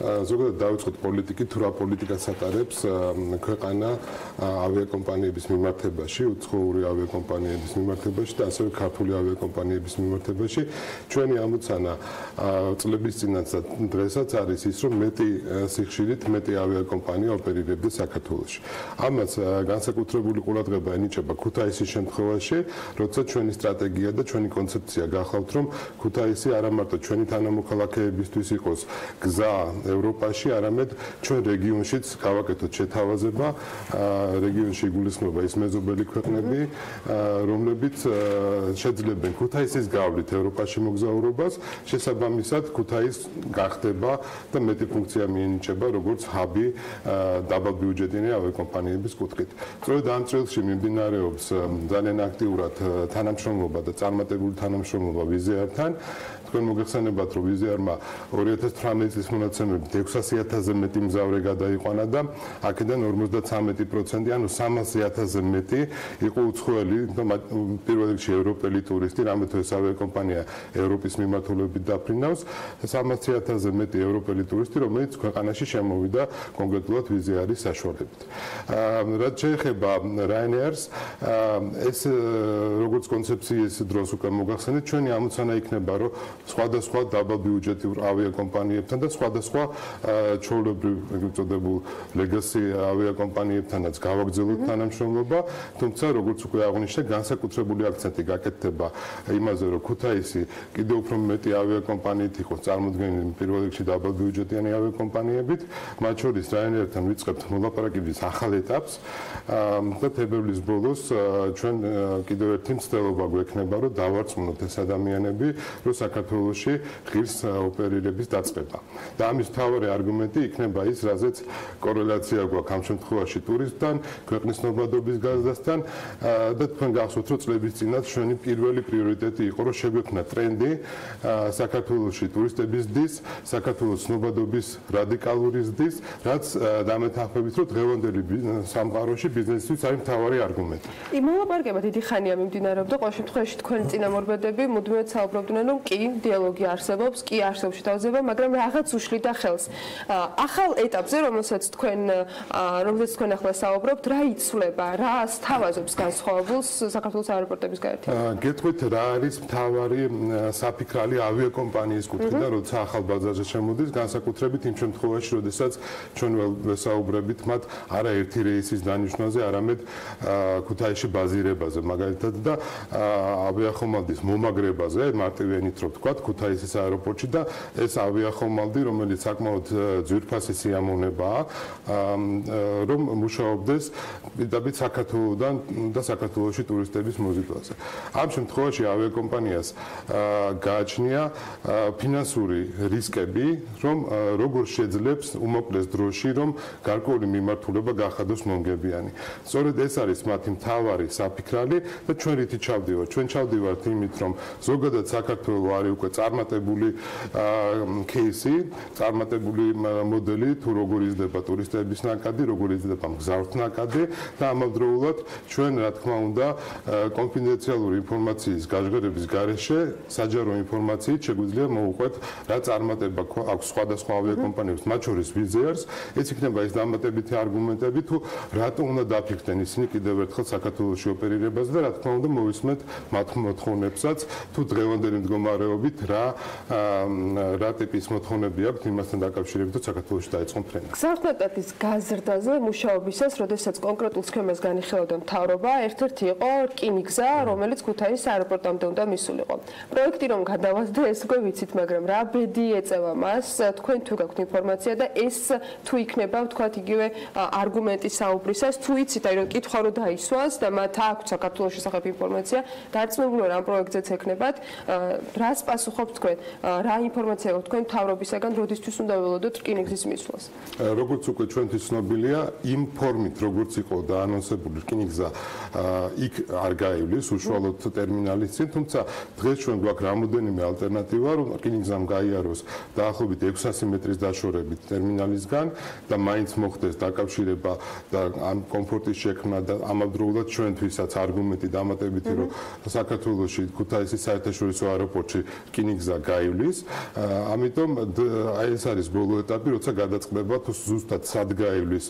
ზოგადად დავიწყოთ პოლიტიკით, თუ რა პოლიტიკას ატარებს ქვეყანა ავიაკომპანიების მიმართებაში, უცხოური ავიაკომპანიების მიმართებაში და ასევე ქართული ავიაკომპანიების მიმართებაში. ჩვენი ამოცანა წლების წინაც და დღესაც არის ის, რომ მეტი სიხშირით მეტი ავიაკომპანია ოპერირებდეს საქართველოში. ამას განსაკუთრებული ყურადღება ენიჭება ქუთაისის შემთხვევაში, როცა ჩვენი სტრატეგია და ჩვენი კონცეფცია გახლავთ, რომ ქუთაისი არა მარტო ჩვენი თანამოქალაქეებისთვის იყოს გზა ევროპაში, არამედ ჩვენ რეგიონშიც გავაკეთოთ შეთავაზება, რეგიონში იგულისხმება ის მეზობელი ქვეყნები, რომლებიც შეძლებენ ქუთაისის გავლით ევროპაში მოგზაურობას, შესაბამისად ქუთაის გახდება და მეტი ფუნქცია მიენიჭება როგორც ჰაბი დაბალბიუჯეტიანი ავიაკომპანიების კუთხით. სწორედ ამ წელში მიმდინარეობს ძალიან აქტიურად თანამშრომლობა და წარმატებული თანამშრომლობა ვიზეართან. თქვენ მოგეხსენებათ, რომ ვიზეარმა 2018 წლის მონაცემებით 600,000-ზე მეტი მგზავრი გადაიყვანა და აქედან 53%, ანუ 300,000-ზე მეტი იყო უცხოელი, პირველ რიგში ევროპელი ტურისტი, რამე თუ ეს ავიაკომპანია ევროპის მიმართულებით დაფრინავს, 300,000-ზე მეტი ევროპელი ტურისტი, რომელიც ქვეყანაში შემოვიდა კონკრეტულად ვიზეარის საშუალებით. რაც შეეხება Ryanair-ს, ეს როგორც კონცეფციის დროს უკვე მოგახსენეთ, ჩვენი ამოცანა იქნება, რომ სხვადასხვა დაბალბიუჯეტურ ავიაკომპანიებთან და სხვადასხვა ჩვეულებრივ წოდებულ ლეგასი ავიაკომპანიებთანაც გავაგრძელოთ თანამშრომლობა, თუმცა როგორც უკვე აღნიშნე, განსაკუთრებული აქცენტი გაკეთდება იმაზე, რომ ქუთაისი კიდევ უფრო მეტი ავიაკომპანიით იყოს წარმოდგენილი პირველ რიგში დაბალბიუჯეტიანი ავიაკომპანიებით, მათ შორის Ryanair-თან ვიწყებთ მოლაპარაკების ახალ ეტაპს და თებერვლის ბოლოს ჩვენ კიდევ ერთი მცდელობა გვექნება, რომ დავარწმუნოთ ეს ადამიანები, რომ საქართველოში ღირს ოპერირების დაწყება. და ამის მთავარი არგუმენტი იქნება ის, რაზეც კორელაცია გვაქვს ამ შემთხვევაში ტურისტთან, ქვეყნის ნობადობის გაზრდასთან და თქვენ გახსოვთ, რომ წლების წინათ ჩვენი პირველი პრიორიტეტი იყო, რომ შეგვექმნა ტრენდი საქართველოში ტურისტების ზრდის, საქართველოს ნობადობის რადიკალური ზრდის, რაც დამეთანხმებით, რომ დღევანდელი სამყაროში ბიზნესისთვის არის მთავარი არგუმენტი. მოლაპარაკება დიდი ხანია მიმდინარეობდა, ყოველ შემთხვევაში თქვენი წინამორბედები მუდმივად საუბრობდნენ, რომ კი, დიალოგი არსებობს, კი არსებობს შეთავაზება, მაგრამ რაღაც უშლიდა ხელს. ახალ ეტაპზე, რომელსაც თქვენ ახლა საუბრობთ, რა იცვლება, რა სთავაზობს განსხვავებულს საქართველოს აეროპორტების გაერთიანება? გეტყვით, რა არის მთავარი საფიქრალი ავიაკომპანიის კუთხიდან, როცა ახალ ბაზარზე შემოდის, განსაკუთრებით იმ შემთხვევაში, როდესაც ჩვენ ვესაუბრებით მათ არაერთი რეისის დანიშვნაზე, არამედ ქუთაისში ბაზირებაზე, მაგალითად და ავიახომალდის მომაგრებაზე, მარტივენით რო ვთქვათ, ქუთაისის აეროპორტში და ეს ავიახომალდი, რომელიც საკმაოდ ძვირფასი სიამოვნებაა, რომ მუშაობდეს პირდაპირ საქართველოდან და საქართველოში ტურისტების მოზიდვაზე. ამ შემთხვევაში ავიაკომპანიას გააჩნია ფინანსური რისკები, რომ როგორ შეძლებს უმოკლეს დროში, რომ გარკვეული მიმართულება გახადოს მომგებიანი. სწორედ ეს არის მათი მთავარი საფიქრალი და ჩვენ რითი ჩავდივართ? ჩვენ ჩავდივართ იმით, რომ ზოგადად საქართველო არის უკვე წარმატებული кейსი, წარმატებული მოდელი თუ როგორ იზრდება ტურისტების ნაკადი, როგორ იზრდება მგზავრთა ნაკადი და ამავდროულად ჩვენ რა თქმა უნდა კონფიდენციალური ინფორმაციის გაჟღერების გარეშე საჯარო ინფორმაციით შეგვიძლია მოვუყვეთ რა წარმატება აქვს სხვადასხვა ავიაკომპანიებს, მათ შორის ვიზეარს, ეს იქნება ის დამატებითი არგუმენტები თუ რატომ უნდა დაფიქრდნენ ისინი კიდევ ერთხელ საქართველოში ოპერირებაზე და რა თქმა უნდა მოვისმენთ მათ მოთხოვნებსაც თუ დღევანდელი მდგომარეობით რა ტიპის მოთხოვნები აქვთ იმასთან დაკავშირებით, რომ საქართველოში დაიწყონ ფრენა. გზავნატადის გაზრდაზე მუშაობისას, როდესაც კონკრეტულ სქემას განიხილავდა მთავრობა, ერთ-ერთი იყო რკინიგზა, რომელიც ქუთაისის აეროპორტამდე უნდა მისულიყო. პროექტი რომ გადავასდა, ეს უკვე ვიცით, მაგრამ რა ბედი ეწევა მას, თქვენ თუ გაქვთ ინფორმაცია და ეს თუ იქნება, ვთქვათ, იგივე არგუმენტი საუბრისას, თუ იცით, აი რომ კითხვა რომ დაისვას და მათ აქვს საქართველოს შესახებ ინფორმაცია, დარწმუნებული ვარ ამ პროექტზეც ექნებათ, რას პასუხობთ თქვენ, რა ინფორმაცია გაქვთ თქვენ მთავრობისაგან, როდისთვის უნდა ველოდოთ რკინიგზის მისვლას? როგორც უკვე ჩვენთვის ცნობილია, იმ ფორმით, როგორც იყო დაანონსებული რკინიგზა, იქ არ გაივლის უშუალოდ ტერმინალის წინ, თუმცა დღეს ჩვენ გვაქვს რამოდენიმე ალტერნატივა, რომ რკინიგზამ გაიაროს დაახლოებით 600 მეტრის დაშორებით ტერმინალისგან და მაინც მოხდეს დაკავშირება და ამ კომფორტის შექმნა და ამავდროულად ჩვენთვისაც არგუმენტი დამატებითი, რომ საქართველოში ქუთაისის საერთაშორისო აეროპორტში რკინიგზა გაივლის, ამიტომ ეს არის ბოლო ეტაპი, როცა გადაწყდება თუ ზუსტად სად გაივლის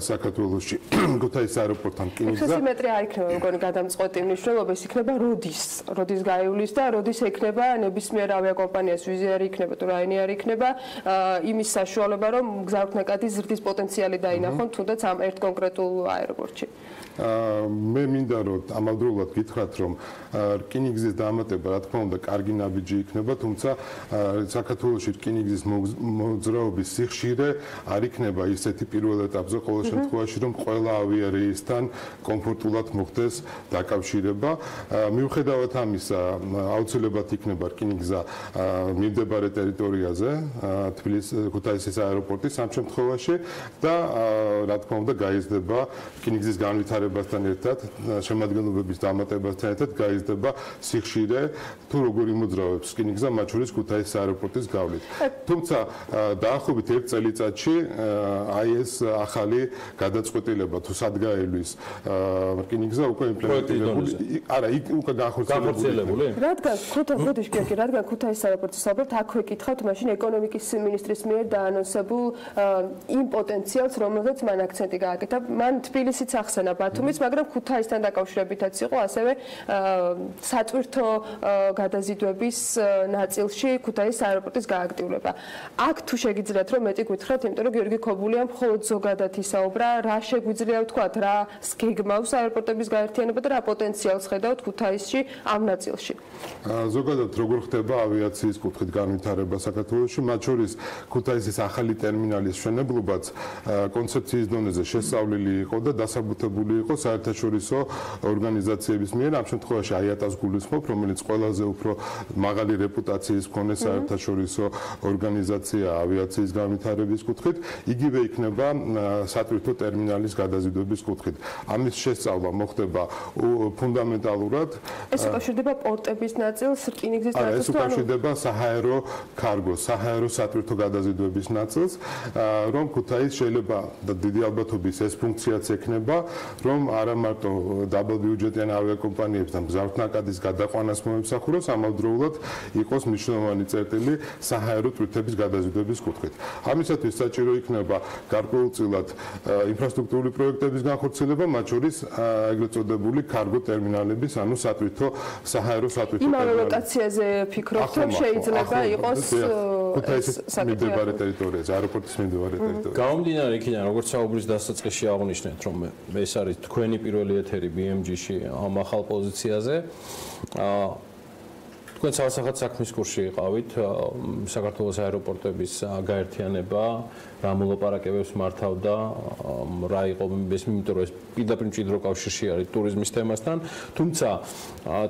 საქართველოში ქუთაისის აეროპორტთან რკინიგზა. 600 მეტრი არ იქნება მგონი გადამწყვეტი მნიშვნელობა, ის იქნება როდის გაივლის და როდის ექნება ნებისმიერ ავიაკომპანიას ვიზა არ იქნება თუ რაინი არ იქნება იმის საშუალება რომ გზავრთნაკადი ზრდის პოტენციალი დაინახონ თუნდაც ამ ერთ კონკრეტულ აეროპორტში. მე მინდა რომ ამავდროულად გითხრათ რომ რკინიგზის დამატება რა თქმა უნდა კარგი ნაბიჯი იქნება, თუმცა საქართველოში რკინიგზის მოძრაობის სიხშირე არ იქნება ისეთი პირველ ეტაპზე ყოველ შემთხვევაში რომ ყველა ავიარეისთან კომფორტულად მოხდეს დაკავშირება. მიუხედავად ამისა, აუცილებლად იქნება რკინიგზა მიმდებარე ტერიტორიაზე, ქუთაისის აეროპორტის ამ შემთხვევაში და რა თქმა უნდა გაიზრდება რკინიგზის განვითარებასთან ერთად, შემადგენლობების დამატებასთან ერთად გაიზრდება სიხშირე თუ როგორ იმოძრავებს რკინიგზა, მათ შორის ქუთაისის აეროპორტის გავლით. თუმცა დაახლოებით 1 წელიწადში აი ეს ახალი გადაწყვეტილება თუ სად გაივლის რკინიგზა უკვე იმპლემენტირებული, არა, იქ უკვე განხორციელებული. რადგან ქუთაისის აეროპორტის საუბრობთ, აქვე კითხავთ მაშინ ეკონომიკის მინისტრის მიერ დაანონსებულ იმ პოტენციალს, რომელზეც მან აქცენტი გააკეთა. მან თბილისიც ახსენა ბათუმის, მაგრამ ქუთაისთან დაკავშირებითაც იყო ასევე სატვირთო გადაზიდვების ნაწილში ქუთაისის აეროპორტის გააქტიურება. აქ თუ შეგიძლიათ რომ მეტი გითხრათ, იმიტომ რომ გიორგი ქობულიამ მხოლოდ ზოგადად ისაუბრა, რა შეგვიძლია ვთქვათ, რა გეგმავს აეროპორტების გაერთიანება და რა პოტენციალს ხედავთ ქუთაისში ამ ნაწილში. ზოგადად როგორ ხდება ავიაციის კუთხით განვითარება საქართველოში, მათ შორის ქუთაისის ახალი ტერმინალის მშენებლობაც კონცეფციის დონეზე შესწავლილი იყო და დასაბუთებული იყო საერთაშორისო ორგანიზაციების მიერ. ამ შემთხვევაში IATA-ს გულისხმობ, რომელიც ყველაზე უფრო მაღალი რეპუტაციის მქონე საერთაშორისო ორგანიზაცია ავიაციის განვითარების კუთხით, იგივე იქნება სატვირთო ტერმინალის გადაზიდვების კუთხით. ამის შესწავლა მოხდება ფუნდამენტალურად. ეს უკავშირდება პორტების ნაწილს, რკინიგზის ნაწილს. ეს უკავშირდება საჰაერო კარგოს, საჰაერო სატვირთო გადაზიდვების ნაწილს, რომ ქუთაის შეიძლება და დიდი ალბათობის ეს ფუნქციაც ექნება, რომ არა მარტო დაბალბიუჯეტიან ავიაკომპანიებს და მგზავრთნაკადის გადაყვანას მოემსახუროს, ამავდროულად იყოს მნიშვნელოვანი წერტილი საჰაერო ტვირთების გადაზიდვების კუთხით. ამისათვის საჭირო იქნება გარკვეულწილად ინფრასტრუქტურული პროექტების განხორციელება, მათ შორის ეგრეთ წოდებული კარგო ტერმინალების, ანუ სატვირთო საჰაერო სატვირთო იმავე ლოკაციაზე ფიქრობთ, რომ შეიძლება იყოს ქუთაისის მიმდებარე ტერიტორიაზე, აეროპორტის მიმდებარე ტერიტორიაზე. გამომდინარე იქიდან, როგორც საუბრის დასაწყისში აღნიშნეთ, რომ ეს არის თქვენი პირველი ეთერი BMG-ში ამ ახალ პოზიციაზე. თქვენ საერთოდ საქმის კურსში იყავით, საქართველოს აეროპორტების გაერთიანება, რა მოლაპარაკებებს მართავდა, რა იყო ეს, იმიტომ რომ ეს პირდაპირ მჭიდრო კავშირში არის ტურიზმის თემასთან, თუმცა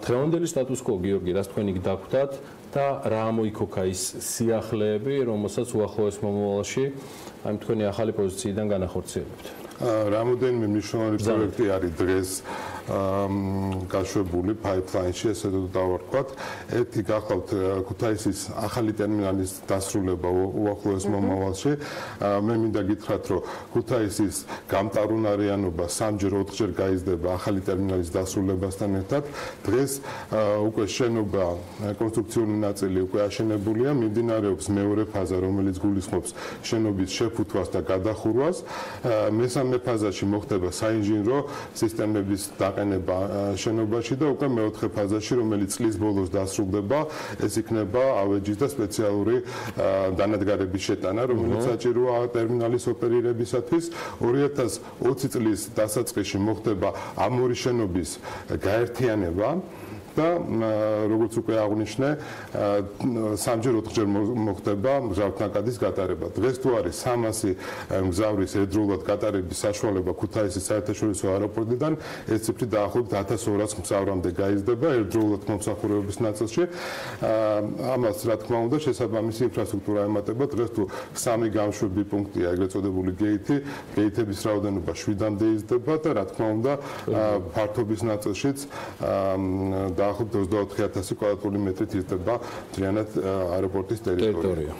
დღევანდელი სტატუს კო გიორგი, რას თქვენ იქ დაგვდათ და რა მოიქოქა ის სიახლეები, რომელსაც უახლოეს მომავალში ამ თქვენი ახალი პოზიციიდან განახორციელებთ. რამოდენიმე მნიშვნელოვანი პროექტი არის დღეს გაშვებული pipeline-ში, ესე დავარქვათ. ერთი გახლავთ ქუთაისის ახალი ტერმინალის დასრულება უახლოეს მომავალში. მე მინდა გითხრათ, რომ ქუთაისის გამტარუნარიანობა 3-4-ჯერ გაიზრდება ახალი ტერმინალის დასრულებასთან ერთად. დღეს უკვე შენობა, კონსტრუქციული ნაწილი უკვე აშენებულია, მიმდინარეობს მეორე ფაზა, რომელიც გულისხმობს შენობის შეფუთვას და გადახურვას. მესამე ფაზაში მოხდება საინჟინრო სისტემების დაყენება შენობაში და უკვე მეოთხე ფაზაში, რომელიც წლის ბოლოს დასრულდება, ეს იქნება ავეჯის და სპეციალური დანადგარების შეტანა, რომელიც საჭიროა ტერმინალის ოპერირებისათვის. 2020 წლის დასაწყისში მოხდება ამ ორი შენობის გაერთიანება. და როგორც უკვე აღნიშნე, 3-4-ჯერ მოხდება მგზავრთნაკადის გატარება. დღეს თუ არის 300 მგზავრის ერთდროულად გატარების საშუალება ქუთაისის საერთაშორისო აეროპორტიდან, ეს ციფრი დაახლოებით 1200 მგზავრამდე გაიზრდება ერთდროულად მომსახურების ნაწილში. ამას რა თქმა უნდა შესაბამისი ინფრასტრუქტურა ემატება. დღეს თუ 3 გამშვები პუნქტია, ეგრეთ წოდებული გეითების რაოდენობა 7-მდე იზრდება და რა თქმა უნდა ფართობის ნაწილშიც დაახლოებით 24,000 კვადრატული მეტრით იზრდება მთლიანად აეროპორტის ტერიტორია.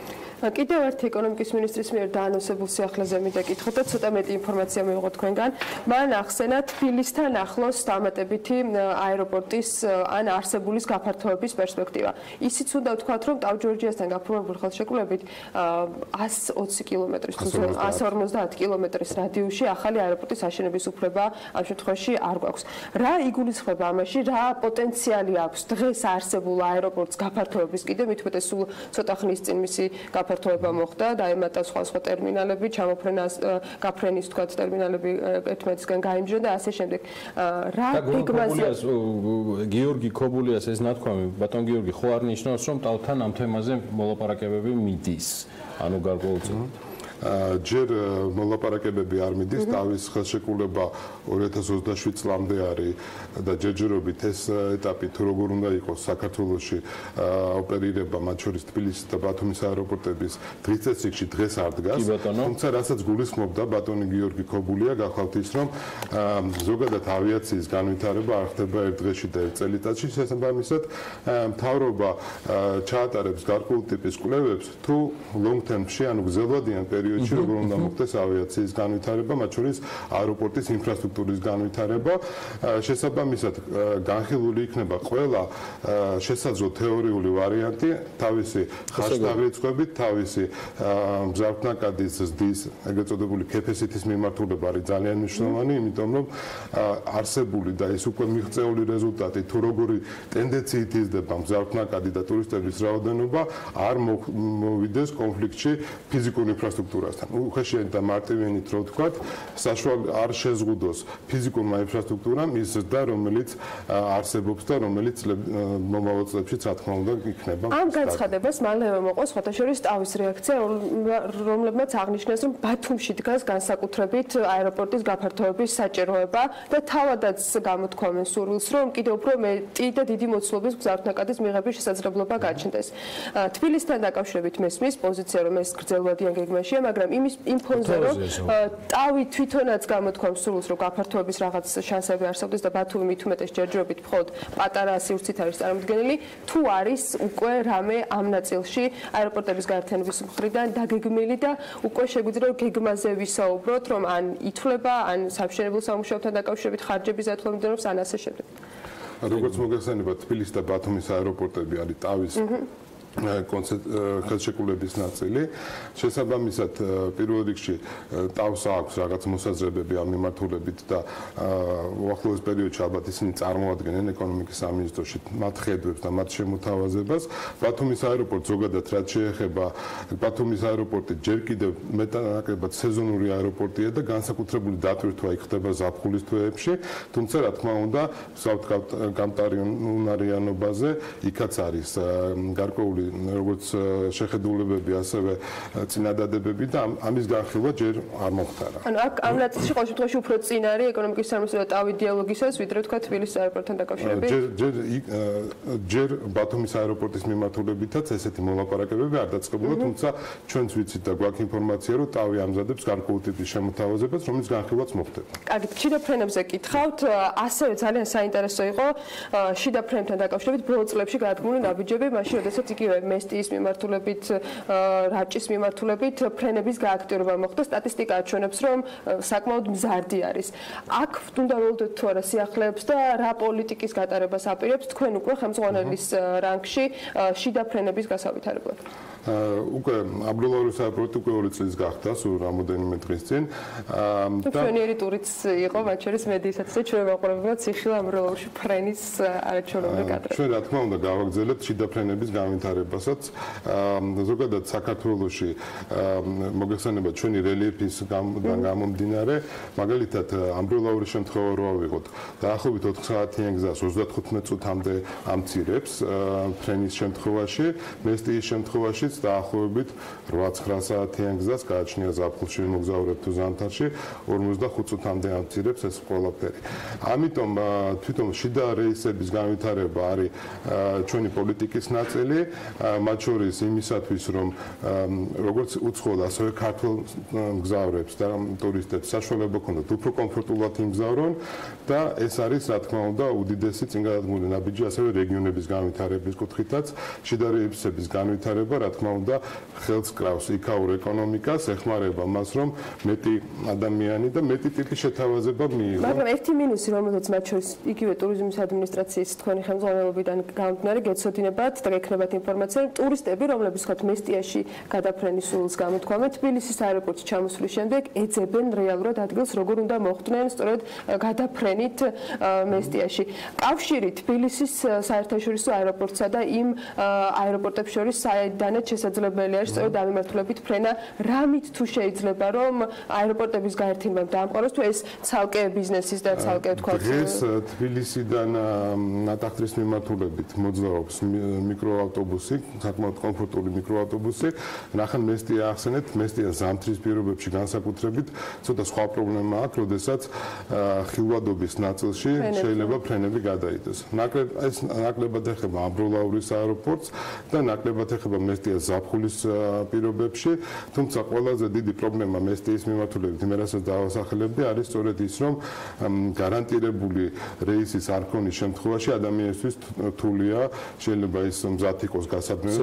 კიდევ ერთი ეკონომიკის მინისტრის მიერ დაანონსებულ სიახლეზე მინდა კითხოთ და ცოტა მეტი ინფორმაცია მივიღოთ თქვენგან. მან ახსენა თბილისთან ახლოს დამატებითი აეროპორტის ან არსებულის გაფართოების პერსპექტივა. ისიც უნდა ვთქვათ, რომ ტავ-ჯორჯიასთან გაფორმებული ხელშეკრულებით 120 კილომეტრის თუ 150 კილომეტრის რადიუსში ახალი აეროპორტის აშენების უფლება ამ შემთხვევაში არ გვაქვს. რა იგულისხმება ამაში, რა პოტენციალი აქვს დღეს არსებულ აეროპორტს გაფართოების კიდე მით უმეტეს სულ ცოტა ხნის წინ მისი გაფართოება მოხდა, დაემატა სხვა ტერმინალები, გაფრენის თქვათ ტერმინალები ერთმანეთისგან გაიმჯრა და ასე შემდეგ. რა გეგმაზეა გიორგი ქობულიას ეს ნათქვამი, ბატონ გიორგი, ხო არ ნიშნავს, რომ ტალთან ამ თემაზე მოლაპარაკებები მიდის, ანუ გარკვეულწილად. ჯერ მოლაპარაკებები არ მიდის, თავის ხელშეკრულება 2027 წლამდე არის და ჯერჯერობით ეს ეტაპი თუ როგორ უნდა იყოს საქართველოში ოპერირება, მათ შორის თბილისის და ბათუმის აეროპორტების დღის წესრიგში დღეს არ დგას. თუმცა რასაც გულისხმობდა ბატონი გიორგი ქობულია, გახლავთ ის, რომ ზოგადად ავიაციის განვითარება არ ხდება ერთ დღეში და ერთ წელიწადში, შესაბამისად მთავრობა ჩაატარებს გარკვეულ ტიპის კვლევებს თუ long term-ში, ანუ გრძელვადიან პერიოდში როგორ უნდა მოხდეს ავიაციის განვითარება, მათ შორის აეროპორტის ინფრასტრუქტურის განვითარება. შესაბამისად, განხილული იქნება ყველა შესაძლო თეორიული ვარიანტი, თავისი ხასიათებით, თავისი მზარდნაკადის ზრდის, ეგრეთ წოდებული capacity-ის მიმართულება არის ძალიან მნიშვნელოვანი, იმიტომ რომ არსებული და ეს უკვე მიღწეული რეზულტატი თუ როგორი ტენდენციით იზრდება მზარდნაკადი და ტურისტების რაოდენობა არ მოვიდეს კონფლიქტში ფიზიკურ ინფრასტრუქტურასთან. უხეშიანი და მარტივიანით რო ვთქვათ, საშუალო არ შეზღუდოს ფიზიკურმა ინფრასტრუქტურამ ის ზრდა, რომელიც არსებობს და რომელიც მომავალ წლებში რა თქმა უნდა იქნება. ამ განცხადებას მალევე მოყვა სხვათა შორის ტავის რეაქცია, რომლებმაც აღნიშნეს, რომ ბათუმში დგას განსაკუთრებით აეროპორტის გაფართოების საჭიროება და თავადაც გამოთქვამენ სურვილს, რომ კიდევ უფრო მეტი და დიდი მოცულობის მზარდნაკადის მიღების შესაძლებლობა გაჩნდეს. თბილისთან დაკავშირებით მესმის პოზიცია, რომ ეს გრძელვადიან გეგმაშია, მაგრამ იმ ფონზე, რომ ტავი თვითონაც გამოთქვამს სურვილს, რომ გაფართოების რაღაც შანსები არსებობს და ბათუმი მით უმეტეს ჯერჯერობით მხოლოდ პატარა სივრცით არის წარმოდგენილი, თუ არის უკვე რამე ამ ნაწილში აეროპორტების გაერთიანების მხრიდან დაგეგმილი და უკვე შეგვიძლია გეგმაზე ვისაუბროთ, რომ ან ითვლება, ან სამშენებლო სამუშაოებთან დაკავშირებით ხარჯების ათვლომდენობს, ან ასე შემდეგ. როგორც მოგეხსენებათ, თბილისის და ბათუმის აეროპორტები არის ტავის ხელშეკრულების ნაწილი. შესაბამისად, პირველ რიგში ტავს აქვს რაღაც მოსაზრებები ამ მიმართულებით და უახლოეს პერიოდში ალბათ ისინი წარმოადგენენ ეკონომიკის სამინისტროში მათ ხედვებს და მათ შემოთავაზებას. ბათუმის აეროპორტი ზოგადად რაც შეეხება, ბათუმის აეროპორტი ჯერ კიდევ მეტანაკლებად სეზონური აეროპორტია და განსაკუთრებული დატვირთვა იქ ხდება ზაფხულის თვეებში, თუმცა რა თქმა უნდა, გამტარი უნარიანობაზე იქაც არის გარკვეული როგორც შეხედულებები, ასევე წინადადებები და ამის განხილვა ჯერ არ მომხდარა. ანუ აქ ამ ნაწილში ყოველ შემთხვევაში უფრო წინ არის ეკონომიკის სამინისტრო და ტავი დიალოგისას, ვიდრე თქვა თბილისის აეროპორტთან დაკავშირებით. ჯერ ბათუმის აეროპორტის მიმართულებითაც ესეთი მოლაპარაკებები არ დაწყებულა, თუმცა ჩვენც ვიცით და გვაქვს ინფორმაცია, რომ ტავი ამზადებს გარკვეულ ტიპის შემოთავაზებას, რომლის განხილვაც მოხდება. კარგით, შიდა ფრენებზე კითხავთ, ასევე ძალიან საინტერესო იყო შიდა ფრენებთან დაკავშირებით ბოლო წლებში გადადგმული ნაბიჯები, მაშინ როდესაც იგივე მესტიის მიმართულებით, რაჭის მიმართულებით ფრენების გააქტიურება მოხდა. სტატისტიკა აჩვენებს, რომ საკმაოდ მზარდი არის. აქ უნდა ველოდოთ თუ არა სიახლეებს და რა პოლიტიკის გატარებას აპირებს თქვენ უკვე ხელმძღვანელის რანგში შიდა ფრენების გასავითარებლად? უკვე ამბროლაურის აეროპორტი უკვე 2 წლის გახდა, სულ რამოდენიმე დღის წინ. ჩვენიერი ტურიც იყო, მათ შორის მედიასაც და ჩვენ მაყურებლებმა ციხილ ამბროლაურში ფრენის არაჩვეულებრივი გადრება. ჩვენ რა თქმა უნდა გავაგრძელებთ შიდა ფრენების განვითარებასაც. ზოგადად საქართველოში მოგეხსენება ჩვენი რელიეფისგან გამომდინარე, მაგალითად ამბროლაურის შემთხვევა რო ავიღოთ, დაახლოებით 4 საათიან გზას 35 წუთამდე ამცირებს ფრენის შემთხვევაში, მესტიის შემთხვევაში დაახლოებით 8-9 საათიან გზას გააჩნია ზაფხულში მოგზაურებ თუ ზამთარში 45 წუთამდე ამცირებს ეს ყველაფერი. ამიტომ თვითონ შიდა რეისების განვითარება არის ჩვენი პოლიტიკის ნაწილი, მათ შორის იმისათვის, რომ როგორც უცხოელ, ასევე ქართულ მგზავრებს და ტურისტებს საშუალება ქონდათ უფრო კომფორტულად იმგზავრონ და ეს არის, რა თქმა უნდა, უდიდესი წინ გადადგმული ნაბიჯი ასევე რეგიონების განვითარების კუთხითაც, შიდა რეისების განვითარება, რა თქმა თქმა უნდა ხელს კრავს იქაურ ეკონომიკას, ეხმარება მას, რომ მეტი ადამიანი და მეტი ტიპის შეთავაზება მიიღო. მაგრამ ერთი მინუსი, რომელზეც მათ შორის იგივე ტურიზმის ადმინისტრაციის თქვენი ხელმძღვანელობიდან გამომდინარე გეცოდინებათ და გექნებათ ინფორმაცია, რომ ტურისტები, რომლებიც ხოთ მესტიაში გადაფრენის სულს გამოთქვამენ, თბილისის აეროპორტში ჩამოსვლის შემდეგ ეძებენ რეალურად ადგილს, როგორ უნდა მოხვდნენ სწორედ გადაფრენით მესტიაში. კავშირი თბილისის საერთაშორისო აეროპორტსა და იმ აეროპორტებს შორის საიდანაც შესაძლებელია სწორედ ამ მიმართულებით ფრენა, რამით თუ შეიძლება რომ აეროპორტების გაერთიანებამ დაამყაროს, თუ ეს ცალკე ბიზნესის და ცალკე თქვა დღეს თბილისიდან ნატახტრის მიმართულებით მოძრაობს მიკროავტობუსი, საკმაოდ კომფორტული მიკროავტობუსი. ნახან მესტია ახსენეთ, მესტია ზამთრის პირობებში განსაკუთრებით ცოტა სხვა პრობლემა აქვს, როდესაც ხილვადობის ნაწილში შეიძლება ფრენები გადაიდოს. ეს ნაკლებად ეხება ამბროლაურის აეროპორტს და ნაკლებად ეხება მესტიას ზაფხულის პირობებში, თუმცა ყველაზე დიდი პრობლემა მესტიის მიმართულებით, მე რასაც დავასახელებდი, არის სწორედ ის, რომ გარანტირებული რეისის არ ქონის შემთხვევაში ადამიანისთვის რთულია, შეიძლება ის მზად იყოს გასაბმევი,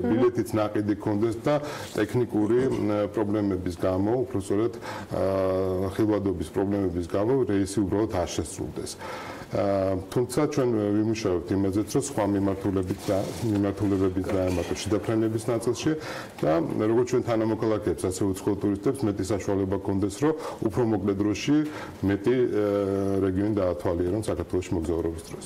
ბილეთიც ნაყიდი ქონდეს და ტექნიკური პრობლემების გამო, უფრო სწორედ ხილვადობის პრობლემების გამო რეისი უბრალოდ არ შესრულდეს. თუმცა ჩვენ ვიმუშავებთ იმაზეც, რომ სხვა მიმართულებებით დაემატოს შედაფრენების ნაწილში და როგორც ჩვენ თანამოქალაქეებს, ასე უცხოურ ტურისტებს მეტი საშუალება გქონდეს, რომ უფრო მოკლე დროში მეტი რეგიონი დაათვალიერონ საქართველოში მოგზაურობის დროს.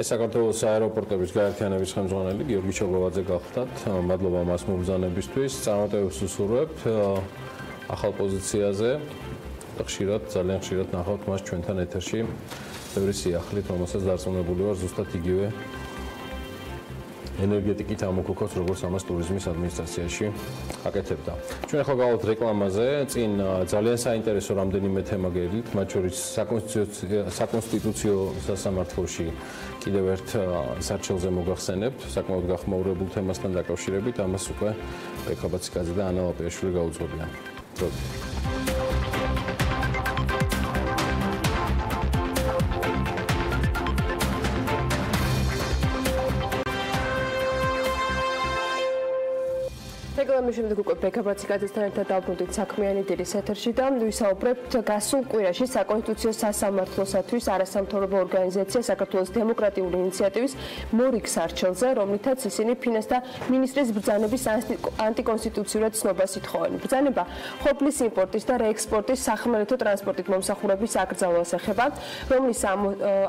ეს საქართველოს აეროპორტების გაერთიანების ხელმძღვანელი გიორგი ჩოგოვაძე გახლდათ. მადლობა მას მომბრძანებისთვის. წარმატებებს უსურვებთ ახალ პოზიციაზე და ძალიან ხშირად ნახავთ მას ჩვენთან ეთერში. ბევრი სიახლით, რომელსაც დარწმუნებული ვარ, ზუსტად იგივე ენერგეტიკით ამოქოქოს, როგორც ამას ტურიზმის ადმინისტრაციაში აკეთებდა. ჩვენ ახლა გავავთ რეკლამაზე, წინ ძალიან საინტერესო რამდენიმე თემა გერილით, მათ შორის საკონსტიტუციო სასამართლოში კიდევ ერთ სარჩელზე მოგახსენებთ, საკმაოდ გახმაურებულ თემასთან დაკავშირებით, ამას უკვე ბექაბაციკაძე და ანა ლაპიაშვილი გაუძღობიან. რეკლამის შემდეგ უკვე ბექაბაციკაძესთან ერთად დავბრუნდით საქმიანი დილის ეთერში და ვისაუბრებთ გასულ კვირაში საკონსტიტუციო სასამართლოსათვის არასამთავრობო ორგანიზაცია საქართველოს დემოკრატიული ინიციატივის მორიგ სარჩელზე, რომლითაც ისინი ფინანსთა მინისტრის ბრძანების ანტიკონსტიტუციურად ცნობას ითხოვენ. ბრძანება ხორბლის იმპორტის და რეექსპორტის სახმელეთო ტრანსპორტით მომსახურების აკრძალვას ეხება, რომლის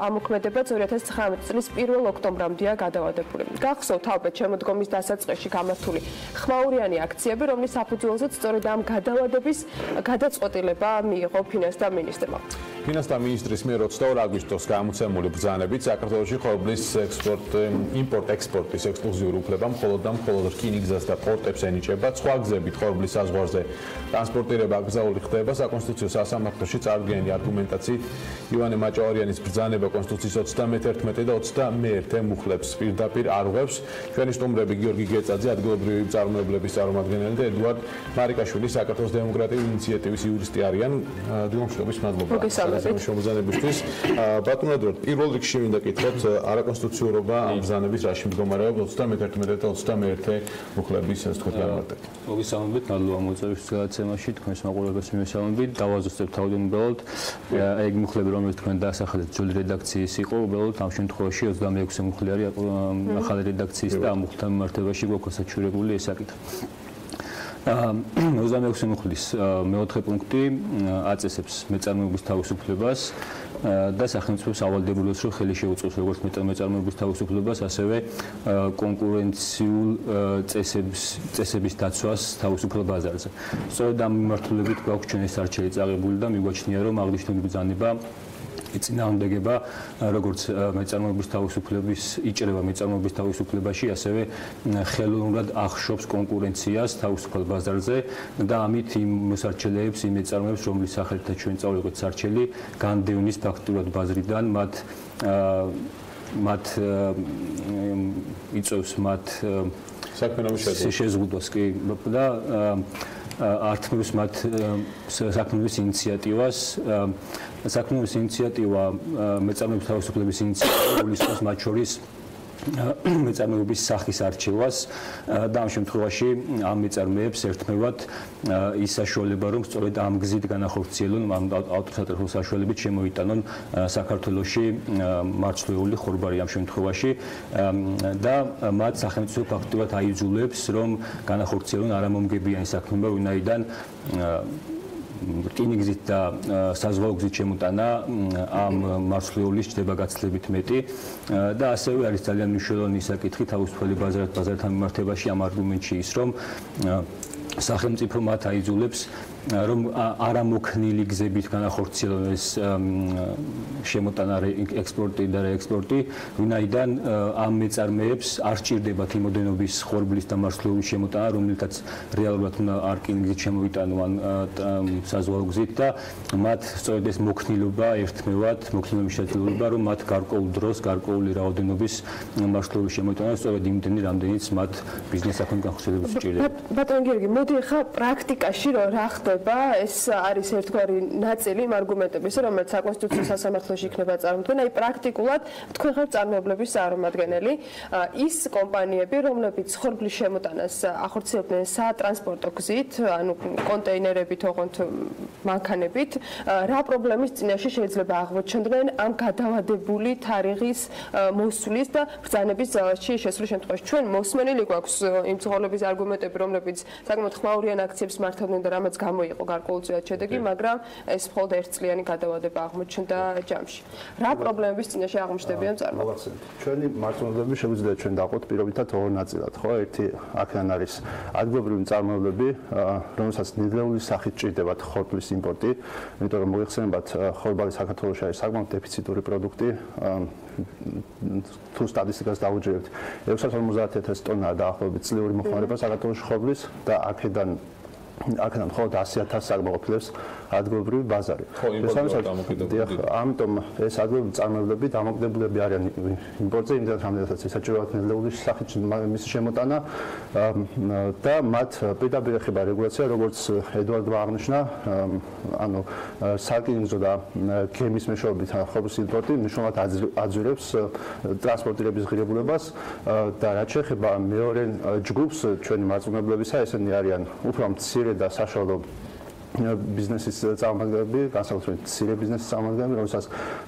ამოქმედება 2019 წლის 1 ოქტომბრამდეა გადავადებული. გახსოვთ ალბათ შემოდგომის დასაწყისში გამართული ხმაურიანი აქციები, რომლის საფუძველზეც სწორედ ამ გადავადების გადაწყვეტილება მიიღო ფინანსთა მინისტრმა. ფინანსთა მინისტრის მიერ 22 აგვისტოს გამოცემული ბრძანებით საქართველოში ხორბლის იმპორტ-ექსპორტის ექსკლუზიური უფლება მხოლოდ და მხოლოდ რკინიგზას და პორტებს ენიჭება. სხვა გზებით ხორბლის საზღვარზე ტრანსპორტირება აკრძალული ხდება. საკონსტიტუციო სასამართლოში წარდგენილი არგუმენტაციით ივანე მაჭავარიანის ბრძანება კონსტიტუციის 31 და 21 მუხლებს პირდაპირ არ უღებს. ჩვენი სტუმრები გიორგი გეწაძე, ადგილობრივი მწარმოებლების წარმომადგენელი და ედუარდ მარიკაშვილი, საქართველოს დემოკრატიული ინიციატივის იურისტი არიან. დილომშვიდობის მადლობა. შემოძანებისთვის. ბატონო ედუარდ, პირველ რიგში მინდა კითხოთ, არაკონსტიტუციურობა ამ ბრძანების რაში მდგომარეობს 31 და 21 მუხლების ასე თქვა განმარტება. მოგესალმებით, მადლობა მოწვევის გადაცემაში, თქვენს მაყურებელს მივესალმებით. დავაზუსტებ თავდაპირველად ეგ მუხლები, რომელიც თქვენ დაასახელეთ ძველი redakcijas იყო, უბრალოდ ამ შემთხვევაში 26 მუხლი არის ახალი redakcijas და ამ მუხლთან მიმართებაში გვაქვს საჩვენებული ეს საკითხი. 26 მუხლის მეოთხე პუნქტი აწესებს მეწარმოების თავისუფლებას და სახელმწიფოს ავალდებულებს, რომ ხელი შეუწყოს როგორც მეწარმოების თავისუფლებას, ასევე კონკურენციულ წესების დაცვას თავისუფლ ბაზარზე. სწორედ ამ მიმართულებით გვაქვს ჩვენი სარჩელი წაღებული და მიგვაჩნია, რომ აღნიშნული ბრძანება წინააღმდეგება როგორც მეწარმოების თავისუფლების იჭრება მეწარმოების თავისუფლებაში, ასევე ხელოვნურად ახშობს კონკურენციას თავისუფალ ბაზარზე და ამით იმ მოსარჩელეებს, იმ მეწარმოებს, რომლის სახელითაც ჩვენ წავიღეთ სარჩელი, განდევნის ფაქტურად ბაზრიდან მათ იწევს მათ შეზღუდვას კი და ართმევს მათ საქმის ინიციატივას. საქმის ინიციატივა მეწარმოების თავისუფლების ინიციატივა გულისხმობს მათ შორის მეწარმეობის სახის არჩევას და ამ შემთხვევაში ამ მეწარმეებს ერთმევად ის საშუალება, რომ სწორედ ამ გზით განახორციელონ, ამ ავტოსატეხილო საშუალებით შემოიტანონ საქართველოში მარცვლეული ხორბალი ამ შემთხვევაში და მათ სახელმწიფო ფაქტობრივად აიძულებს, რომ განახორციელონ არამომგებიანი საქმეობა, ვინაიდან რკინიგზით და საზღვაო გზით შემოტანა ამ მარცვლეულის ჩდება გაცილებით მეტი და ასევე არის ძალიან მნიშვნელოვანი საკითხი თავისუფალი ბაზართან მიმართებაში ამ არგუმენტში ის, რომ სახელმწიფო მათ აიძულებს რომ არამოქნილი გზებით განახორციელონ ეს შემოტანა ექსპორტი და რეექსპორტი, ვინაიდან ამ მეწარმეებს არ სჭირდებათ იმოდენობის ხორბლის და მარცვლეულის შემოტანა, რომელთაც რეალურად უნდა არკინგზით შემოიტანონ საზღვაო გზით და მათ სწორედ ეს მოქნილობა ერთმევად, მოქნილობის შესაძლებლობა, რომ მათ გარკვეულ დროს, გარკვეული რაოდენობის მარცვლეულის შემოიტანა სწორედ იმდენი, რამდენიც მათ ბიზნეს საქმე განხორციელებას სჭირდება. ბატონო გიორგი, მოდი ახლა პრაქტიკაში რა ხდება? ეს არის ერთგვარი ნაწილი იმ არგუმენტების, რომელიც საკონსტიტუციო სასამართლოში იქნება წარმოდგენილი. აი პრაქტიკულად თქვენ ხართ წარმოებლების წარმომადგენელი, ის კომპანიები, რომლებიც ხორბლის შემოტანას ახორციელებდნენ სატრანსპორტო გზით, ანუ კონტეინერებით, ოღონდ მანქანებით, რა პრობლემის წინაშე შეიძლება აღმოჩნდნენ ამ გადავადებული თარიღის მოსვლის და ბრძანების ძალაში შესვლის შემთხვევაში. ჩვენ მოსმენილი გვაქვს იმ ცხოველების არგუმენტები, რომლებიც საკმაოდ ხმაურიან აქციებს მართავდნენ და რამაც გამოიყო გარკვეულწილად შედეგი, მაგრამ ეს მხოლოდ ერთწლიანი გადავადება აღმოჩნდა ჯამში. რა პრობლემების წინაშე აღმოჩნდებიან წარმოადგენლები? ჩვენი მართლმადიდებლები შეგვიძლია ჩვენ დავყოთ პირობითად ორ ნაწილად, ხო? ერთი აქედან არის ადგილობრივი მწარმოებლები, რომელსაც ნედლეულის სახით ჭირდებათ ხორბლის იმპორტი, იმიტომ რომ მოიხსენებათ, ხორბალი საქართველოში არის საკმაოდ დეფიციტური პროდუქტი. თუ სტატისტიკას დავუჯერებთ, 650,000 ტონა დაახლოებით წლიური მოხმარება საქართველოში ხორბლის და აქედან მხოლოდ 100,000 საკმაყოფილებს ადგილობრივი ბაზარი. ამიტომ ეს ადგილობრივი მწარმოებლები დამოკიდებულები არიან იმპორტზე, იმდენად რამდენადაც ესაჭიროათ ნედლეულის სახით მისი შემოტანა და მათ პირდაპირ ეხება რეგულაცია, როგორც ედვარდმა აღნიშნა, ანუ სარკინიგზო და გემის მეშვეობით ხორბლის იმპორტი მნიშვნელოვნად აძვირებს ტრანსპორტირების ღირებულებას და რაც შეეხება მეორე ჯგუფს ჩვენი მაწარმოებლებისა, ესენი არიან უფრო მცირე და საშუალო ბიზნესის წარმომადგენლები, განსაკუთრებით მცირე ბიზნესის წარმომადგენლები, რომელსაც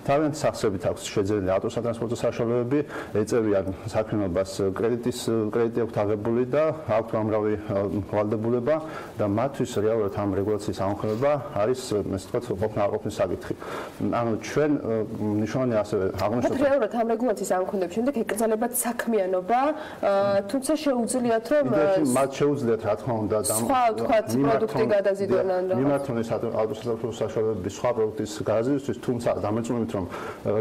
თავიანთი სახსრებით აქვს შეძენილი ავტოსატრანსპორტო საშუალებები, ეწევიან საქმიანობას, კრედიტი აქვთ აღებული და აქვთ უამრავი ვალდებულება და მათთვის რეალურად ამ რეგულაციის ამოქმედება არის, ესე ვთქვათ, ყოფნა-არყოფნის საკითხი. ანუ ჩვენ მნიშვნელოვანი ასევე აღნიშნოთ, რეალურად ამ რეგულაციის ამოქმედების შემდეგ ეკრძალებათ საქმიანობა, თუმცა შეუძლიათ რომ მათ შეუძლიათ რა თქმა უნდა სხვა ვთქვათ პროდუქტი გადაზიდონ მიმართონ ეს ავტოსატრანსპორტო საშუალებების სხვა პროდუქტის გადაზიდვისთვის, თუმცა დამეწუნებით რომ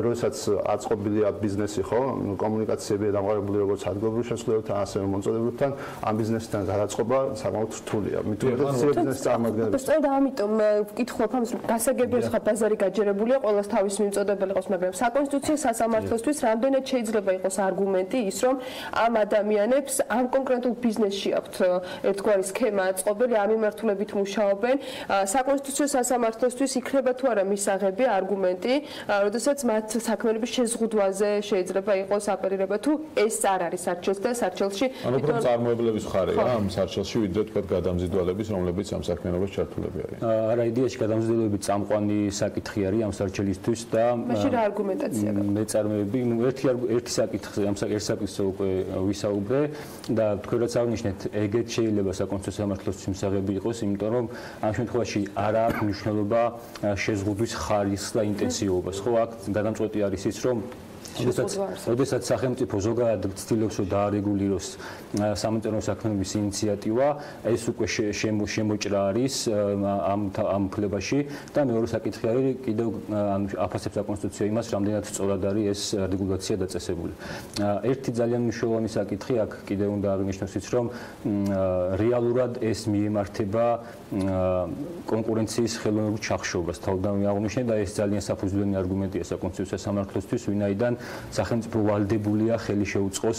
როდესაც აწყობილია ბიზნესი, ხო, კომუნიკაციები დამყარებული როგორც ადგილობრივ შესაძლებლობებთან, ასევე მომწოდებლებთან, ამ ბიზნესთან გადაწყობა საკმაოდ რთულია. მithumetet ბიზნესის წარმომადგენლებს. სწორედ ამიტომ ვკითხულობ ამას, რომ გასაგებია ხა ბაზარი გაჯერებულია, ყოველს თავის მიმწოდებელი იყოს, მაგრამ საკონსტიტუციო სასამართლოსთვის რამდენად შეიძლება იყოს არგუმენტი ის, რომ ამ ადამიანებს ამ კონკრეტულ ბიზნესში აქვთ ერთგვარი სქემა აწყობილი, ამ მიმართულებით მუშაობენ. საკონსტიტუციო სასამართლოსთვის იქნება თუ არა მისაღები არგუმენტი, როდესაც მათ საქმიანობის შეზღუდვაზე შეიძლება იყოს აპელირება, თუ ეს არ არის სარჩელს და სარჩელში ანუ უფრო წარმოებლების ხარეა ამ სარჩელში, ვიდრე თქვათ გადამზიდვალების, რომლებიც ამ საქმიანობას ჩართულები არიან. არა, იდეაში გადამზიდვალები წამყვანი საკითხი არის ამ სარჩელისთვის და მაშინ რა არგუმენტაცია გაქვს? მეწარმეები, ერთი საკითხზე, ამ საკითხზე უკვე ვისაუბრე და თქვენ რაც აღნიშნეთ, ეგეთ შეიძლება საკონსტიტუციო სასამართლოსთვის მისაღები იყოს, იმიტომ რომ ამ შემთხვევაში არ აქვს მნიშვნელობა შეზღუდვის ხარისხს და ინტენსივობას. ხო, აქ გადამწყვეტი არის ის, რომ როდესაც სახელმწიფო ზოგადად ცდილობს რომ დაარეგულიროს სამონტენო საქმეების ინიციატივა, ეს უკვე შემოჭრა არის ამ უფლებაში და მეორე საკითხი არის კიდევ აფასებს საკონსტიტუციო იმას, რამდენად სწორად არის ეს რეგულაცია დაწესებული. ერთი ძალიან მნიშვნელოვანი საკითხი აქ კიდევ უნდა აღინიშნოს ის, რომ რეალურად ეს მიემართება კონკურენციის ხელოვნურ ჩახშობას. თავდაპირველად აღნიშნე და ეს ძალიან საფუძვლიანი არგუმენტია საკონსტიტუციო სასამართლოსთვის, ვინაიდან სახელმწიფო ვალდებულია ხელი შეუწყოს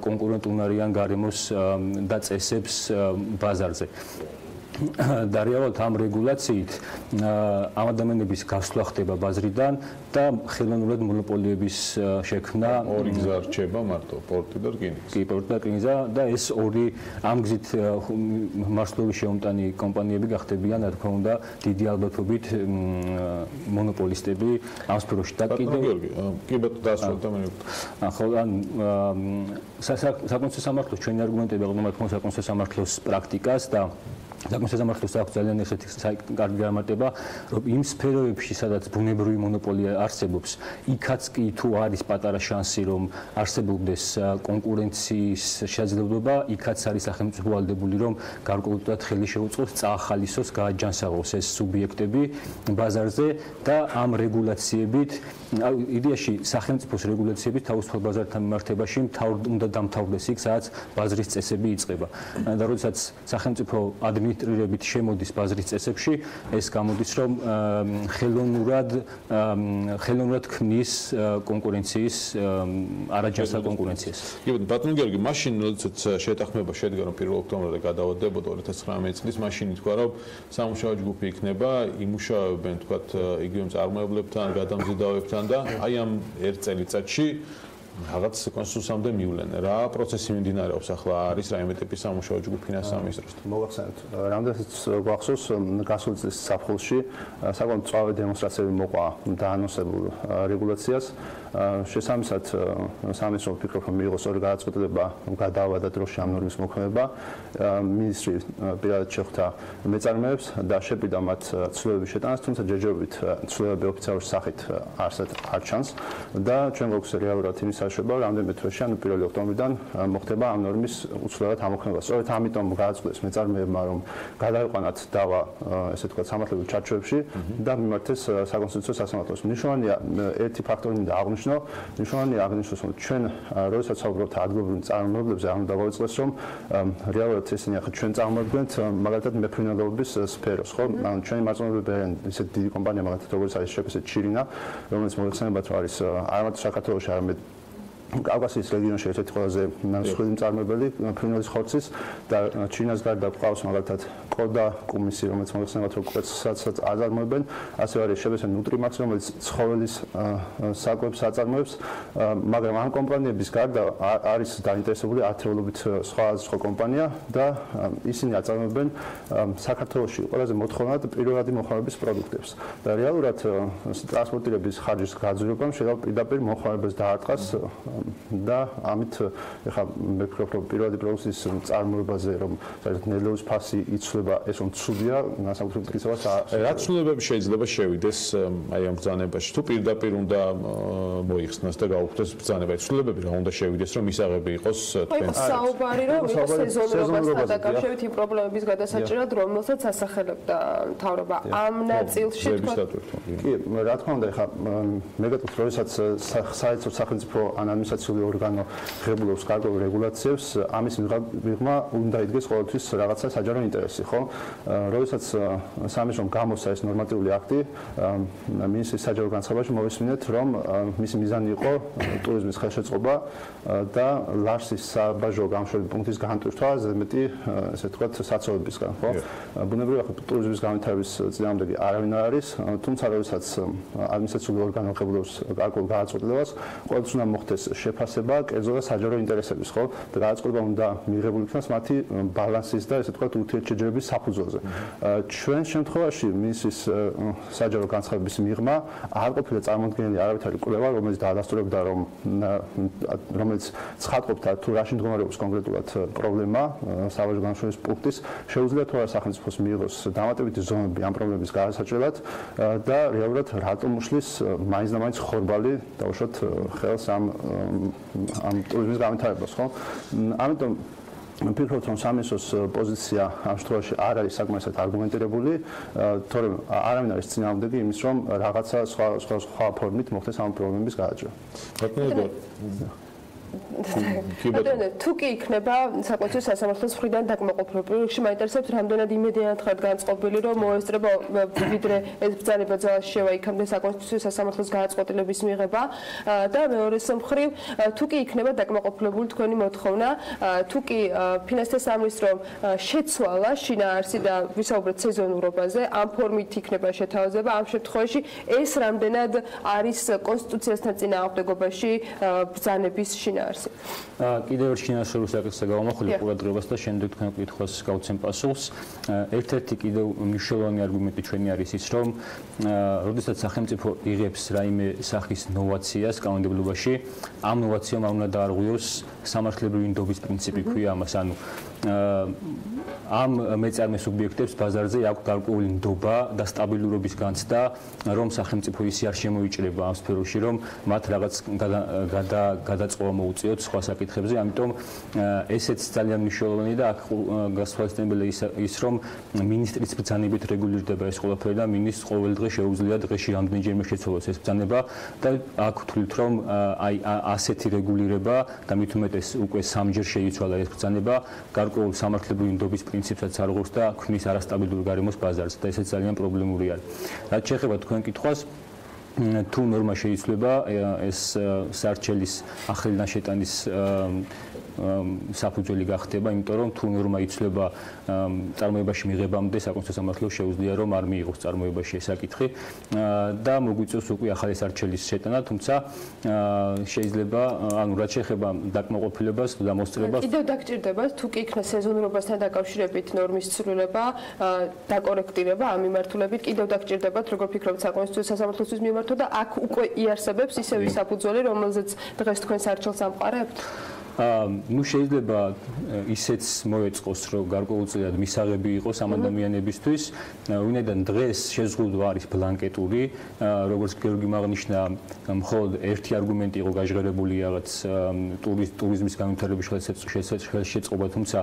კონკურენტუნარიან გარემოს და წესებს ბაზარზე. და რეალურად ამ რეგულაციით ამ ადამიანების გასვლა ხდება ბაზრიდან და ხელოვნურად მონოპოლიების შექმნა ორი გზა რჩება მარტო პორტი და რკინიგზა. კი, პორტი და რკინიგზა და ეს ორი ამ გზით მარშრუტების შეუმტანი კომპანიები გახდებიან, რა თქმა უნდა, დიდი ალბათობით მონოპოლისტები ამ სფეროში და კიდევ კი ბატონო დასრულდა მე. ხო, ან საკონსულტაციო სამართლოს ჩვენი არგუმენტები აღნიშნავთ საკონსულტაციო სამართლოს პრაქტიკას და საკონსულტაციო სამართლოს აქვს ძალიან ესეთი კარგი განმარტება, რომ იმ სფეროებში, სადაც ბუნებრივი მონოპოლია არსებობს, იქაც კი თუ არის პატარა შანსი, რომ არსებობდეს კონკურენციის შესაძლებლობა, იქაც არის სახელმწიფო ვალდებული, რომ გარკვეულწილად ხელი შეუწყოს, წაახალისოს, გააჯანსაღოს ეს სუბიექტები ბაზარზე და ამ რეგულაციებით, იდეაში სახელმწიფოს რეგულაციებით თავისუფალ ბაზართან მიმართებაში უნდა დამთავრდეს იქ, სადაც ბაზრის წესები იწყება. და როდესაც სახელმწიფო ადმინისტრირებით შემოდის ბაზრის წესებში, ეს გამოდის, რომ ხელოვნურად ქმნის კონკურენციის არაჯანსაღ კონკურენციას. კი, ბატონო გიორგი, მაშინ როდესაც შეთანხმება შედგა, რომ 1 ოქტომბერზე გადავადებოდა 2019 წლის, მაშინ ითქვა, რომ სამუშაო ჯგუფი იქნება, იმუშავებენ თქვათ იგივე მწარმოებლებთან, გადამზიდავებთან და აი ამ ერთ წელიწადში რაღაც კონსულსამდე მივლენ. რა პროცესი მიმდინარეობს ახლა არის რაიმე ტიპის სამუშაო ჯგუფი ფინანსთა მინისტროსთან? მოგახსენებთ, რამდენიც გვახსოვს გასული წლის საფხულში საკმაოდ მწვავე დემონსტრაციები მოყვა დაანონსებულ რეგულაციას. შესაბამისად, სამინისტრო ფიქრობ, რომ მიიღოს ორი გადაწყვეტილება გადაავა და დროში ამ ნორმის მოქმედება. მინისტრი პირადად შეხვდა მეწარმეებს და შეპირდა მათ ცვლილებების შეტანას, თუმცა ჯერჯერობით ცვლილებები ოფიციალური სახით არ ჩანს და ჩვენ გვაქვს რეალურად იმის საშუალება, რომ რამდენიმე თვეში, ანუ 1 ოქტომბრიდან მოხდება ამ ნორმის უცვლელად ამოქმედება. სწორედ ამიტომ გააწყდეს მეწარმეებმა, რომ გადაიყვანათ დავა, ესე ვთქვათ, სამართლებრივ ჩარჩოებში და მიმართეს საკონსტიტუციო სასამართლოს. მნიშვნელოვანია ერთი ფაქტორი მინდა მნიშვნელოვანია აღნიშნოს, რომ ჩვენ როდესაც საუბრობთ ადგილობრივ წარმოებლებზე, არ უნდა გავიწყდეს, რომ რეალურად ესენი ახლა ჩვენ წარმოადგენთ მაგალითად მეფრინველობის სფეროს, ხო? ანუ ჩვენი მარწმუნებლები არიან ისეთი დიდი კომპანია, მაგალითად როგორც არის შეგვეცეთ შირინა, რომელიც მოგეხსენებათ, რომ არის არა მარტო საქართველოში, არამედ კავკასიის რეგიონში ერთ-ერთი ყველაზე მსხვილი მწარმოებელი ფრინველის ხორცის და ჩინას გარდა გვყავს მაგალითად კოდა კუმისი, რომელიც მოგეხსენებათ, რომ კვერცხსაც აწარმოებენ, ასევე არის შებესე ნუტრიმაქს, რომელიც ცხოველის საკვებს აწარმოებს, მაგრამ ამ კომპანიების გარდა არის დაინტერესებული ათეულობით სხვა კომპანია და ისინი აწარმოებენ საქართველოში ყველაზე მოთხოვნად პირველადი მოხმარების პროდუქტებს. და რეალურად ტრანსპორტირების ხარჯის გაძვირებამ შეიძლება პირდაპირ მოხმარებას დაარტყას და ამით ეხლა მე ვფიქრობ, რომ პირველადი პროდუქციის წარმოებაზე, რომ ნედლეულის ფასი იცვლება, ეს რომ ცუდია, განსაკუთრებით მტკიცებას რა ცვლილებები შეიძლება შევიდეს აი ამ ბრძანებაში? თუ პირდაპირ უნდა მოიხსნას და გაუქმდეს ბრძანება, ცვლილებები რა უნდა შევიდეს, რომ მისაღები იყოს თქვენ? საუბარი რომ იყოს სეზონურობასთან დაკავშირებით იმ პრობლემების გადასაჭრელად, რომელსაც ასახელებდა მთავრობა ამ ნაწილში თქვა. კი, რა თქმა უნდა, ეხლა მე გეტყვით, როდესაც საერთო სახელმწიფო ან ადმინისტრაციული ორგანო ღებულობს გარკვეულ რეგულაციებს, ამის მიღმა უნდა იდგეს ყოველთვის რაღაცა საჯარო ინტერესი, ხო? როდესაც სამინისტრომ გამოსცა ეს ნორმატიული აქტი, მინისტრის საჯარო განცხადებაში მოვისმინეთ, რომ მისი მიზანი იყო ტურიზმის ხელშეწყობა და ლარსის საბაჟო გამშველი პუნქტის განტვირთვა, ზედმეტი, ესე ვთქვათ, საცხოვრებისგან, ხო? ბუნებრივია, ხო, ტურიზმის განვითარების წინააღმდეგი არავინ არ არის, თუმცა როდესაც ადმინისტრაციული ორგანო ღებულობს გარკვეულ გადაწყვეტილებას, ყოველთვის უნდა მოხდეს შეფასება კერძო და საჯარო ინტერესების, ხო? და გადაწყვეტილება უნდა მიღებული იქნას მათი ბალანსის და ესე ვთქვათ ურთიერთშეჯერების საფუძველზე. ჩვენ შემთხვევაში მინისტრის საჯარო განცხადების მიღმა არ ყოფილა წარმოქმნილი არავითარი კვლევა, რომელიც დაადასტურებდა, რომელიც ცხადყოფდა თუ რაში მდგომარეობს კონკრეტულად პრობლემა საბაჟო განშრომის პუნქტის, შეუძლია თუ არა სახელმწიფოს მიიღოს დამატებითი ზომები ამ პრობლემების გადასაჭრელად და რეალურად რატომ უშლის მაინც და მაინც ხორბალი დაუშვათ ხელს ამ ტურიზმის განვითარებას, ხო? ამიტომ ვფიქრობ, რომ სამინისტროს პოზიცია ამ შემთხვევაში არ არის საკმარისად არგუმენტირებული, თორემ არავინ არის წინააღმდეგი იმის, რომ რაღაცა სხვა ფორმით მოხდეს ამ პრობლემების გადაჭრა. თუ კი იქნება საკუთრივ სასამართლოს მხრიდან დაკმაყოფილება, პირველ რიგში მაინტერესებს რამდენად იმედიანად ხართ განწყობილი, რომ მოესწრება ვიდრე ეს ბრძანება ძალაში შევა იქამდე საკონსტიტუციო სასამართლოს გადაწყვეტილების მიღება და მეორე მხრივ თუ კი იქნება დაკმაყოფილებული თქვენი მოთხოვნა, თუ კი ფინანსთა სამინისტრომ შეცვალა შინაარსი და ვისაუბრეთ სეზონურობაზე, ამ ფორმით იქნება შეთავაზება, ამ შემთხვევაში ეს რამდენად არის კონსტიტუციასთან წინააღმდეგობაში ბრძანების შინაარსი. კიდევ ერთ შინაარსს აკეთებ გამახვილ ყურადღებას და შემდეგ თქვენ კითხვას გავცემ პასუხს. ერთ-ერთი კიდევ მნიშვნელოვანი არგუმენტი ჩვენი არის ის, რომ როდესაც სახელმწიფო იღებს რაიმე სახის ნოვაციას კანონმდებლობაში, ამ ნოვაციამ არ უნდა დაარღვიოს სამართლებრივი ნდობის პრინციპი ქვია ამას, ანუ ამ მეწარმე სუბიექტებს ბაზარზე აქვს გარკვეული ნდობა და სტაბილურობის განცდა, რომ სახელმწიფო ისე არ შემოიჭრება ამ სფეროში, რომ მათ რაღაც გადაწყობა მოუწიოთ სხვა საკითხებზე, ამიტომ ესეც ძალიან მნიშვნელოვანია და აქ გასათვალისწინებელია ის, რომ მინისტრის ბრძანებით რეგულირდება ეს ყველაფერი და მინისტრს ყოველ დღე შეუძლია დღეში რამდენჯერმე შეცვალოს ეს ბრძანება და აქ ვთვლით, რომ აი ასეთი რეგულირება და მით უმეტეს უკვე სამჯერ შეიცვალა ეს ბრძანება გარკვეულ სამართლებრივი ნდობის პრინციპსაც არღვევს და ქმნის არასტაბილურ გარემოს ბაზარზე და ესეც ძალიან პრობლემური არის. რაც შეეხება თქვენ კითხვას, თუ ნორმა შეიცვლება ეს სარჩელის ახალი ნაშეტანის საფუძველი გახდება, იმიტომ რომ თუ ნორმა იცვლება წარმოებაში მიღებამდე საკონსტიტუციო სამართლოს შეუძლია რომ არ მიიღოს წარმოებაში ეს საკითხი და მოგვიწევს უკვე ახალი სარჩელის შეტანა, თუმცა შეიძლება ანუ რაც შეეხება დაკმაყოფილებას და მოსწრებას კიდევ დაგჭირდება თუ კი იქნება სეზონურობასთან დაკავშირებით ნორმის ცვლილება, დაკორექტირება ამ მიმართულებით კიდევ დაგჭირდებათ როგორ ფიქრობთ საკონსტიტუციო სასამართლოსთვის მიმართვა და აქ უკვე იარსებებს ისევ საფუძველი, რომელზეც დღეს თქვენ სარჩელს ამყარებთ? ნუ შეიძლება ისეც მოეწყოს, რომ გარკვეულწილად მისაღები იყოს ამ ადამიანებისთვის, ვინაიდან დღეს შეზღუდვა არის ბლანკეტური, როგორც გიორგი აღნიშნა, მხოლოდ ერთი არგუმენტი იყო გაჟღერებული რაღაც ტურიზმის განვითარების ხელშეწყობა, თუმცა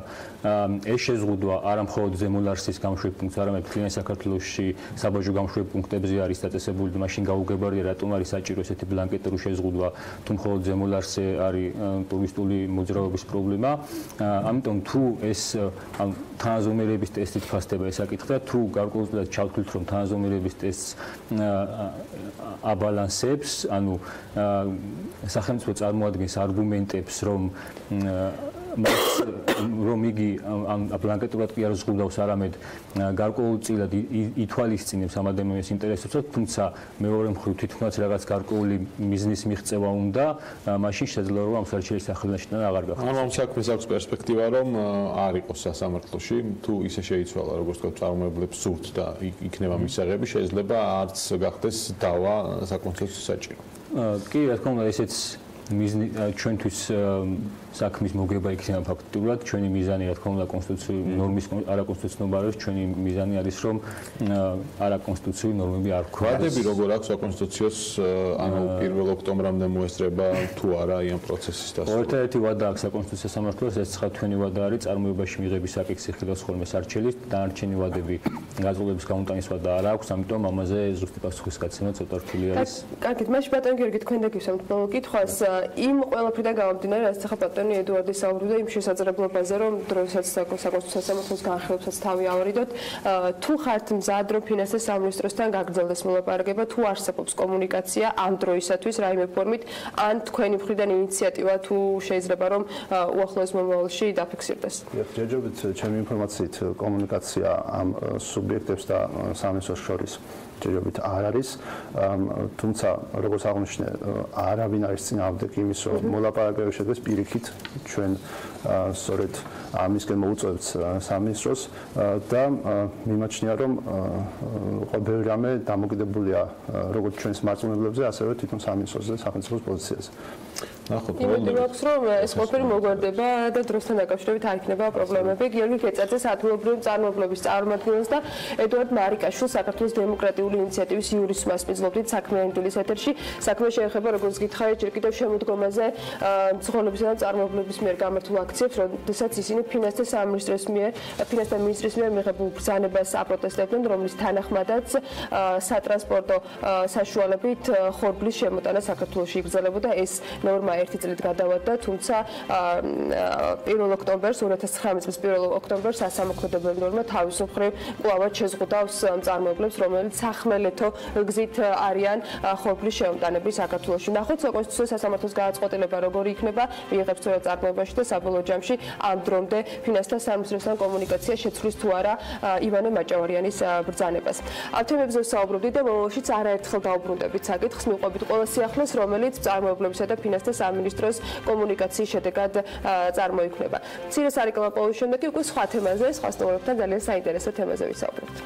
ეს შეზღუდვა არა მხოლოდ ზემოლარსის გამშვებ პუნქტს, არამედ მთლიან საქართველოში საბაჟო გამშვებ პუნქტებზე არის დაწესებული და მაშინ გაუგებარია, რატომ არის საჭირო ესეთი ბლანკეტური შეზღუდვა, თუ მხოლოდ ზემოლარსზე არის ტურისტული მოძრაობის პრობლემა. ამიტომ თუ ეს თანაზომერების ტესტით ფასდება ეს საკითხი და თუ გარკვეულწილად ჩავთვლით, რომ თანაზომერების ტესტს აბალანსებს, ანუ სახელმწიფო წარმოადგენს არგუმენტებს, რომ იგი ბლანკეტურად კი არ ზღუდავს, არამედ გარკვეულწილად ითვალისწინებს ამ ადამიანის ინტერესებს, თუმცა მეორე მხრივ თითქმაც რაღაც გარკვეული მიზნის მიღწევა უნდა, მაშინ შეძლო რომ ამ სარჩელის ახალნაშტან აღარ გახდეს. ანუ ამ საქმეს აქვს პერსპექტივა, რომ არ იყოს სასამართლოში, თუ ისე შეიცვალა, როგორც თქვა, წარმოებლებს სურთ და იქნება მისაღები, შეიძლება არც გახდეს დავა საკონსტიტუციო საჭირო. კი, რა თქმა უნდა, ესეც ჩვენთვის საქმის მოგება იქნება ფაქტურად, ჩვენი მიზანი რა თქმა უნდა კონსტიტუციური ნორმის არაკონსტიტუციურობა არის, ჩვენი მიზანი არის რომ არაკონსტიტუციური ნორმები არ გვქონდეს. ვადები როგორ აქვს საკონსტიტუციოს, ანუ 1 ოქტომბრამდე მოესწრება თუ არა ამ პროცესის დასრულება. ერთ-ერთი ვადა აქვს საკონსტიტუციო სამართლოს, ეს ცხრათვენი ვადა არის წარმოებაში მიღების საკითხი ხილავს ხოლმე სარჩელის, დანარჩენი ვადები გაზრდების გამოტანის ვადა არ აქვს, ამიტომ ამაზე ზუსტი პასუხის გაცემა ცოტა რთული არის. კარგით, მაშინ ბატონ გიორგი თქვენ დაგივსებთ ბოლო კითხვას, იმ ყველაფრიდან გამომდინარე, რაც ახლა ბატონი ედუარდი საუბრობდა იმ შესაძლებლობაზე, რომ დროსაც საკონსტიტუციო სამართლის განხილვასაც თავი ავარიდოთ, თუ ხართ მზად, რომ ფინანსთა სამინისტროსთან გაგრძელდეს მოლაპარაკება, თუ არსებობს კომუნიკაცია ამ დროისათვის რაიმე ფორმით, ან თქვენი მხრიდან ინიციატივა თუ შეიძლება რომ უახლოეს მომავალში დაფიქსირდეს. ჯერჯერობით ჩემი ინფორმაციით კომუნიკაცია ამ სუბიექტებს და სამინისტროს შორის ჯერჯერობით არ არის, თუმცა როგორც აღნიშნე, არავინ არის წინააღმდეგ იმის, რომ მოლაპარაკება შედგეს პირიქით ჩვენ სწორედ ამისკენ მოუწევთ სამინისტროს და მიმაჩნია, რომ ყოველ რამე დამოკიდებულია როგორც ჩვენს მარწმუნებლებზე, ასევე თვითონ სამინისტროს და სახელმწიფოს პოზიციაზე. იმედი მაქვს, რომ ეს ყველაფერი მოგვარდება და დროსთან დაკავშირებით არ იქნება პრობლემები. გიორგი კეწაძეს ადგილობრივი წარმოებლების წარმომადგენელს და ედუარდ მარიკაშვილს საქართველოს დემოკრატიული ინიციატივის იურის მასპინძლობდით საქმიანი დილის ეთერში. საქმე შეეხება, როგორც გითხარით, ჯერ კიდევ შემოდგომაზე მცხოვრებისა და წარმოებლების მიერ გამართულ აქციებს, როდესაც ისინი ფინანსთა სამინისტროს მიერ მიღებულ ბრძანებას აპროტესტებდნენ, რომლის თანახმადაც სატრანსპორტო საშუალებით ხორბლის შემოტანა საქართველოში იგრძელებოდა. ეს ნორმა 1 წლით გადავადდა, თუმცა 1 ოქტომბერს 2019 წლის 1 ოქტომბერს სასამოქმედებელი ნორმა თავის მხრივ კვლავ შეზღუდავს მწარმოებლებს, რომელიც სახმელეთო გზით არიან ხორბლის შემოტანების საქართველოში. ნახოთ საკონსტიტუციო სასამართლოს გადაწყვეტილება როგორი იქნება, მიიღებს თუ არა წარმოებაში და საბოლოო ჯამში ამ დრომდე ფინანსთა სამინისტროსთან კომუნიკაცია შეცვლის თუ არა ივანე მაჭავარიანის ბრძანებას. ამ თემებზე ვსაუბრობდით და მომავალშიც არაერთხელ დაუბრუნდებით საკითხს, მივყვებით ყველა სიახლეს, რომელიც წარმოებლებისა და ფინანსთა სამინისტროს კომუნიკაციის შედეგად წარმოიქმნება. მცირე სარეკლამო პაუზის შემდეგ უკვე სხვა თემაზე, სხვა სტუმრებთან ძალიან საინტერესო თემაზე ვისაუბრებთ.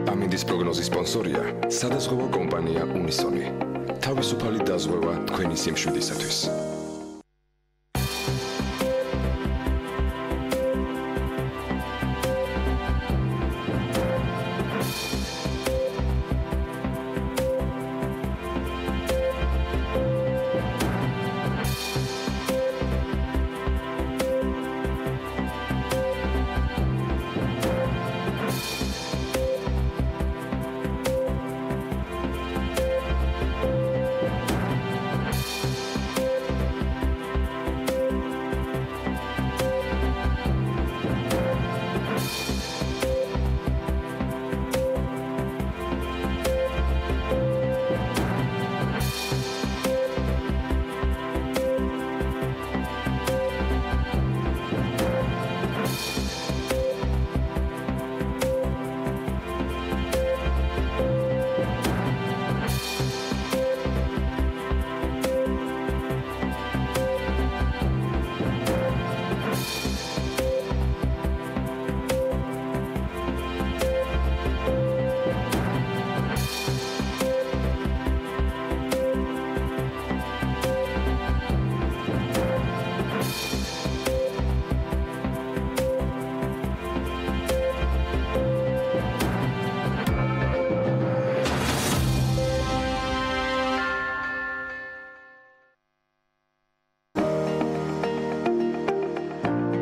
ამინდის პროგნოზის სპონსორია სადაზღვევო კომპანია უნისონი. თავისუფალი დაზღვევა თქვენი სიმშვიდისათვის.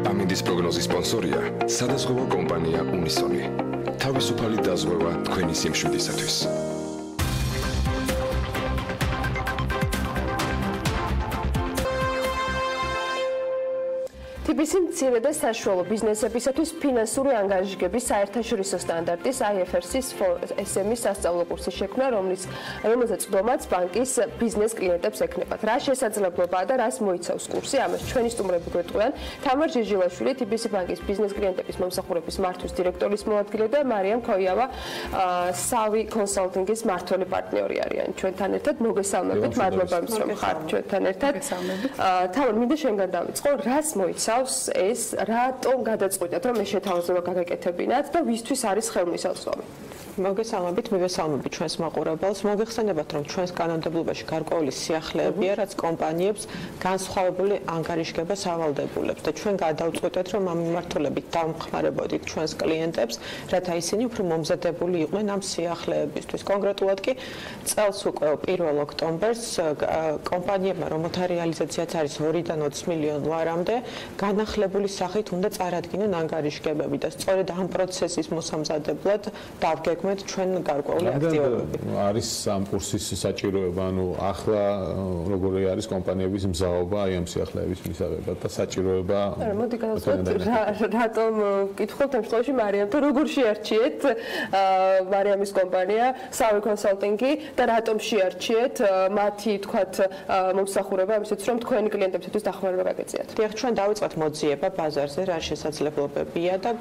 ამინდის პროგნოზის სპონსორია სადაზღვევო კომპანია უნისონი. თავისუფალი დაზღვევა თქვენი სიმშვიდისათვის. TBC მცირე და საშუალო ბიზნესებისათვის ფინანსური ანგარიშგების საერთაშორისო სტანდარტის IFRS-ის SM-ის სასწავლო კურსის შექმნა, რომელზეც წვდომაც ბანკის ბიზნეს კლიენტებს ექნებათ. რა შესაძლებლობაა და რას მოიცავს კურსი? ამას ჩვენი სტუმრები გვეტყვიან. თამარ ჟიჟილაშვილი, TBC ბანკის ბიზნეს კლიენტების მომსახურების მართვის დირექტორის მოადგილე და მარიამ ქოიავა, სავი კონსალტინგის მმართველი პარტნიორი არიან ჩვენთან ერთად. მოგესალმებით, მადლობა რომ ხართ ჩვენთან ერთად. თამარ, მინდა შენგან დავიწყო, რას მოიცავს ეს რატომ გადაწყვიტეთ რომ ეს შეთავაზება გაგაკეთებინათ და ვისთვის არის ხელმისაწვდომი? მოგესალმებით, მივესალმებით ჩვენს მაყურებელს. მოგეხსენებათ, რომ ჩვენს კანონმდებლობაში გარკვეული სიახლეებია, რაც კომპანიებს განსხვავებული ანგარიშგებას ავალდებულებს და ჩვენ გადავწყვეტეთ, რომ ამ მიმართულებით დავხმარებოდით ჩვენს კლიენტებს, რათა ისინი უფრო მომზადებული იყვნენ ამ სიახლეებისთვის. კონკრეტულად კი წელს უკვე 1 ოქტომბერს კომპანიებმა, რომელთა რეალიზაციაც არის 2-დან 20 მილიონ ლარამდე, განახლებული სახით უნდა წარადგინონ ანგარიშგებები და სწორედ ამ პროცესის მოსამზადებლად დავგეგმეთ ჩვენ გარკვეული აქტივობები. არის ამ კურსის საჭიროება, ანუ ახლა როგორი არის კომპანიების მზაობა აი ამ სიახლეების მისაღებად და საჭიროება. მოდი გადავწყვეტ, რატომ ვკითხოთ ამ შემთხვევაში მარიამთან, როგორ შეარჩიეთ მარიამის კომპანია, სავი კონსალტინგი და რატომ შეარჩიეთ მათი თქვათ მომსახურება, ამისათვის რომ თქვენი კლიენტებისთვის დახმარება გაგეწიათ. დიახ, ჩვენ დავიწყეთ მოძიება ბაზარზე, რა შესაძლებლობებია და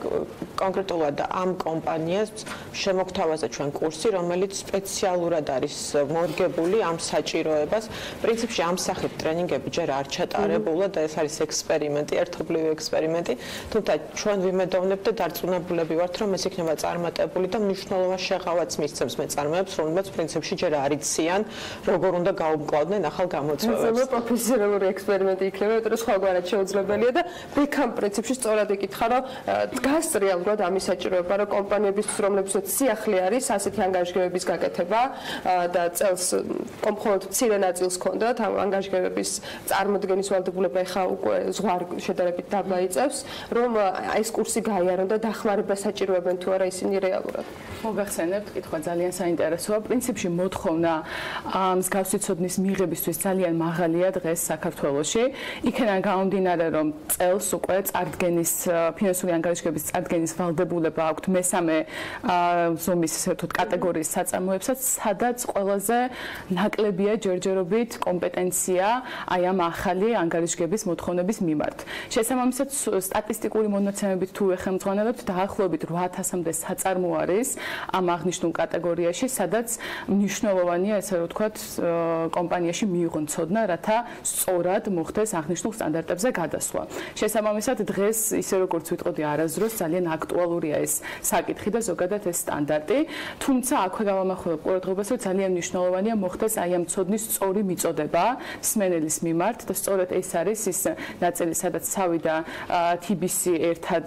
კონკრეტულად ამ კომპანიას შემოგთავაზა ჩვენ კურსი, რომელიც სპეციალურად არის მორგებული ამ საჭიროებას. პრინციპში ამ სახით ტრენინგები ჯერ არ ჩატარებულა და ეს არის ექსპერიმენტი, ერთობლივი ექსპერიმენტი, თუმცა ჩვენ ვიმედოვნებთ და დარწმუნებულები ვართ, რომ ეს იქნება წარმატებული და მნიშვნელოვან შეღავაც მისცემს მეწარმეებს, რომლებიც პრინციპში ჯერ არ იციან, როგორ უნდა გაუმკლავდნენ ახალ გამოწვევებს. ეს პროფესიონალური ექსპერიმენტი იქნება, იმიტომ რომ სხვაგვარად შეუძლებელია და ბექამ პრინციპში სწორად იკითხა, რომ დგას რეალურად ამის საჭიროება, რომ კომპანიების, რომლებსაც სიახლე არის ასეთი ანგარიშგებების გაკეთება და წელს მხოლოდ მცირე ნაწილს ჰქონდათ ამ ანგარიშგებების წარმოდგენის ვალდებულება, ეხლა უკვე ზღვარ შედარებით დაბლა იწევს, რომ ეს კურსი გაიარონ და დახმარება საჭიროებენ თუ არა ისინი რეალურად. მოგახსენებთ, კითხვა ძალიან საინტერესოა. პრინციპში მოთხოვნა მსგავსი ცოდნის მიღებისთვის ძალიან მაღალია დღეს საქართველოში. იქიდან გამომდინარე, რომ წელს უკვე წარდგენის ფინანსური ანგარიშგების წარდგენის ვალდებულება აქვთ მესამე ზომის ესეთოთ კატეგორიის საწარმოებსაც, სადაც ყველაზე ნაკლებია ჯერჯერობით კომპეტენცია აი ამ ახალი ანგარიშგების მოთხოვნების მიმართ. შესაბამისად, სტატისტიკური მონაცემებით თუ ეხელმძღვანელობთ, დაახლოებით 8000-მდე საწარმო არის ამ აღნიშნულ კატეგორიაში, სადაც მნიშვნელოვანია, ესე რომ ვთქვათ, კომპანიაში მიიღონ ცოდნა, რათა სწორად მოხდეს აღნიშნულ სტანდარტებზე გადასვლა. შესაბამისად, დღეს ისე როგორც ვიტყოდი, არასდროს ძალიან აქტუალურია ეს საკითხი და ზოგადად ეს სტანდარტი, თუმცა აქვე გავამახვილებ ყურადღებას, რომ ძალიან მნიშვნელოვანია მოხდეს აი ამ ცოდნის სწორი მიწოდება მსმენელის მიმართ და სწორედ ეს არის ის ნაწილი, სადაც ცავი და TBC ერთად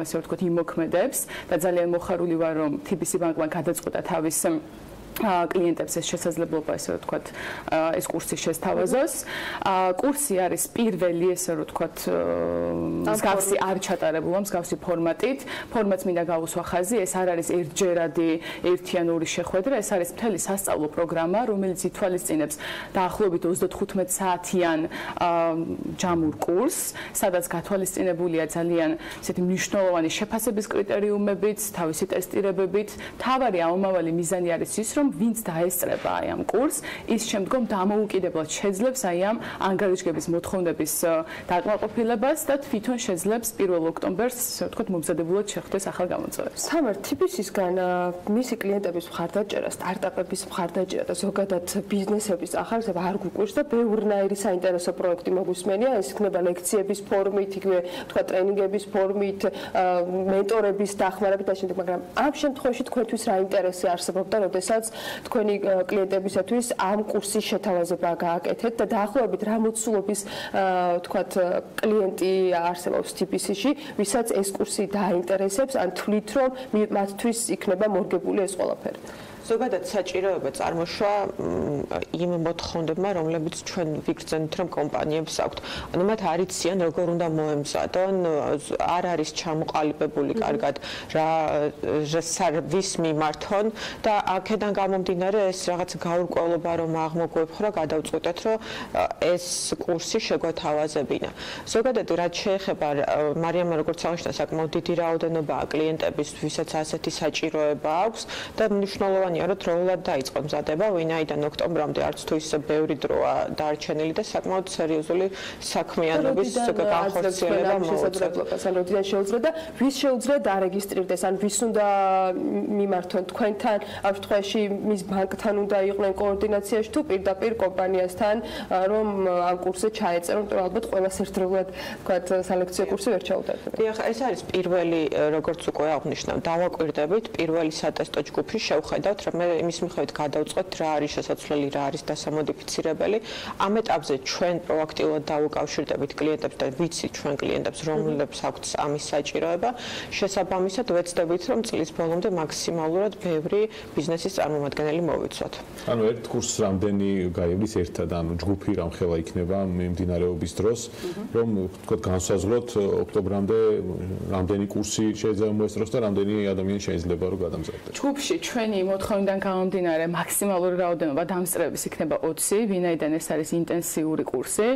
ესე ვთქვათ იმოქმედებს და ძალიან მოხარული ვარ, რომ TBC ბანკმა გადაწყვეტა თავის კლიენტებს ეს შესაძლებლობა, ესე ვთქვათ, ეს კურსი შესთავაზოს. კურსი არის პირველი, ესე ვთქვათ, მსგავსი არ ჩატარებულა, მსგავსი ფორმატით. ფორმატს მინდა გავუსვა ხაზი, ეს არ არის ერთჯერადი ერთი ან ორი შეხვედრა, ეს არის მთელი სასწავლო პროგრამა, რომელიც ითვალისწინებს დაახლოებით 35 საათიან ჯამურ კურსს, სადაც გათვალისწინებულია ძალიან ესეთი მნიშვნელოვანი შეფასების კრიტერიუმებით, თავისი ტესტირებებით. თავარი ამომავალი მიზანი არის ის, რომ ვინც დაესწრება აი ამ კურსს, ის შემდგომ დამოუკიდებლად შეძლებს აი ამ ანგარიშგების მოთხოვნების დაკმაყოფილებას და თვითონ შეძლებს 1 ოქტომბერს, ასე ვთქვათ, მომზადებულად შეხვდეს ახალ გამოწვევებს. სამარ TBC-სგან მისი კლიენტების მხარდაჭერა, სტარტაპების მხარდაჭერა და ზოგადად ბიზნესების ახალგაზრდა არ გვიკვირს და ბევრნაირი საინტერესო პროექტი მოგусმენია, ეს იქნება ლექციების ფორმით, იგივე თქვა ტრენინგების ფორმით, მენტორების დახმარებით და შემდეგ, მაგრამ ამ შემთხვევაში თქვენთვის რა ინტერესი არსებობდა, როდესაც თქვენი კლიენტებისათვის ამ კურსის შეთავაზება გააკეთეთ და დაახლოებით რა მოცულობის თქვათ კლიენტი არსებობს TBC-ში, ვისაც ეს კურსი დაინტერესებს, ან თვლით, რომ მათთვის იქნება მორგებული ეს ყველაფერი. ზოგადად საჭიროება წარმოშვა იმ მოთხოვნებმა, რომლებიც ჩვენ ვიგრძნით, რომ კომპანიებს აქვთ. ანუ მათ არ იციან, როგორ უნდა მოემზადონ, არ არის ჩამოყალიბებული კარგად ვის მიმართონ და აქედან გამომდინარე ეს რაღაც გაურკვევლობა რომ აღმოგვეფხვრა, გადავწყვეტეთ, რომ ეს კურსი შეგვეთავაზებინა. ზოგადად რაც შეეხება მარიამმა როგორც აღნიშნა, საკმაოდ დიდი რაოდენობაა კლიენტების, ვისაც ასეთი საჭიროება აქვს და მნიშვნელოვანია რომ დროულად დაიწყო მზადება, ვინაიდან ოქტომბრამდე არც თუ ისე ბევრი დროა დარჩენილი და საკმაოდ სერიოზული საქმიანობის განხორციელება შესაძლებლობას, ან როდიდან შეუძლია და ვის შეუძლია დარეგისტრირდეს, ან ვის უნდა მიმართონ თქვენთან, ამ შემთხვევაში მის ბანკთან უნდა იყვნენ კოორდინაციაში თუ პირდაპირ კომპანიასთან, რომ ამ კურსზე ჩაეწერონ, თუ ალბათ ყველას ერთდროულად თქვათ სალექციო კურსი ვერ ჩაუტარდება. დიახ, ეს არის პირველი, როგორც უკვე აღნიშნავ, დავაკვირდებით, პირველი სატესტო ჯგუფი შევხედავთ, მე იმის მიხედვით გადავწყვეტ რა არის შესაძლებელი, რა არის დასამოდიფიცირებელი. ამ ეტაპზე ჩვენ პროაქტიულად დავუკავშირდებით კლიენტებს და ვიცით ჩვენ კლიენტებს, რომლებსაც აქვთ ამის საჭიროება. შესაბამისად ვეცდებით, რომ წლის ბოლომდე მაქსიმალურად ბევრი ბიზნესის წარმომადგენელი მოვიცვათ. ანუ ერთ კურსს რამდენი გაივლის ერთად, ანუ ჯგუფი რამხელა იქნება მიმდინარეობის დროს, რომ ვთქვათ განსაზღვროთ ოქტომბრამდე რამდენი კურსი შეიძლება მოესწროს და რამდენი ადამიანი შეიძლება რომ გადამზადდეს. ჯგუფში ჩვენი მოთხოვნიდან გამომდინარე მაქსიმალური რაოდენობა დამსწრების იქნება 20, ვინაიდან ეს არის ინტენსიური კურსი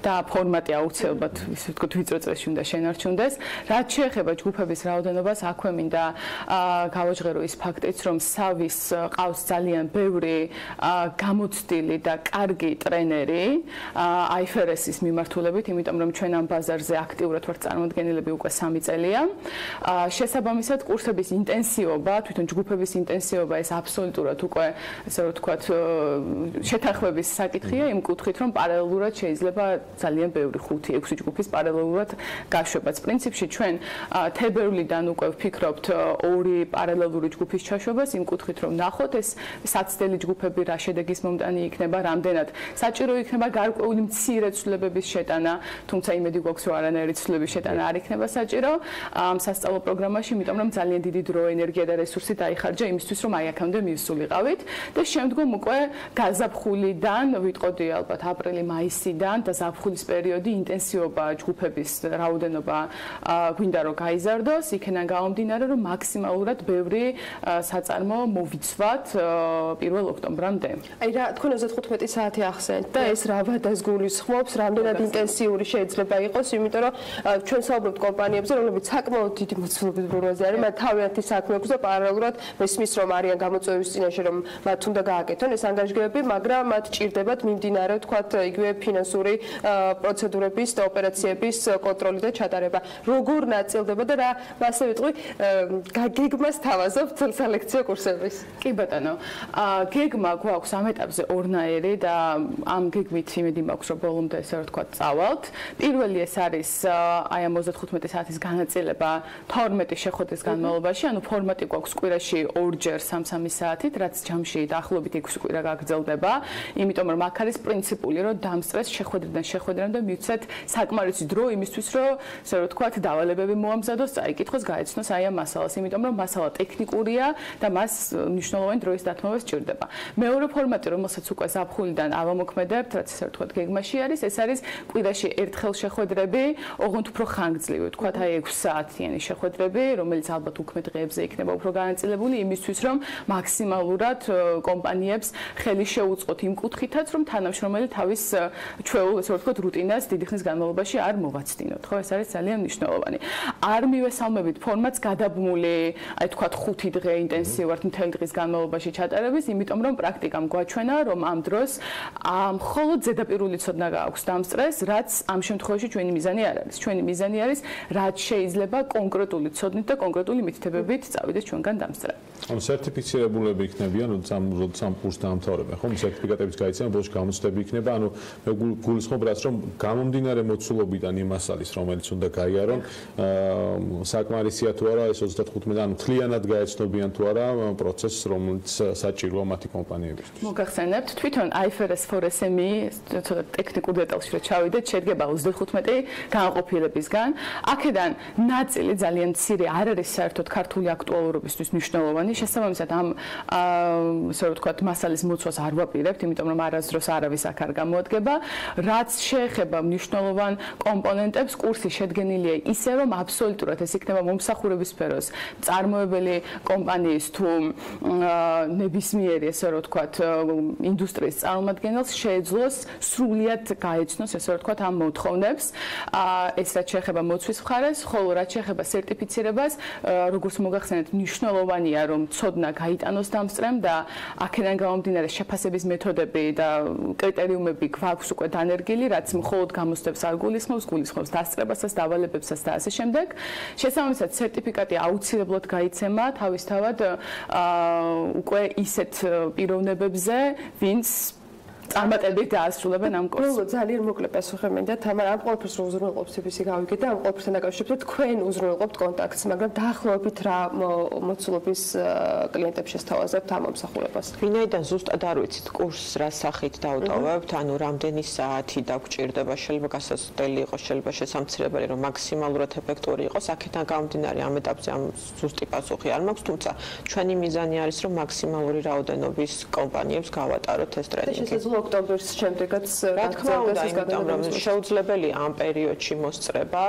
და ფორმატი აუცილებლად, ისე ვთქვათ, ვიწრო წრეში უნდა შენარჩუნდეს. რაც შეეხება ჯგუფების რაოდენობას, აქვე მინდა გავაჟღერო ის ფაქტიც, რომ სავის ყავს ძალიან ბევრი გამოცდილი და კარგი ტრენერი IFRS-ის მიმართულებით, იმიტომ რომ ჩვენ ამ ბაზარზე აქტიურად ვართ წარმოდგენილები უკვე 3 წელია. შესაბამისად, კურსების ინტენსივობა, თვითონ ჯგუფების ინტენსივობა ეს აბსოლუტურად უკვე ესე რომ ვთქვათ შეთანხმების საკითხია იმ კუთხით რომ პარალელურად შეიძლება ძალიან ბევრი 5-6 ჯგუფის პარალელურად გაშვებაც. პრინციპში ჩვენ თებერვლიდან უკვე ვფიქრობთ ორი პარალელური ჯგუფის ჩაშვებას იმ კუთხით რომ ნახოთ ეს საცდელი ჯგუფები რა შედეგის მომტანი იქნება, რამდენად საჭირო იქნება გარკვეული მცირე ცვლილებების შეტანა, თუმცა იმედი გვაქვს რომ არანაირი ცვლილების შეტანა არ იქნება საჭირო ამ სასწავლო პროგრამაში, იმიტომ რომ ძალიან დიდი დრო, ენერგია და რესურსი დაიხარჯა იმისთვის რომ აი აქამდე მივსულიყავით და შემდგომ უკვე გაზაფხულიდან ვიტყოდი ალბათ აპრილი-მაისიდან და ზაფხულის პერიოდი ინტენსივობა ჯგუფების რაოდენობა გვინდა რომ გაიზარდოს, იქიდან გამომდინარე რომ მაქსიმალურად ბევრი საწარმო მოვიცვათ 1 ოქტომბრამდე. აი რა თქვენ 35 საათი ახსენეთ და ეს რა ვადას გულისხმობს, რამდენად ინტენსიური შეიძლება იყოს, იმიტომ რომ ჩვენ საუბრობთ კომპანიებზე, რომლებიც საკმაოდ დიდი მოცულობის ბუროაზე არის, მათ თავიანთი საქმე აქვს და პარალელურად მესმის რომ არიან გამოწვევის წინაშე რომ მათ უნდა გააკეთონ ეს ანგარიშგებები, მაგრამ მათ ჭირდებათ მიმდინარე თქვათ იგივე ფინანსური პროცედურების და ოპერაციების კონტროლი და ჩატარება. როგორ ნაწილდება და რა ასე ვიტყვი გეგმას თავაზობთ სალექციო კურსების? კი ბატონო, გეგმა გვაქვს ამ ეტაპზე ორნაირი და ამ გეგმით იმედი მაქვს რომ ბოლომდე ესე რომ ვთქვათ წავალთ. პირველი ეს არის აი ამ 35 საათის განაწილება 12 შეხვედრის განმავლობაში, ანუ ფორმატი გვაქვს კვირაში 2-ჯერ 3-3 საათით, რაც ჯამში დაახლოებით 6 კვირა გაგრძელდება, იმიტომ რომ აქ არის პრინციპული რომ დამსწრეს შეხვედრიდან შეხვედრამდე მივცეთ საკმარისი დრო იმისთვის რომ ესე რომ ვთქვათ დავალებები მოამზადოს, წაიკითხოს, გაეცნოს აი ამ მასალას, იმიტომ რომ მასალა ტექნიკურია და მას მნიშვნელოვანი დროის დათმობა სჭირდება. მეორე ფორმატი, რომელსაც უკვე ზაფხულიდან ავამოქმედებთ, რაც ესე ვთქვათ გეგმაში არის, ეს არის კვირაში ერთხელ შეხვედრები, ოღონდ უფრო ხანგრძლივი, ვთქვათ აი 6 საათიანი შეხვედრები, რომელიც ალბათ უქმე დღეებზე იქნება უფრო განაწილებული იმისთვის, რომ მაქსიმალურად კომპანიებს ხელი შეუწყოთ იმ კუთხითაც, რომ თანამშრომელი თავის ჩვეულ ესე ვთქვათ რუტინას დიდი ხნის განმავლობაში არ მოვაცდინოთ, ხო, ეს არის ძალიან მნიშვნელოვანი. არ მივესალმებით ფორმატს გადაბმული, აი თქვათ 5 დღე ინტენსივურად მთელი დღის განმავლობაში ჩატარების, იმიტომ რომ პრაქტიკამ გვაჩვენა, რომ ამ დროს მხოლოდ ზედაპირული ცოდნა გააქვს დამსწრეს, რაც ამ შემთხვევაში ჩვენი მიზანი არ არის. ჩვენი მიზანი არის, რაც შეიძლება კონკრეტული ცოდნით და კონკრეტული მითითებებით წავიდეს ჩვენგან დამსწრე. ანუ სერტიფიცირებულები იქნებიან, როდის ამ კურსს დაამთავრებენ, ხო? სერტიფიკატების გაიცემა, ბოლოს გამოცდები იქნება, ანუ მე გულისხმობ რაც რომ გამომდინარე მოცულობიდან იმას არის, რომელიც უნდა გაიარონ, საკმარისია თუ არა ეს 35-დან, ანუ მთლიანად გაეცნობიან თუ არა პროცესს, რომელიც საჭიროა მათი კომპანიებისთვის. მოგახსენებთ, თვითონ IFRS 4SME ცოტა ტექნიკურ დეტალში რა ჩავიდეთ, შედგება 35 განყოფილებისგან. აქედან ნაწილი ძალიან მცირე არ არის საერთოდ ქართული აქტუალურობისთვის მნიშვნელოვანი. შესაბამისად ამ ასე ვთქვათ მასალის მოცვას არ ვაპირებთ, იმიტომ რომ არასდროს არავის აქ არ გამოადგება. რაც შეეხება მნიშვნელოვან კომპონენტებს, კურსი შედგენილია ისე, რომ აბსოლუტურად ეს იქნება მომსახურების სფეროს წარმოებელი კომპანიის თუ ნებისმიერი ასე ვთქვათ ინდუსტრიის წარმომადგენელს შეეძლოს სრულიად გაეცნოს ესე ვთქვათ ამ მოთხოვნებს. ეს რაც შეეხება მოცვის მხარეს, ხოლო რაც შეეხება სერტიფიცირებას, როგორც მოგახსენეთ, მნიშვნელოვანია რომ ცოდნა გაიტანოს დამსწრემ და აქედან გამომდინარე შეფასების მეთოდები და კრიტერიუმები გვაქვს უკვე დანერგილი, რაც მხოლოდ გამოცდებს არ გულისხმობს, გულისხმობს დასწრებასაც, დავალებებსაც და ასე შემდეგ. შესაბამისად, სერტიფიკატი აუცილებლად გაიცემა თავისთავად უკვე ისეთ პიროვნებებზე, ვინც წარმატებით დაასრულებენ ამ კურსს. ძალიან მოკლე პასუხი მინდა, თამარ, ამ ყველაფერს რო უზრუნველყოფთ CPC გავიგეთ და ამ ყველაფერთან დაკავშირებით თქვენ უზრუნველყოფთ კონტაქტს, მაგრამ დაახლოებით რა მოცულობის კლიენტებს შესთავაზებთ ამ მომსახურებას? ვინაიდან ზუსტად არ ვიცით კურსს რა სახით დავტოვებთ, ანუ რამდენი საათი დაგჭირდება, შეიძლება გასაცდელი იყოს, შეიძლება შესამცირებელი, რომ მაქსიმალურად ეფექტური იყოს. აქედან გამომდინარე ამ ეტაპზე ამ ზუსტი პასუხი არ მაქვს, თუმცა ჩვენი მიზანი არის, რომ მაქსიმალური რაოდენობის კომპანიებს გავატაროთ ეს ტრენინგი. ოქტომბრის შემდეგაც რა თქმა უნდა, იმიტომ რომ შეუძლებელია ამ პერიოდში მოსწრება,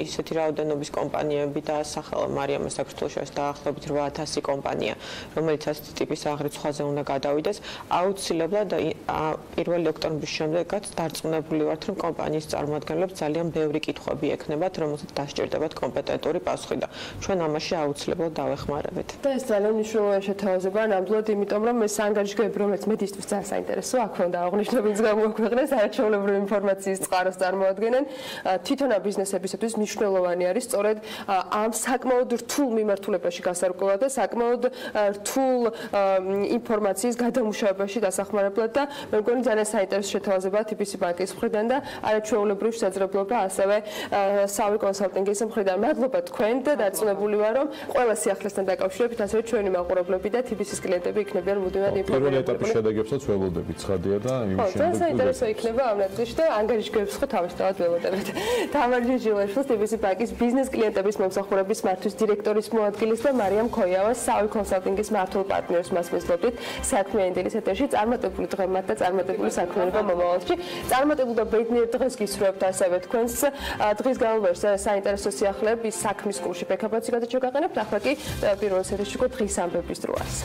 ისეთი რაოდენობის კომპანიები დაასახელა მარიამას საქართველოში არის დაახლოებით 8000 კომპანია, რომელიც ასეთი ტიპის აღრიცხვაზე უნდა გადავიდეს. აუცილებლად 1 ოქტომბრის შემდეგაც დარწმუნებული ვართ, რომ კომპანიის წარმომადგენლებს ძალიან ბევრი კითხვები ექნებათ, რომელსაც დასჭირდებათ კომპეტენტური პასუხი და ჩვენ ამაში აუცილებლად დავეხმარებით. და ეს ძალიან მნიშვნელოვანი შეთავაზებაა, ნამდვილად, იმიტომ რომ ეს ანგარიშგები, რომელიც მედისთვის ძალიან საინტერესოა, აქ უნდა და აღნიშნულიც გამოგვეყნეს არაჩვეულებრივი ინფორმაციის წყაროს წარმოადგენენ. თვითონ ამ ბიზნესებისათვის მნიშვნელოვანი არის სწორედ ამ საკმაოდ რთულ მიმართულებაში გასარკვევა და საკმაოდ რთულ ინფორმაციის გადამუშავებაში დასახმარებლად და მე მგონი ძალიან საინტერესო შეთავაზებაა TBC ბანკის მხრიდან და არაჩვეულებრივ შესაძლებლობა ასევე სავი კონსალტინგის მხრიდან. მადლობა თქვენ და დარწმუნებული ვარ რომ ყველა სიახლესთან დაკავშირებით ასევე ჩვენი მაყურებლები და TBC-ის კლიენტები იქნებიან მუდმივად ინფორმირებული. პირველ ეტაპის შედეგებსაც ველოდებით ცხადია და იმის შემდეგ ძალიან საინტერესო იქნება ამ ნაწილში და ანგარიშგებს ხო თავისთავად ველოდებით. თამარი ჟილაშვილს TBC ბანკის ბიზნეს კლიენტების მომსახურების მართვის დირექტორის მოადგილის და მარიამ ქოიავას სავი კონსალტინგის მართულ პარტნიორს მასმესლობთ საქმიანი დილის ეთერში წარმატებული დღემდე და წარმატებული საქმიანობა მომავალში. წარმატებული და ბედნიერ დღეს გისურვებთ ასევე თქვენს დღის განმავლობაში საინტერესო სიახლეები საქმის კურსში ფექაპაცი გადაჩვენებთ. ახლა კი პირველ სერიაში გქონდ დღის ამბების დროას.